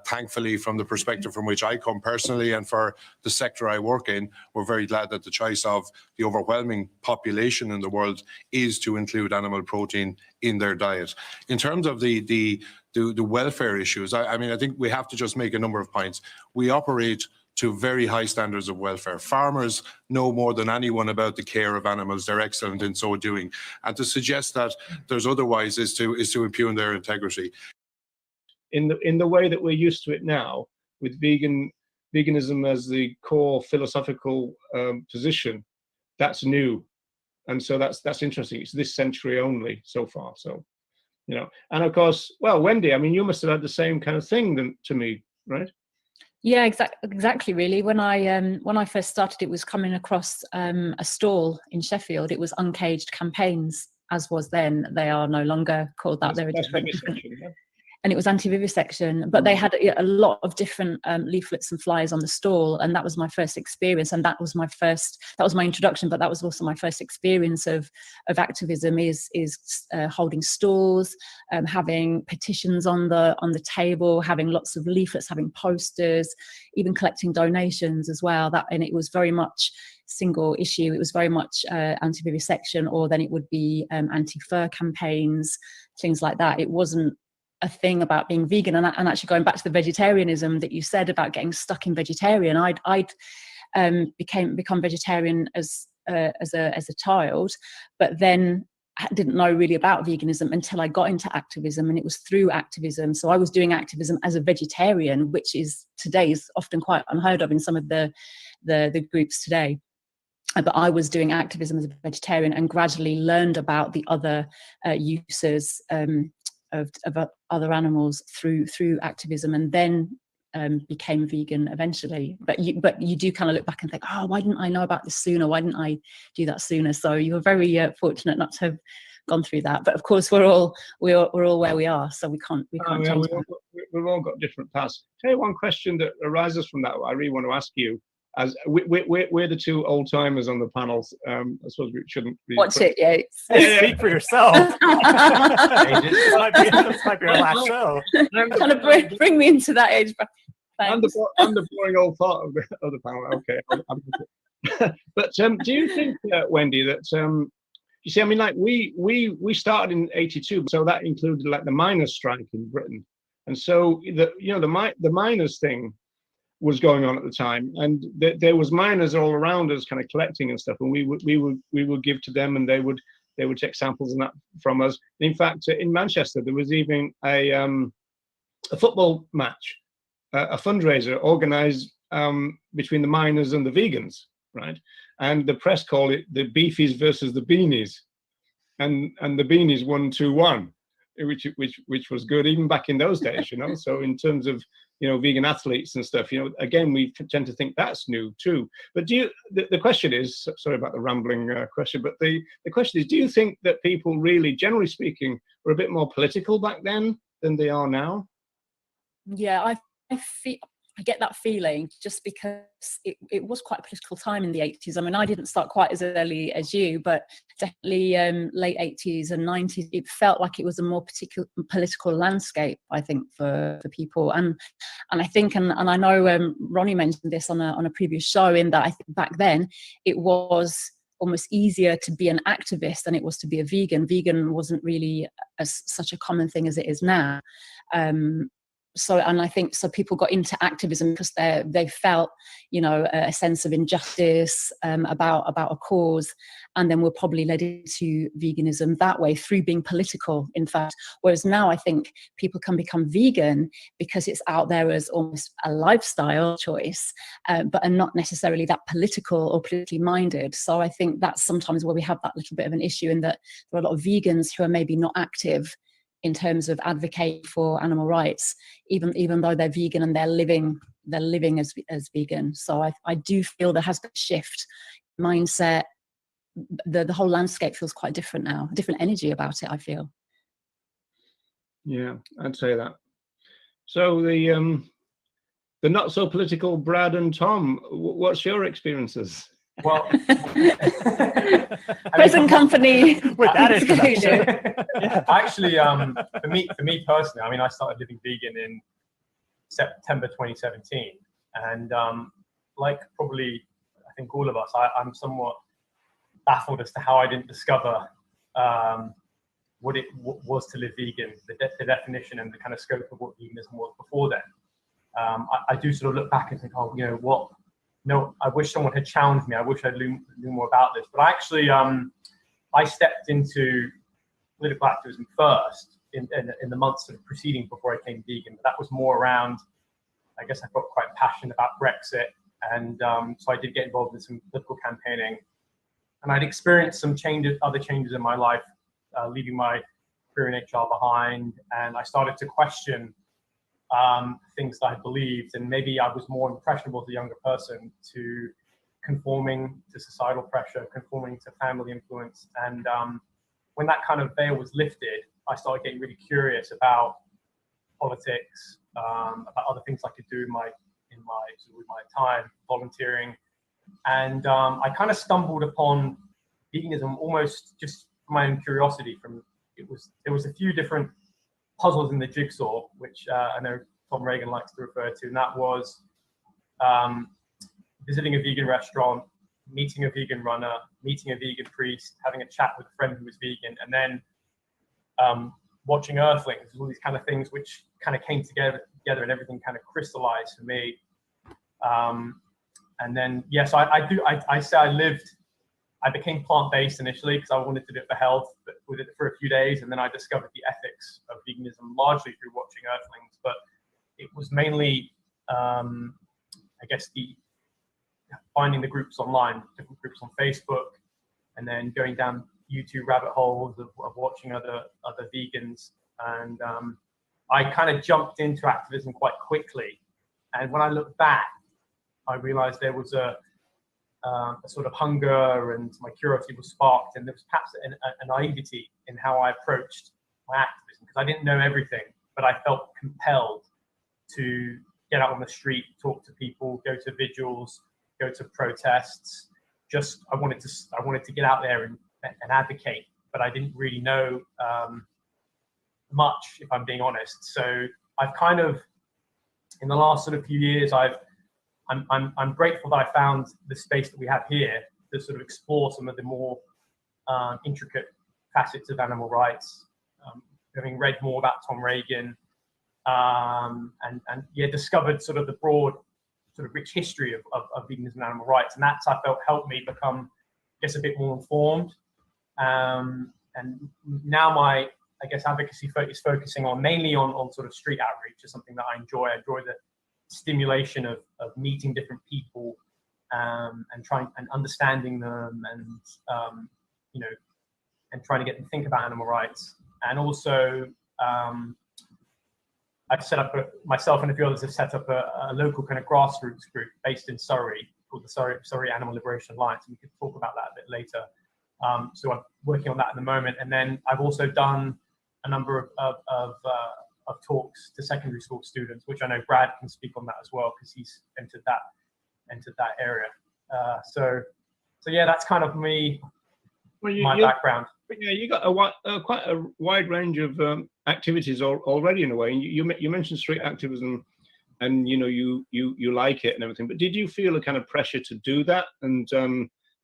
Thankfully, from the perspective from which I come personally and for the sector I work in, we're very glad that the choice of the overwhelming population in the world is to include animal protein in their diet. In terms of the welfare issues, I mean, I think we have to just make a number of points. We operate to very high standards of welfare. Farmers know more than anyone about the care of animals. They're excellent in so doing. And to suggest that there's otherwise is to impugn their integrity. In the way that we're used to it now, with veganism as the core philosophical position, that's new, and so that's interesting. It's this century only so far. So, you know, and of course, well, Wendy, I mean, you must have had the same kind of thing to me, right? Yeah, exactly. Really, when I first started, it was coming across a stall in Sheffield. It was Uncaged Campaigns, as was then. They are no longer called that. They're a different. And it was anti-vivisection, but they had a lot of different leaflets and flyers on the stall, and that was my first experience, and that was my introduction, but that was also my first experience of activism is holding stalls, having petitions on the table, having lots of leaflets, having posters, even collecting donations as well. And it was very much single issue. It was very much anti-vivisection, or then it would be anti-fur campaigns, things like that. It wasn't a thing about being vegan. And actually going back to the vegetarianism that you said about getting stuck in vegetarian, I'd become vegetarian as a child, but then didn't know really about veganism until I got into activism, and it was through activism. So I was doing activism as a vegetarian, which is today is often quite unheard of in some of the groups today. But I was doing activism as a vegetarian and gradually learned about the other uses of other animals through activism, and then became vegan eventually. But you do kind of look back and think, oh, why didn't I know about this sooner? Why didn't I do that sooner? So you were very fortunate not to have gone through that. But of course, we're all where we are, so we can't change that. We've all got different paths. Tell you one question that arises from that. I really want to ask you. As we're the two old timers on the panels, I suppose we shouldn't be watch it, Yates. Speak for yourself. This might be our last show. Kind of bring me into that age. I'm the boring old part of the panel. Okay, but do you think, Wendy, that you see? I mean, like we started in '82, so that included like the miners' strike in Britain, and so the miners' thing was going on at the time, and there was miners all around us kind of collecting and stuff, and we would give to them, and they would take samples and that from us. In fact, in Manchester there was even a football match, a fundraiser organized between the miners and the vegans, right? And the press called it the Beefies versus the Beanies, and the Beanies won 2-1. which was good even back in those days, you know. So in terms of, you know, vegan athletes and stuff, you know, again, we tend to think that's new too. But the question is, sorry about the rambling question, but the question is, do you think that people really, generally speaking, were a bit more political back then than they are now? Yeah, I get that feeling just because it was quite a political time in the 80s. I mean, I didn't start quite as early as you, but definitely late 80s and 90s, it felt like it was a more political landscape, I think, for people. And I think, and I know Ronnie mentioned this on a previous show, in that I think back then it was almost easier to be an activist than it was to be a vegan. Vegan wasn't really such a common thing as it is now. And I think so people got into activism because they felt, you know, a sense of injustice about a cause, and then were probably led into veganism that way through being political, in fact. Whereas now I think people can become vegan because it's out there as almost a lifestyle choice, but are not necessarily that political or politically minded. So I think that's sometimes where we have that little bit of an issue, in that there are a lot of vegans who are maybe not active in terms of advocating for animal rights, even though they're vegan and they're living as vegan. So I do feel there has been a shift in mindset. The whole landscape feels quite different now, a different energy about it, I feel. Yeah, I'd say that. So the not so political Brad and Tom, what's your experiences? Well, present company. With that introduction. Actually, for me personally, I mean, I started living vegan in September 2017, and like probably I think all of us, I'm somewhat baffled as to how I didn't discover what it was to live vegan, the definition and the kind of scope of what veganism was before then. I do sort of look back and think, oh, you know what? No, I wish someone had challenged me. I wish I knew more about this. But actually, I stepped into political activism first in the months sort of preceding before I became vegan. But that was more around, I guess I got quite passionate about Brexit. And so I did get involved in some political campaigning. And I'd experienced some other changes in my life, leaving my career in HR behind. And I started to question things that I believed, and maybe I was more impressionable as a younger person to conforming to societal pressure, conforming to family influence. And when that kind of veil was lifted, I started getting really curious about politics, about other things I could do with my time, volunteering. And I kind of stumbled upon veganism almost just from my own curiosity. There was a few different puzzles in the jigsaw, which I know Tom Reagan likes to refer to, and that was visiting a vegan restaurant, meeting a vegan runner, meeting a vegan priest, having a chat with a friend who was vegan, and then watching Earthlings, all these kind of things which kind of came together and everything kind of crystallized for me. And then, yes, I became plant-based initially because I wanted to do it for health, but with it for a few days, and then I discovered the ethics of veganism largely through watching Earthlings. But it was mainly, I guess, finding the groups online, different groups on Facebook, and then going down YouTube rabbit holes of watching other vegans. And I kind of jumped into activism quite quickly. And when I look back, I realized there was a sort of hunger, and my curiosity was sparked, and there was perhaps a naivety in how I approached my activism, because I didn't know everything, but I felt compelled to get out on the street, talk to people, go to vigils, go to protests. I wanted to get out there and advocate, but I didn't really know much, if I'm being honest. So I've kind of, in the last sort of few years, I'm grateful that I found the space that we have here to sort of explore some of the more intricate facets of animal rights. Having read more about Tom Reagan, and discovered sort of the broad, sort of rich history of veganism and animal rights, and that's, I felt, helped me become, I guess, a bit more informed. And now my, I guess, advocacy is focusing mainly on sort of street outreach, is something that I enjoy. I enjoy the stimulation of meeting different people, and trying and understanding them, and and trying to get them to think about animal rights. And also I've set up myself and a few others have set up a local kind of grassroots group based in Surrey called the Surrey Animal Liberation Alliance. We could talk about that a bit later. So I'm working on that at the moment, and then I've also done a number of talks to secondary school students, which I know Brad can speak on that as well because he's entered that area. So yeah, that's kind of my background. But yeah, you got quite a wide range of activities already in a way. You mentioned street activism, and you like it and everything. But did you feel a kind of pressure to do that? And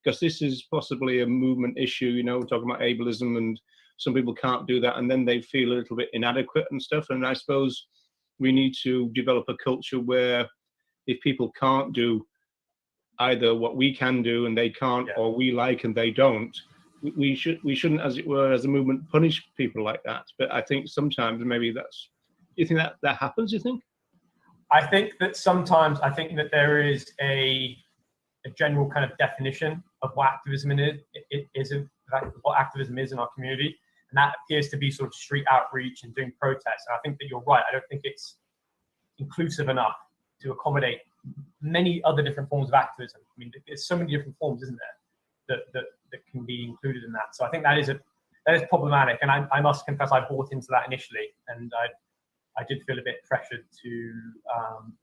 because this is possibly a movement issue, talking about ableism, and some people can't do that, and then they feel a little bit inadequate and stuff. And I suppose we need to develop a culture where if people can't do either what we can do and they can't, or we like and they don't, we shouldn't, as it were, as a movement, punish people like that. But I think sometimes maybe that's. You think that happens? You think? I think that sometimes there is a general kind of definition of what activism is what activism is in our community, and that appears to be sort of street outreach and doing protests. And I think that you're right. I don't think it's inclusive enough to accommodate many other different forms of activism. I mean, there's so many different forms, isn't there, that can be included in that. So I think that is problematic. And I must confess, I bought into that initially, and I did feel a bit pressured to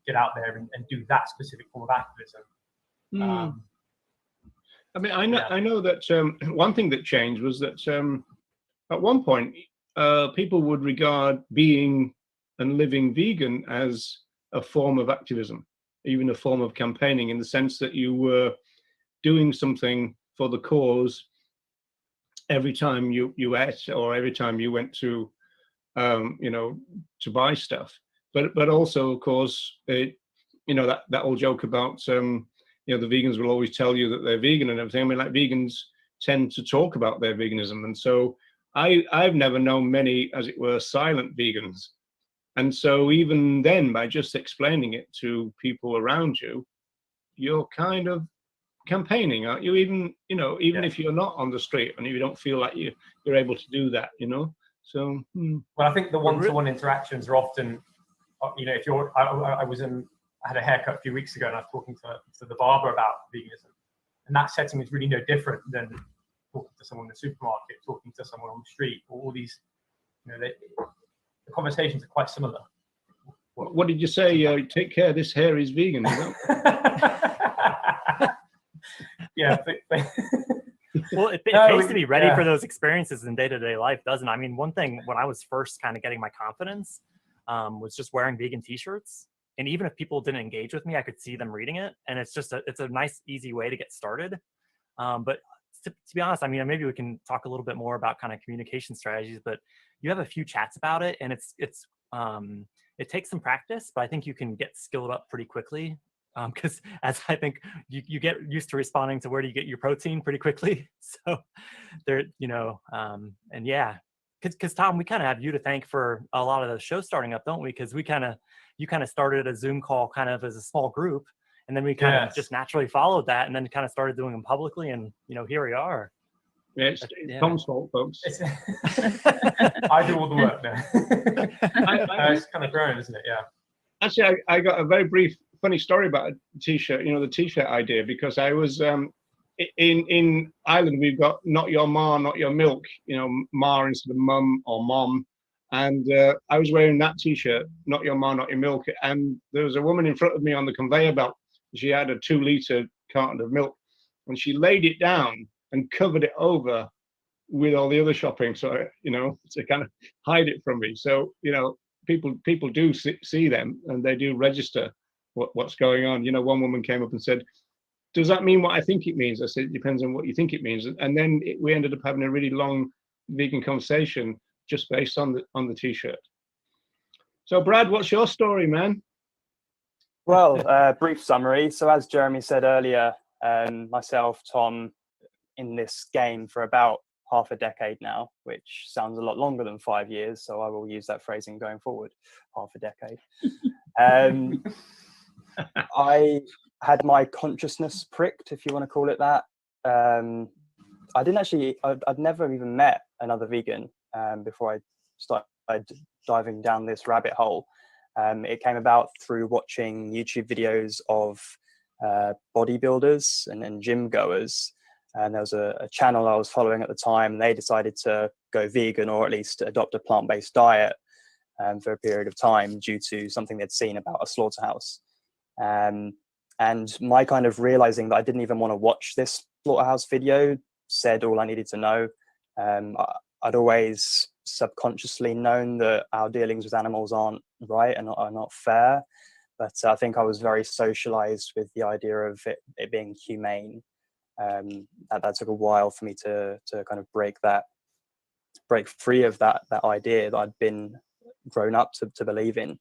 get out there and do that specific form of activism. I mean, I know that one thing that changed was that at one point people would regard being and living vegan as a form of activism, even a form of campaigning, in the sense that you were doing something for the cause every time you ate, or every time you went to to buy stuff. But also, of course, that old joke about the vegans will always tell you that they're vegan and everything. I mean, like, vegans tend to talk about their veganism, and so I've never known many, as it were, silent vegans. And so even then, by just explaining it to people around you, you're kind of campaigning, aren't you? Even if you're not on the street and you don't feel like you're able to do that, So well, I think the one-to-one interactions are often, if you're, I had a haircut a few weeks ago, and I was talking to the barber about veganism, and that setting is really no different than talking to someone in the supermarket, talking to someone on the street. All these, the conversations are quite similar. What did you say? Take care, this hair is vegan. Yeah. Well, it pays to be ready for those experiences in day-to-day life, doesn't it? I mean, one thing when I was first kind of getting my confidence was just wearing vegan t-shirts. And even if people didn't engage with me, I could see them reading it. And it's just it's a nice, easy way to get started. But to be honest, I mean, maybe we can talk a little bit more about kind of communication strategies, but you have a few chats about it, and it takes some practice, but I think you can get skilled up pretty quickly. Because as I think you get used to responding to where do you get your protein pretty quickly. So there, and yeah, because Tom, we kind of have you to thank for a lot of the show starting up, don't we? Because you kind of started a Zoom call kind of as a small group, and then we kind of just naturally followed that, and then kind of started doing them publicly, and here we are. Yeah, it's Tom's fault, folks. I do all the work now. It's kind of growing, isn't it? Yeah. Actually, I got a very brief funny story about a t-shirt, the t-shirt idea, because I was in Ireland, we've got not your ma, not your milk, ma instead of mum or mom. And I was wearing that t-shirt, not your ma, not your milk. And there was a woman in front of me on the conveyor belt. She had a 2-litre carton of milk, and she laid it down and covered it over with all the other shopping. So, to kind of hide it from me. So, people do see them, and they do register what's going on. One woman came up and said, "Does that mean what I think it means?" I said, "It depends on what you think it means." And then we ended up having a really long vegan conversation just based on the t-shirt. So Brad, what's your story, man? Well, brief summary. So as Jeremy said earlier, myself, Tom, in this game for about half a decade now, which sounds a lot longer than 5 years. So I will use that phrasing going forward, half a decade. I had my consciousness pricked, if you want to call it that. I'd never even met another vegan before I started diving down this rabbit hole. It came about through watching YouTube videos of bodybuilders and gym goers. And there was a channel I was following at the time. They decided to go vegan, or at least adopt a plant-based diet for a period of time due to something they'd seen about a slaughterhouse. And my kind of realizing that I didn't even want to watch this slaughterhouse video said all I needed to know. I'd always subconsciously known that our dealings with animals aren't right and are not fair, but I think I was very socialized with the idea of it being humane. That took a while for me to kind of break free of that idea that I'd been grown up to believe in.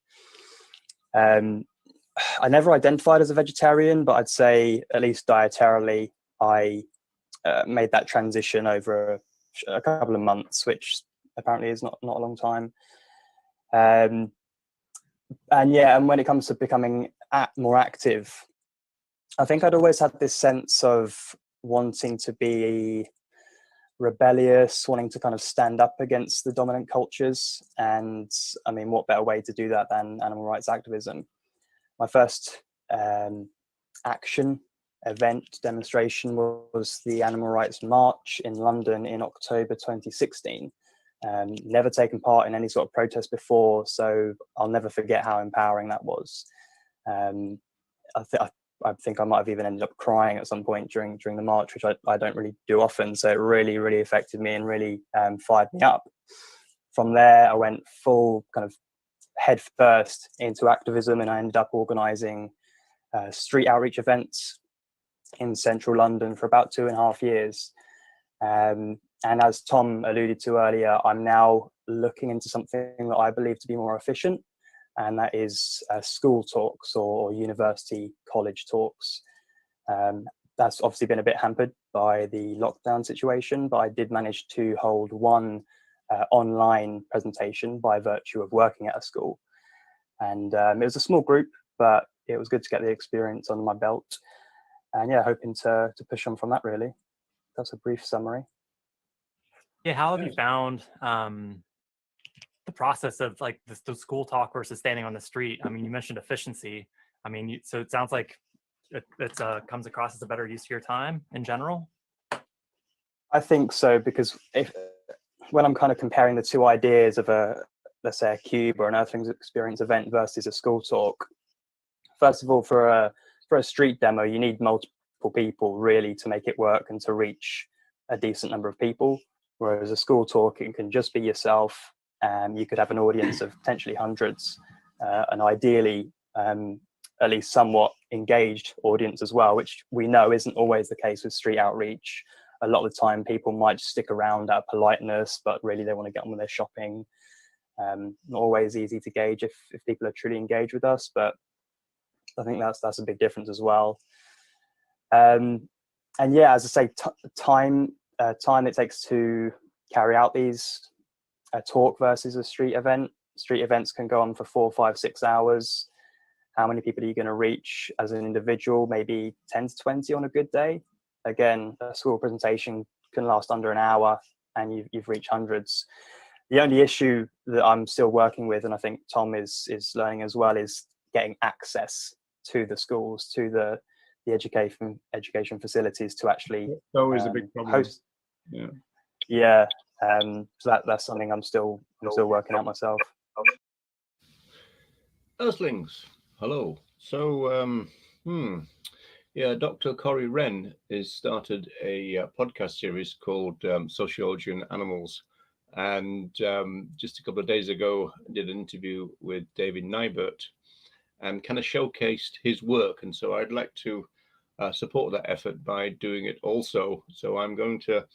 I never identified as a vegetarian, but I'd say at least dietarily I made that transition over a couple of months, which apparently is not a long time. And when it comes to becoming more active, I think I'd always had this sense of wanting to be rebellious, wanting to kind of stand up against the dominant cultures. And I mean, what better way to do that than animal rights activism? My first action event demonstration was the Animal Rights March in London in October 2016. Never taken part in any sort of protest before, so I'll never forget how empowering that was. I think I might have even ended up crying at some point during the march, which I don't really do often. So it really, really affected me and really fired me up. From there, I went full kind of head first into activism, and I ended up organising street outreach events in central London for about 2.5 years. And as Tom alluded to earlier, I'm now looking into something that I believe to be more efficient, and that is school talks or university college talks. That's obviously been a bit hampered by the lockdown situation, but I did manage to hold one online presentation by virtue of working at a school. And it was a small group, but it was good to get the experience under my belt. And yeah, hoping to push on from that, really. That's a brief summary. Yeah, how have you found the process of like the school talk versus standing on the street? I mean, you mentioned efficiency. I mean, so it sounds like it comes across as a better use of your time in general. I think so, because when I'm kind of comparing the two ideas of let's say a cube or an Earthlings Experience event versus a school talk, first of all, for a street demo, you need multiple people really to make it work and to reach a decent number of people. Whereas a school talk, it can just be yourself, and you could have an audience of potentially hundreds, and ideally at least somewhat engaged audience as well, which we know isn't always the case with street outreach. A lot of the time people might just stick around out of politeness, but really they want to get on with their shopping. Not always easy to gauge if people are truly engaged with us, but I think that's a big difference as well. And yeah, as I say, time it takes to carry out these talk versus a street event. Street events can go on for 4, 5, 6 hours. How many people are you going to reach as an individual? Maybe 10 to 20 on a good day. Again, a school presentation can last under an hour, and you've reached hundreds. The only issue that I'm still working with, and I think Tom is learning as well, is getting access to the schools, to the education facilities to actually That's always a big problem. host. Yeah. So that's something I'm still working out myself. Earthlings, hello. So, yeah, Dr. Corey Wren has started a podcast series called Sociology and Animals. And just a couple of days ago, I did an interview with David Nybert and kind of showcased his work. And so I'd like to support that effort by doing it also. So I'm going to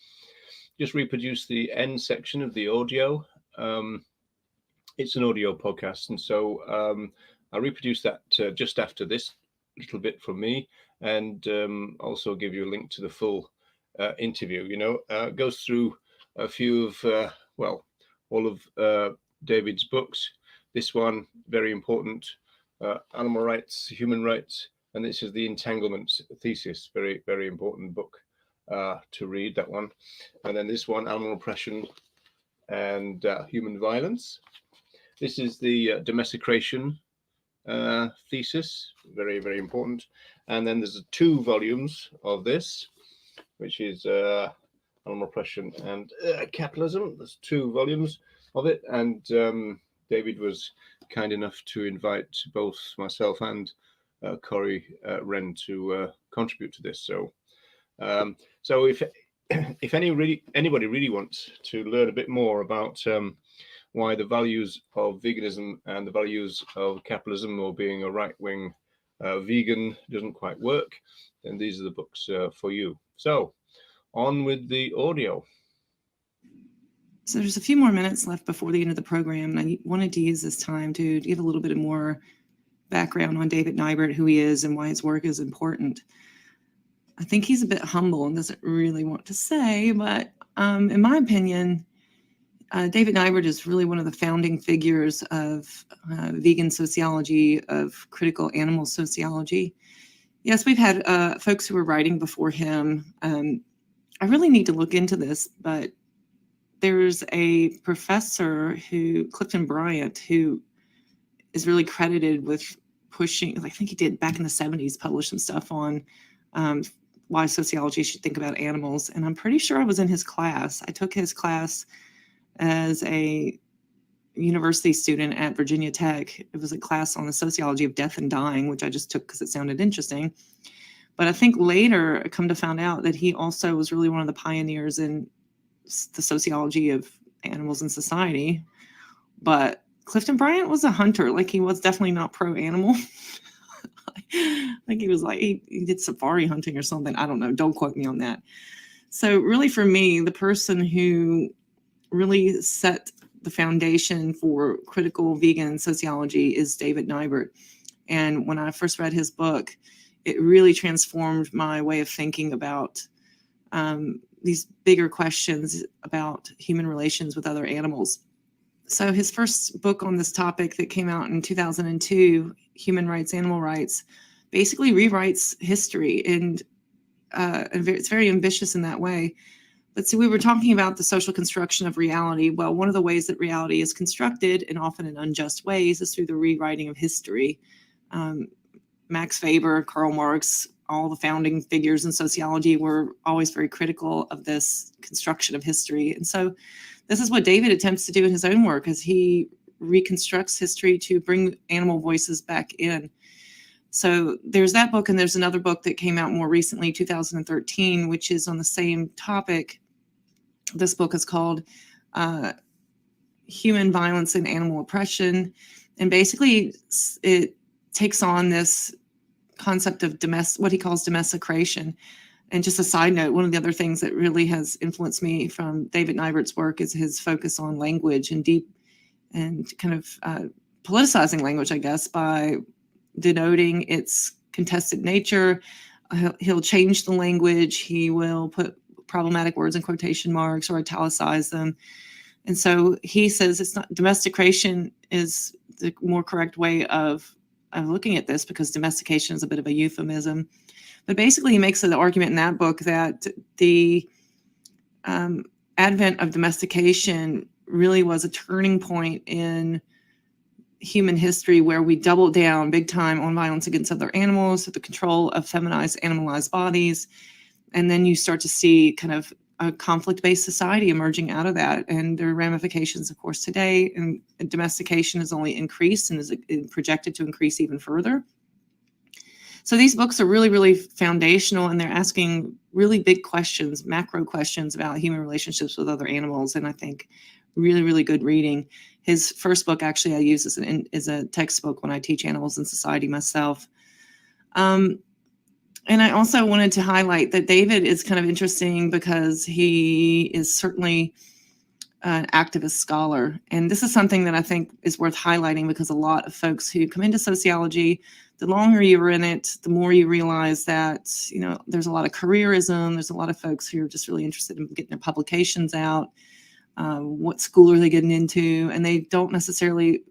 just reproduce the end section of the audio. It's an audio podcast. And so I'll reproduce that just after this little bit from me, and also give you a link to the full interview. You know, it goes through a few of, well, all of David's books. This one, very important, animal rights, human rights, and this is the entanglement thesis, very, very important book to read, that one. And then this one, animal oppression, and human violence. This is the domestication thesis, very, very important. And then there's 2 volumes of this, which is animal oppression and capitalism. There's 2 volumes of it, and David was kind enough to invite both myself and Corey Wren to contribute to this. So, so if anybody really wants to learn a bit more about why the values of veganism and the values of capitalism, or being a right-wing vegan, doesn't quite work, then these are the books for you. So, on with the audio. So there's a few more minutes left before the end of the program, and I wanted to use this time to give a little bit more background on David Nybert, who he is and why his work is important. I think he's a bit humble and doesn't really want to say, but in my opinion, David Nybert is really one of the founding figures of vegan sociology, of critical animal sociology. Yes, we've had folks who were writing before him. I really need to look into this, but there's a professor Clifton Bryant, who is really credited with pushing, I think he did back in the 70s, published some stuff on why sociology should think about animals. And I'm pretty sure I was in his class. I took his class as a university student at Virginia Tech. It was a class on the sociology of death and dying, which I just took because it sounded interesting. But I think later I come to find out that he also was really one of the pioneers in the sociology of animals in society. But Clifton Bryant was a hunter. Like, he was definitely not pro-animal. Like, he was like, he did safari hunting or something. I don't know. Don't quote me on that. So really, for me, the person who really set the foundation for critical vegan sociology is David Nybert. And when I first read his book, it really transformed my way of thinking about these bigger questions about human relations with other animals. So his first book on this topic that came out in 2002, Human Rights, Animal Rights, basically rewrites history, and it's very ambitious in that way. But so we were talking about the social construction of reality. Well, one of the ways that reality is constructed, and often in unjust ways, is through the rewriting of history. Max Weber, Karl Marx, all the founding figures in sociology were always very critical of this construction of history. And so this is what David attempts to do in his own work, as he reconstructs history to bring animal voices back in. So there's that book, and there's another book that came out more recently, 2013, which is on the same topic. This book is called Human Violence and Animal Oppression. And basically it takes on this concept of what he calls domestication. And just a side note, one of the other things that really has influenced me from David Nybert's work is his focus on language and deep and kind of politicizing language, I guess, by denoting its contested nature. He'll change the language. He will put problematic words in quotation marks or italicize them. And so he says it's not, domestication is the more correct way of looking at this, because domestication is a bit of a euphemism. But basically he makes an argument in that book that the advent of domestication really was a turning point in human history, where we doubled down big time on violence against other animals, the control of feminized, animalized bodies. And then you start to see kind of a conflict-based society emerging out of that. And there are ramifications, of course, today, and domestication has only increased and is projected to increase even further. So these books are really, really foundational, and they're asking really big questions, macro questions about human relationships with other animals. And I think really, really good reading. His first book, actually, I use as a textbook when I teach animals in society myself. And I also wanted to highlight that David is kind of interesting because he is certainly an activist scholar. And this is something that I think is worth highlighting, because a lot of folks who come into sociology, the longer you're in it, the more you realize that, you know, there's a lot of careerism. There's a lot of folks who are just really interested in getting their publications out. What school are they getting into? And they don't necessarily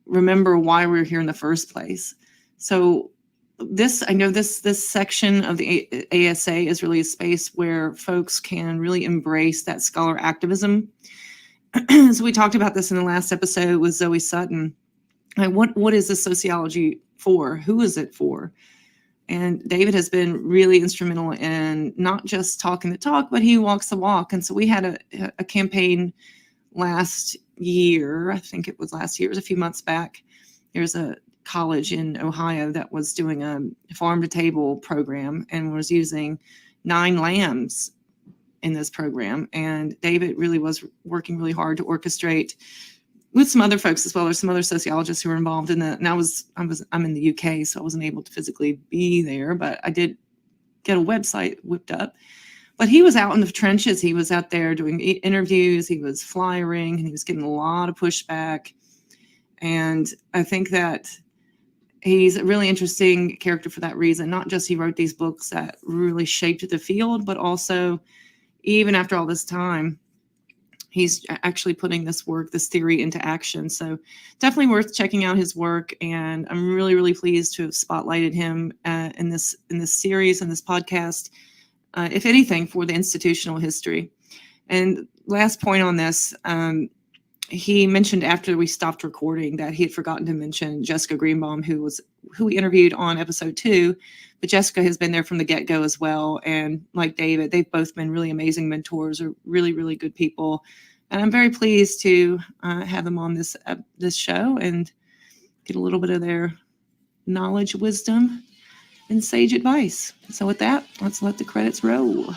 remember why we're here in the first place. So I know this section of the ASA is really a space where folks can really embrace that scholar activism. So we talked about this in the last episode with Zoe Sutton. Like, what is this sociology for? Who is it for? And David has been really instrumental in not just talking the talk, but he walks the walk. And so we had a campaign last year. I think it was last year. It was a few months back. There's a college in Ohio that was doing a farm to table program and was using 9 lambs in this program. And David really was working really hard to orchestrate with some other folks as well. There's some other sociologists who were involved in that. And I'm in the UK, so I wasn't able to physically be there, but I did get a website whipped up. But he was out in the trenches. He was out there doing interviews. He was flyering, and he was getting a lot of pushback. And I think that he's a really interesting character for that reason. Not just he wrote these books that really shaped the field, but also even after all this time, he's actually putting this theory into action. So definitely worth checking out his work. And I'm really, really pleased to have spotlighted him in this series and this podcast, if anything, for the institutional history. And last point on this, he mentioned after we stopped recording that he had forgotten to mention Jessica Greenbaum, who we interviewed on episode 2. But Jessica has been there from the get-go as well. And like David, they've both been really amazing mentors, are really, really good people. And I'm very pleased to have them on this show and get a little bit of their knowledge, wisdom, and sage advice. So with that, let's let the credits roll.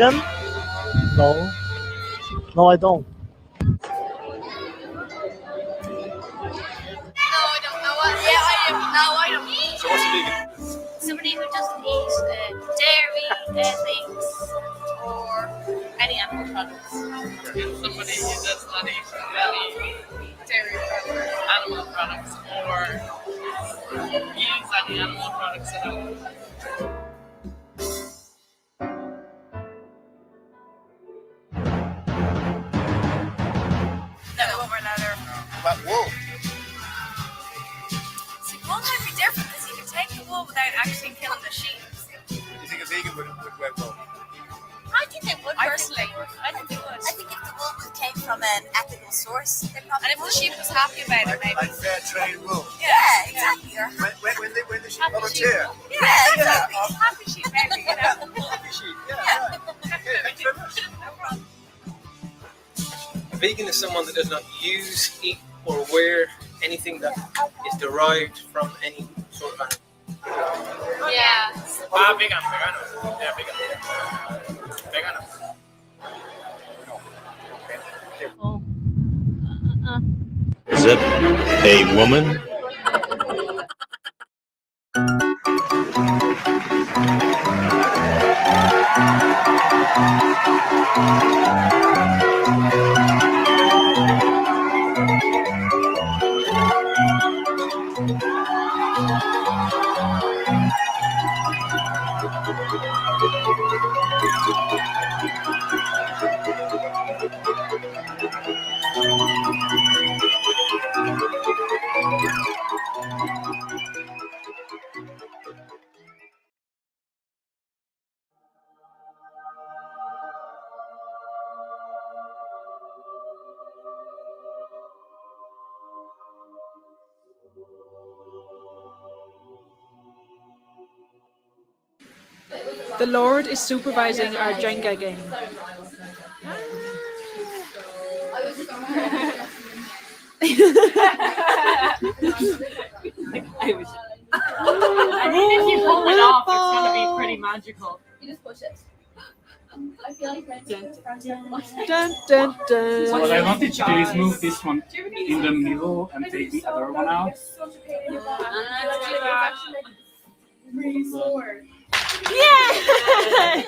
Vegan? No. No, I don't. No, I don't know what. Yeah, I am. No, I don't. So what's a vegan? Somebody who doesn't eat dairy, eggs, or any animal products. Somebody who does not eat any dairy products, animal products, or use any animal products at all. About wool. See, wool might be different because you can take the wool without actually killing the sheep. You think a vegan would wear wool? I think they would personally. I think they would. I think if the wool came from an ethical source, they probably And if the sheep was happy about it, maybe. Like fair trade wool. Yeah, exactly. Or When the sheep volunteer. Yeah, exactly. Happy sheep, maybe, you know. Happy sheep, yeah. Okay, thank you very much. No problem. A vegan is someone that does not use, eat, or wear anything that is derived from any sort of animal. Yeah. Vegan, vegano. Yeah, vegan. Vegano. Is it a woman? The Lord is supervising our Jenga game. I think if you pull it off, it's gonna be pretty magical. You just push it. I feel like Dun, dun, dun. So what I wanted to do is move this one in the middle and take the other one out. Yeah!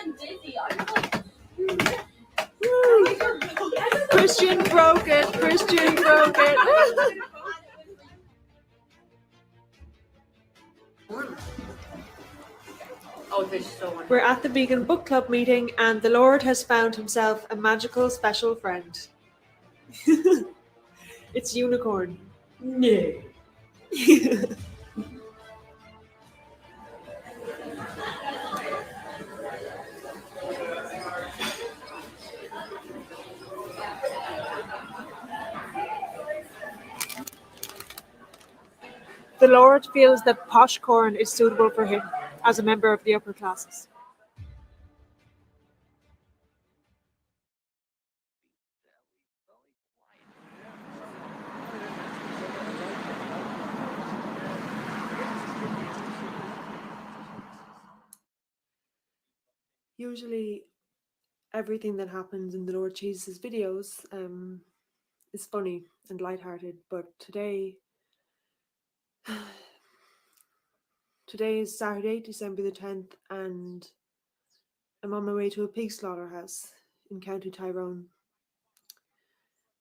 Christian broke it. Christian broke it. Oh, there's so much. We're at the Vegan Book Club meeting, and the Lord has found himself a magical special friend. It's Unicorn. No. The Lord feels that posh corn is suitable for him as a member of the upper classes. Usually, everything that happens in the Lord Jesus' videos is funny and lighthearted, but today is Saturday, December the 10th, and I'm on my way to a pig slaughterhouse in County Tyrone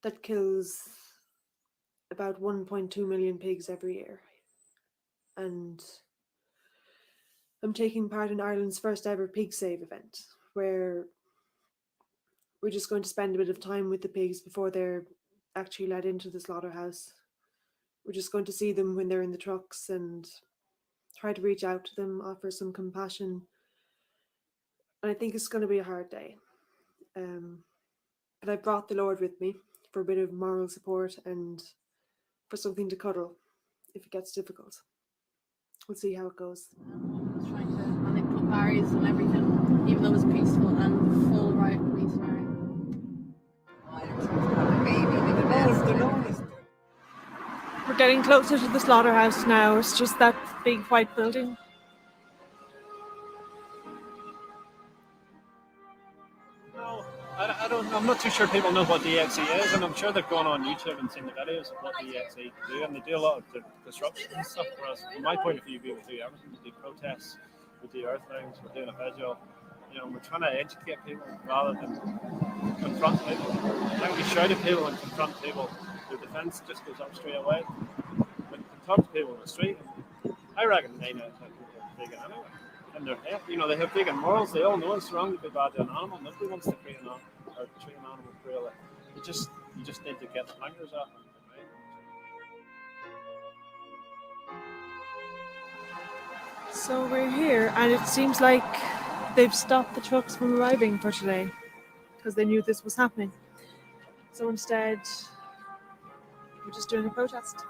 that kills about 1.2 million pigs every year. And I'm taking part in Ireland's first ever pig save event, where we're just going to spend a bit of time with the pigs before they're actually led into the slaughterhouse. We're just going to see them when they're in the trucks and try to reach out to them, offer some compassion. And I think it's going to be a hard day. But I brought the Lord with me for a bit of moral support and for something to cuddle if it gets difficult. We'll see how it goes. And they put barriers and everything, even though it was peaceful and full riot police riot. We're getting closer to the slaughterhouse now. It's just that big white building. No, I'm not too sure people know what the EXE is, and I'm sure they've gone on YouTube and seen the videos of what the EXE can do, and they do a lot of disruption and stuff. Whereas, from my point of view, we would do everything. We do protests, we do earth rings, we're doing a vigil. We're trying to educate people rather than confront people. When we shout at people and confront people, their defence just goes up straight away. When you talk to people in the street, I reckon they know how people are vegan anyway. In their head, they have vegan morals. They all know it's wrong to be bad to an animal. Nobody wants to treat an animal cruelly. You just need to get the fingers off them. So we're here, and it seems like they've stopped the trucks from arriving for today because they knew this was happening. So instead, we're just doing a protest.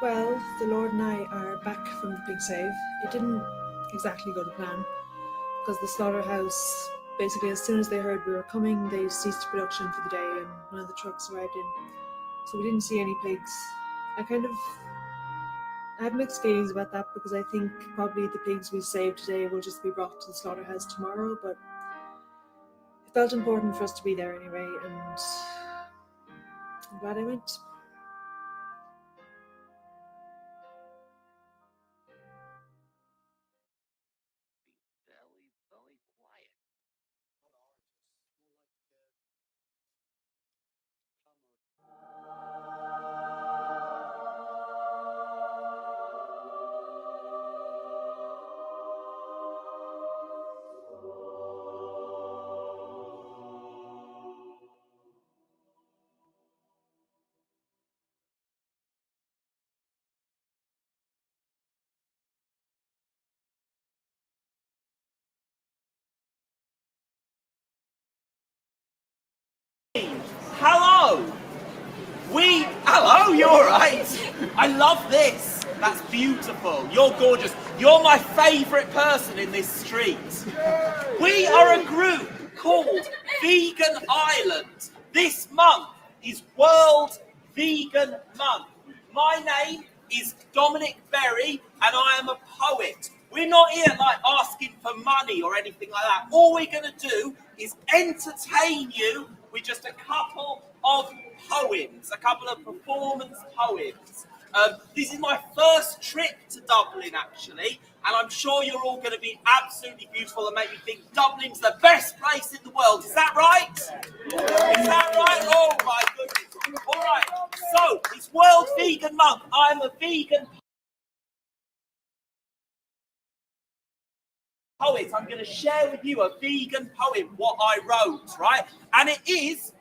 Well, the Lord and I are back from the pig save. It didn't exactly go to plan because the slaughterhouse, basically as soon as they heard we were coming, they ceased production for the day and one of the trucks arrived in. So we didn't see any pigs. I have mixed feelings about that because I think probably the pigs we saved today will just be brought to the slaughterhouse tomorrow, but it felt important for us to be there anyway, and I'm glad I went. Hello. Hello, you're right. I love this. That's beautiful. You're gorgeous. You're my favourite person in this street. We are a group called Vegan Island. This month is World Vegan Month. My name is Dominic Berry and I am a poet. We're not here like asking for money or anything like that. All we're going to do is entertain you with just a couple of poems, a couple of performance poems. This is my first trip to Dublin, actually, and I'm sure you're all going to be absolutely beautiful and make me think Dublin's the best place in the world. Is that right? Is that right? Oh, my goodness. All right. So, it's World Vegan Month. I'm a vegan poet. I'm going to share with you a vegan poem, what I wrote, right? And it is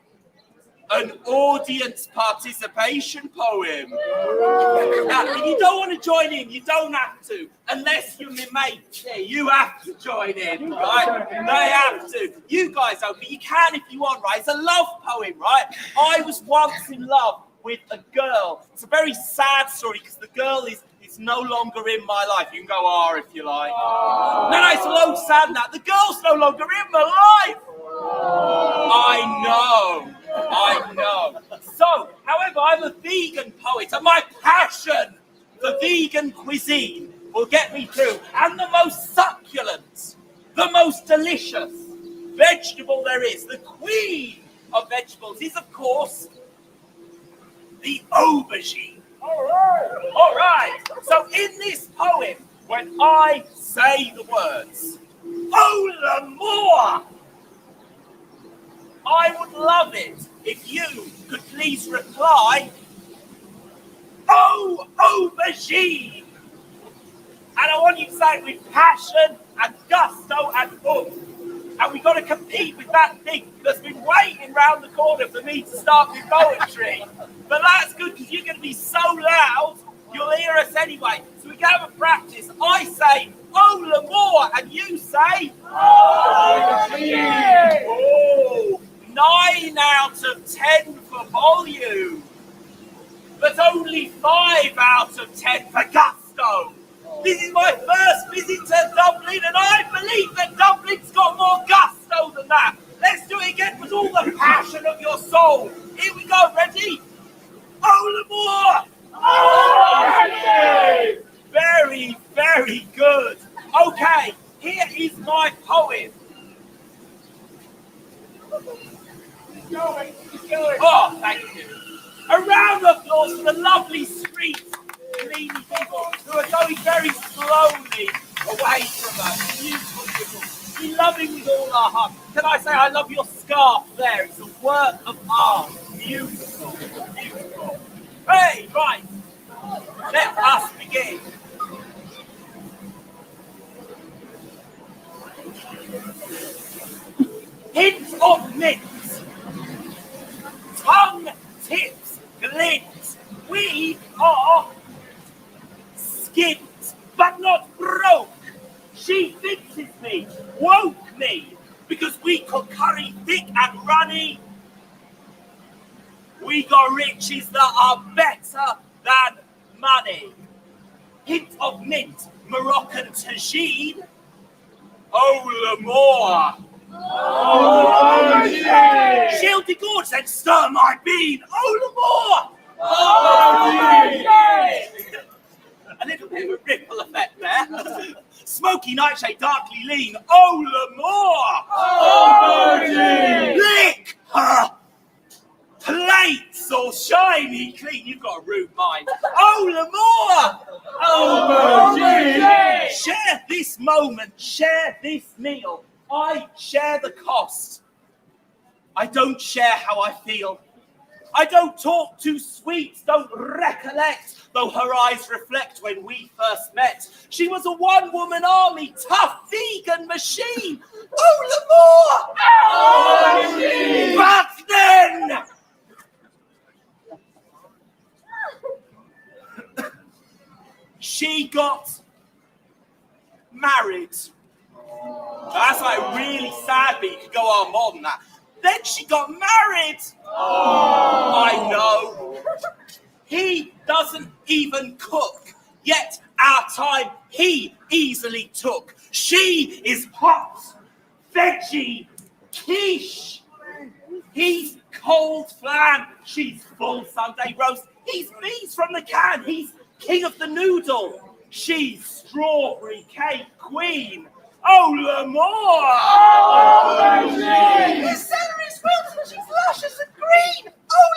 an audience participation poem. Now, if you don't want to join in, you don't have to, unless you're my mate. Yeah, you have to join in, right? They have to. You guys don't, but you can if you want, right? It's a love poem, right? I was once in love with a girl. It's a very sad story because the girl is no longer in my life. You can go R if you like. No, it's a low sad now. The girl's no longer in my life. I know. So, however, I'm a vegan poet, and my passion for vegan cuisine will get me through. And the most succulent, the most delicious vegetable there is, the queen of vegetables, is, of course, the aubergine. All right. So, in this poem, when I say the words, "Oh, l'amour," I would love it if you could please reply, "Oh, aubergine." And I want you to say it with passion and gusto and oomph. And we've got to compete with that thing that's been waiting round the corner for me to start with poetry. But that's good because you're going to be so loud, you'll hear us anyway. So we can have a practice. I say, "Oh, l'amour," and you say, "Oh, aubergine." Oh, 9 out of 10 for volume, but only 5 out of 10 for gusto. This is my first visit to Dublin, and I believe that Dublin's got more gusto than that. Let's do it again with all the passion of your soul. Here we go, ready? Oh, l'amour! Oh, very, very good. Okay, here is my poem. Oh, thank you. A round of applause for the lovely street cleaning people who are going very slowly away from us. Beautiful people. We love it with all our heart. Can I say I love your scarf there? It's a work of art. Beautiful. Beautiful. Hey, right. Let us begin. Hint of mint. Tongue tips glint. We are skint, but not broke. She fixes me, woke me, because we cook curry thick and runny. We got riches that are better than money. Hint of mint, Moroccan tagine. Oh, l'amour. Oh, yeah. Shield the gorge, then stir my bean. Oh, l'amour. Oh, yeah. A little bit of a ripple effect there. Smoky nightshade, darkly lean. Oh, l'amour. Oh, yeah. Lick her. Plates all shiny clean. You've got a rude mind. Oh, l'amour. Oh, yeah. Share this moment. Share this meal. I share the cost. I don't share how I feel. I don't talk too sweet, don't recollect, though her eyes reflect when we first met. She was a one-woman army, tough vegan machine. Oh, l'amour! Oh, but then... she got married. That's like really sad, but you could go on more than that. Then she got married. I know. He doesn't even cook, yet our time he easily took. She is hot, veggie, quiche. He's cold flan, she's full Sunday roast. He's bees from the can, he's king of the noodle. She's strawberry cake queen. Oh, L'Amour! His celery's wilted, but she's luscious and green. Oh,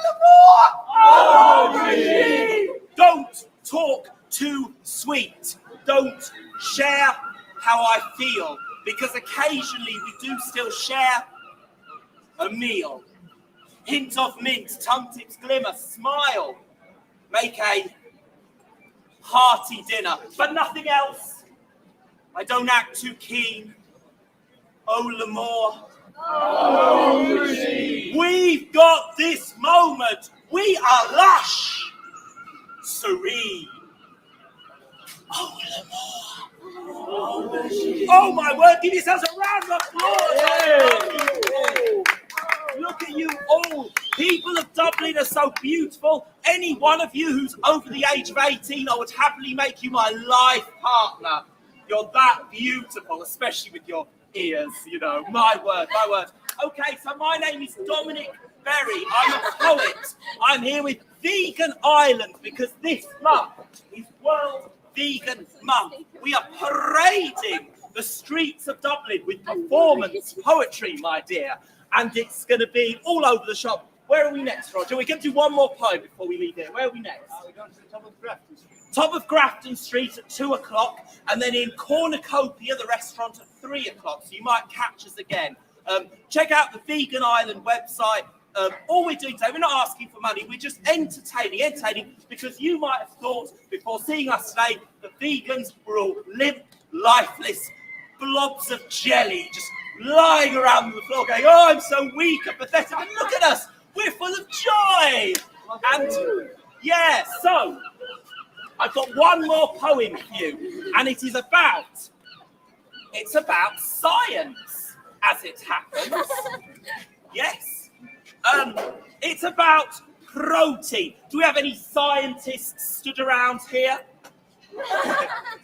L'Amour! Don't talk too sweet. Don't share how I feel, because occasionally we do still share a meal. Hint of mint, tongue tips glimmer, smile. Make a hearty dinner, but nothing else. I don't act too keen. Oh, L'Amour. We've got this moment. We are lush, serene. Oh, L'Amour. Oh, my word. Give yourselves a round of applause. Look at you all. People of Dublin are so beautiful. Any one of you who's over the age of 18, I would happily make you my life partner. You're that beautiful, especially with your ears, you know. My word, my word. Okay, so my name is Dominic Berry. I'm a poet. I'm here with Vegan Ireland because this month is World Vegan Month. We are parading the streets of Dublin with performance poetry, my dear. And it's going to be all over the shop. Where are we next, Roger? We're going to do one more poem before we leave here. Where are we next? We're going to the top of Grafton Street. Top of Grafton Street at 2 o'clock, and then in Cornucopia, the restaurant, at 3 o'clock. So you might catch us again. Check out the Vegan Ireland website. All we're doing today, we're not asking for money. We're just entertaining, because you might have thought before seeing us today that vegans were all limp, lifeless blobs of jelly, just lying around the floor going, oh, I'm so weak and pathetic. And look at us, we're full of joy. And yeah, so I've got one more poem for you, and it's about science, as it happens. Yes. It's about protein. Do we have any scientists stood around here?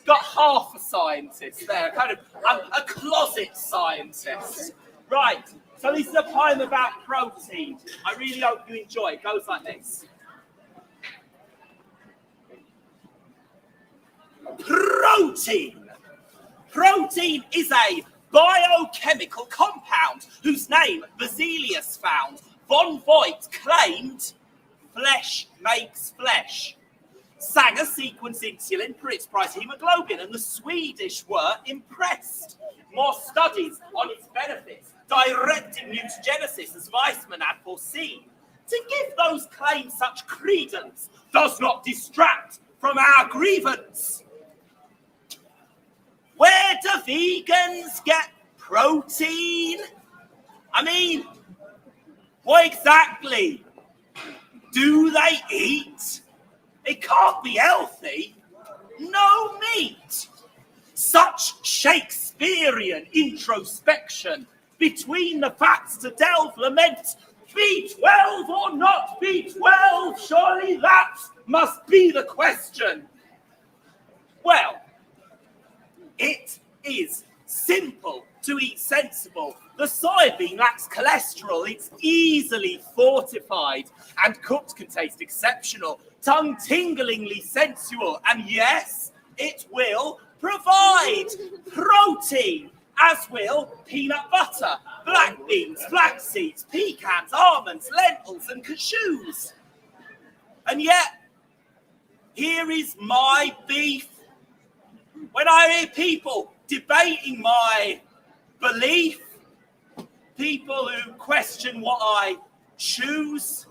Got half a scientist there, kind of a closet scientist. Right, so this is a poem about protein. I really hope you enjoy it. It goes like this. Protein. Protein is a biochemical compound whose name Vesalius found. Von Voigt claimed flesh makes flesh. Sanger sequenced insulin for its price hemoglobin, and the Swedish were impressed. More studies on its benefits, directing mutagenesis as Weissman had foreseen. To give those claims such credence does not distract from our grievance. Where do vegans get protein? I mean, what exactly do they eat? It can't be healthy. No meat. Such Shakespearean introspection between the facts to delve lament. B12 or not B12? Surely that must be the question. Well, it is simple to eat sensible. The soybean lacks cholesterol. It's easily fortified, and cooked can taste exceptional, tongue-tinglingly sensual, and yes, it will provide protein, as will peanut butter, black beans, flax seeds, pecans, almonds, lentils, and cashews. And yet, here is my beef. When I hear people debating my belief, people who question what I choose,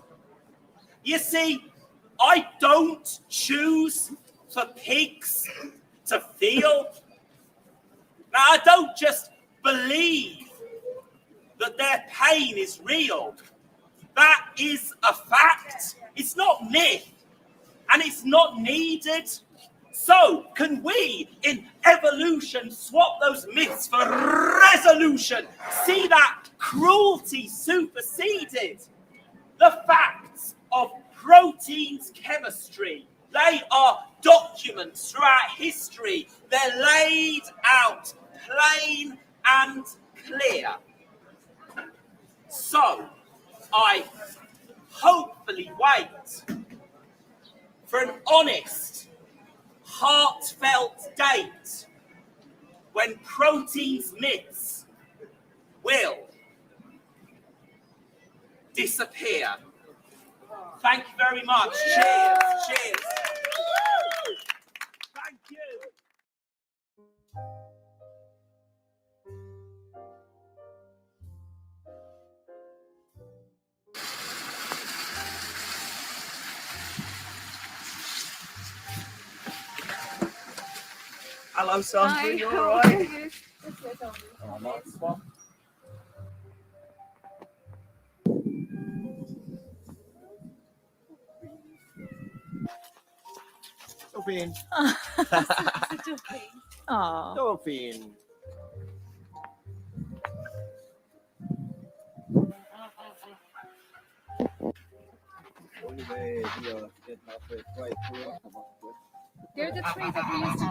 you see, I don't choose for pigs to feel. Now, I don't just believe that their pain is real. That is a fact. It's not myth, and it's not needed. So, can we, in evolution, swap those myths for resolution? See that cruelty superseded? The facts of proteins chemistry, they are documents throughout history. They're laid out plain and clear. So, I hopefully wait for an honest, heartfelt date when proteins myths will disappear. Thank you very much. Cheers. Cheers. Thank you. Hello, Sandra. You all right? Oh, nice one. Dolphin. Aw. Dolphin. They're the three that we used to.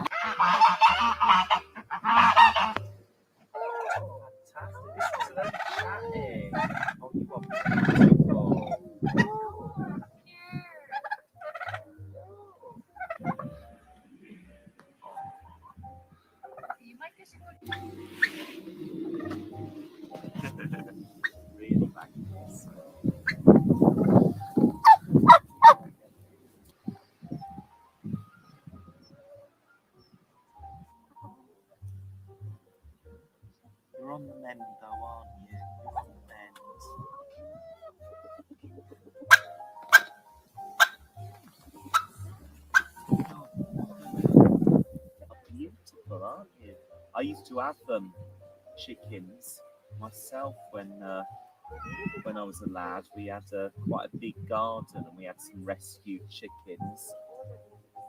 Really back this. You're on the mend though, aren't you? You're on the mend. Beautiful, aren't you? I used to have chickens myself when I was a lad. We had quite a big garden, and we had some rescued chickens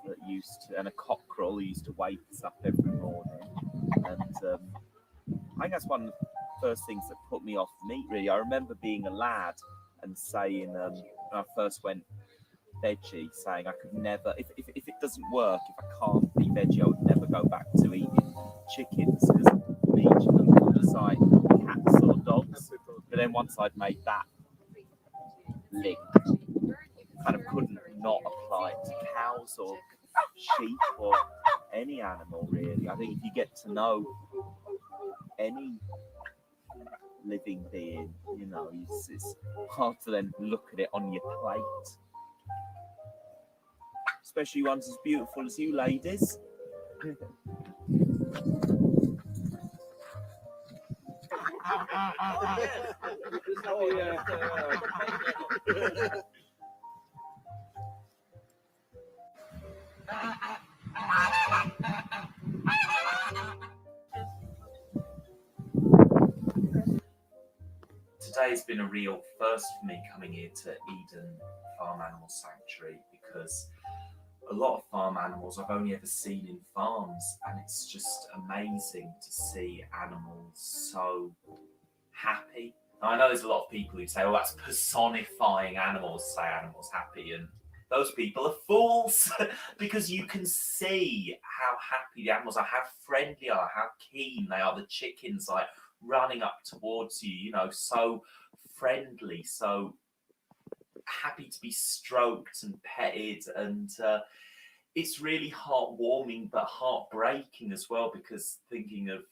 that used to, and a cockerel who used to wake us up every morning. And I think that's one of the first things that put me off meat, really. I remember being a lad and saying, when I first went veggie, saying I could never, if it doesn't work, if I can't be veggie, I would never go back to eating chickens, because meat was like cats or dogs. But then once I'd made that link, kind of couldn't not apply it to cows or sheep or any animal, really. I think if you get to know any living being, you know, it's hard to then look at it on your plate. Especially ones as beautiful as you ladies. Oh, yeah. Today's been a real first for me coming here to Eden Farm Animal Sanctuary, because a lot of farm animals I've only ever seen in farms, and it's just amazing to see animals so happy. Now, I know there's a lot of people who say, oh, that's personifying animals, say animals happy, and those people are fools because you can see how happy the animals are, how friendly they are, how keen they are. The chickens like running up towards you, you know, so friendly, so happy to be stroked and petted, and it's really heartwarming but heartbreaking as well, because thinking of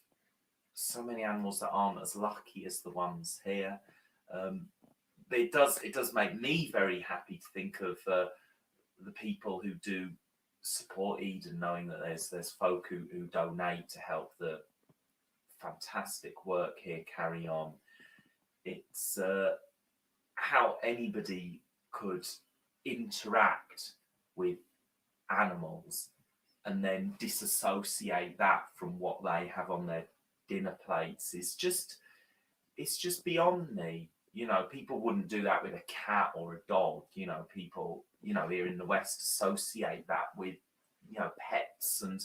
so many animals that aren't as lucky as the ones here, it does make me very happy to think of the people who do support Eden, knowing that there's folk who donate to help the fantastic work here carry on. It's how anybody could interact with animals and then disassociate that from what they have on their dinner plates is just, it's just beyond me. You know, people wouldn't do that with a cat or a dog. You know, people, you know, here in the West associate that with pets and,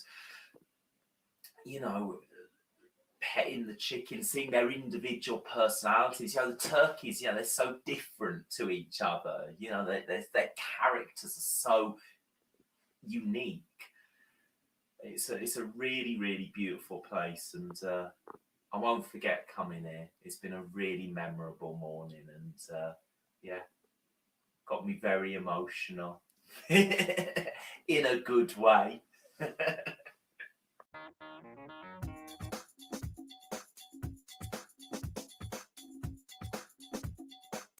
petting the chickens, seeing their individual personalities. The turkeys, they're so different to each other. Their characters are so unique. It's a really, really beautiful place, and I won't forget coming here. It's been a really memorable morning, and got me very emotional in a good way.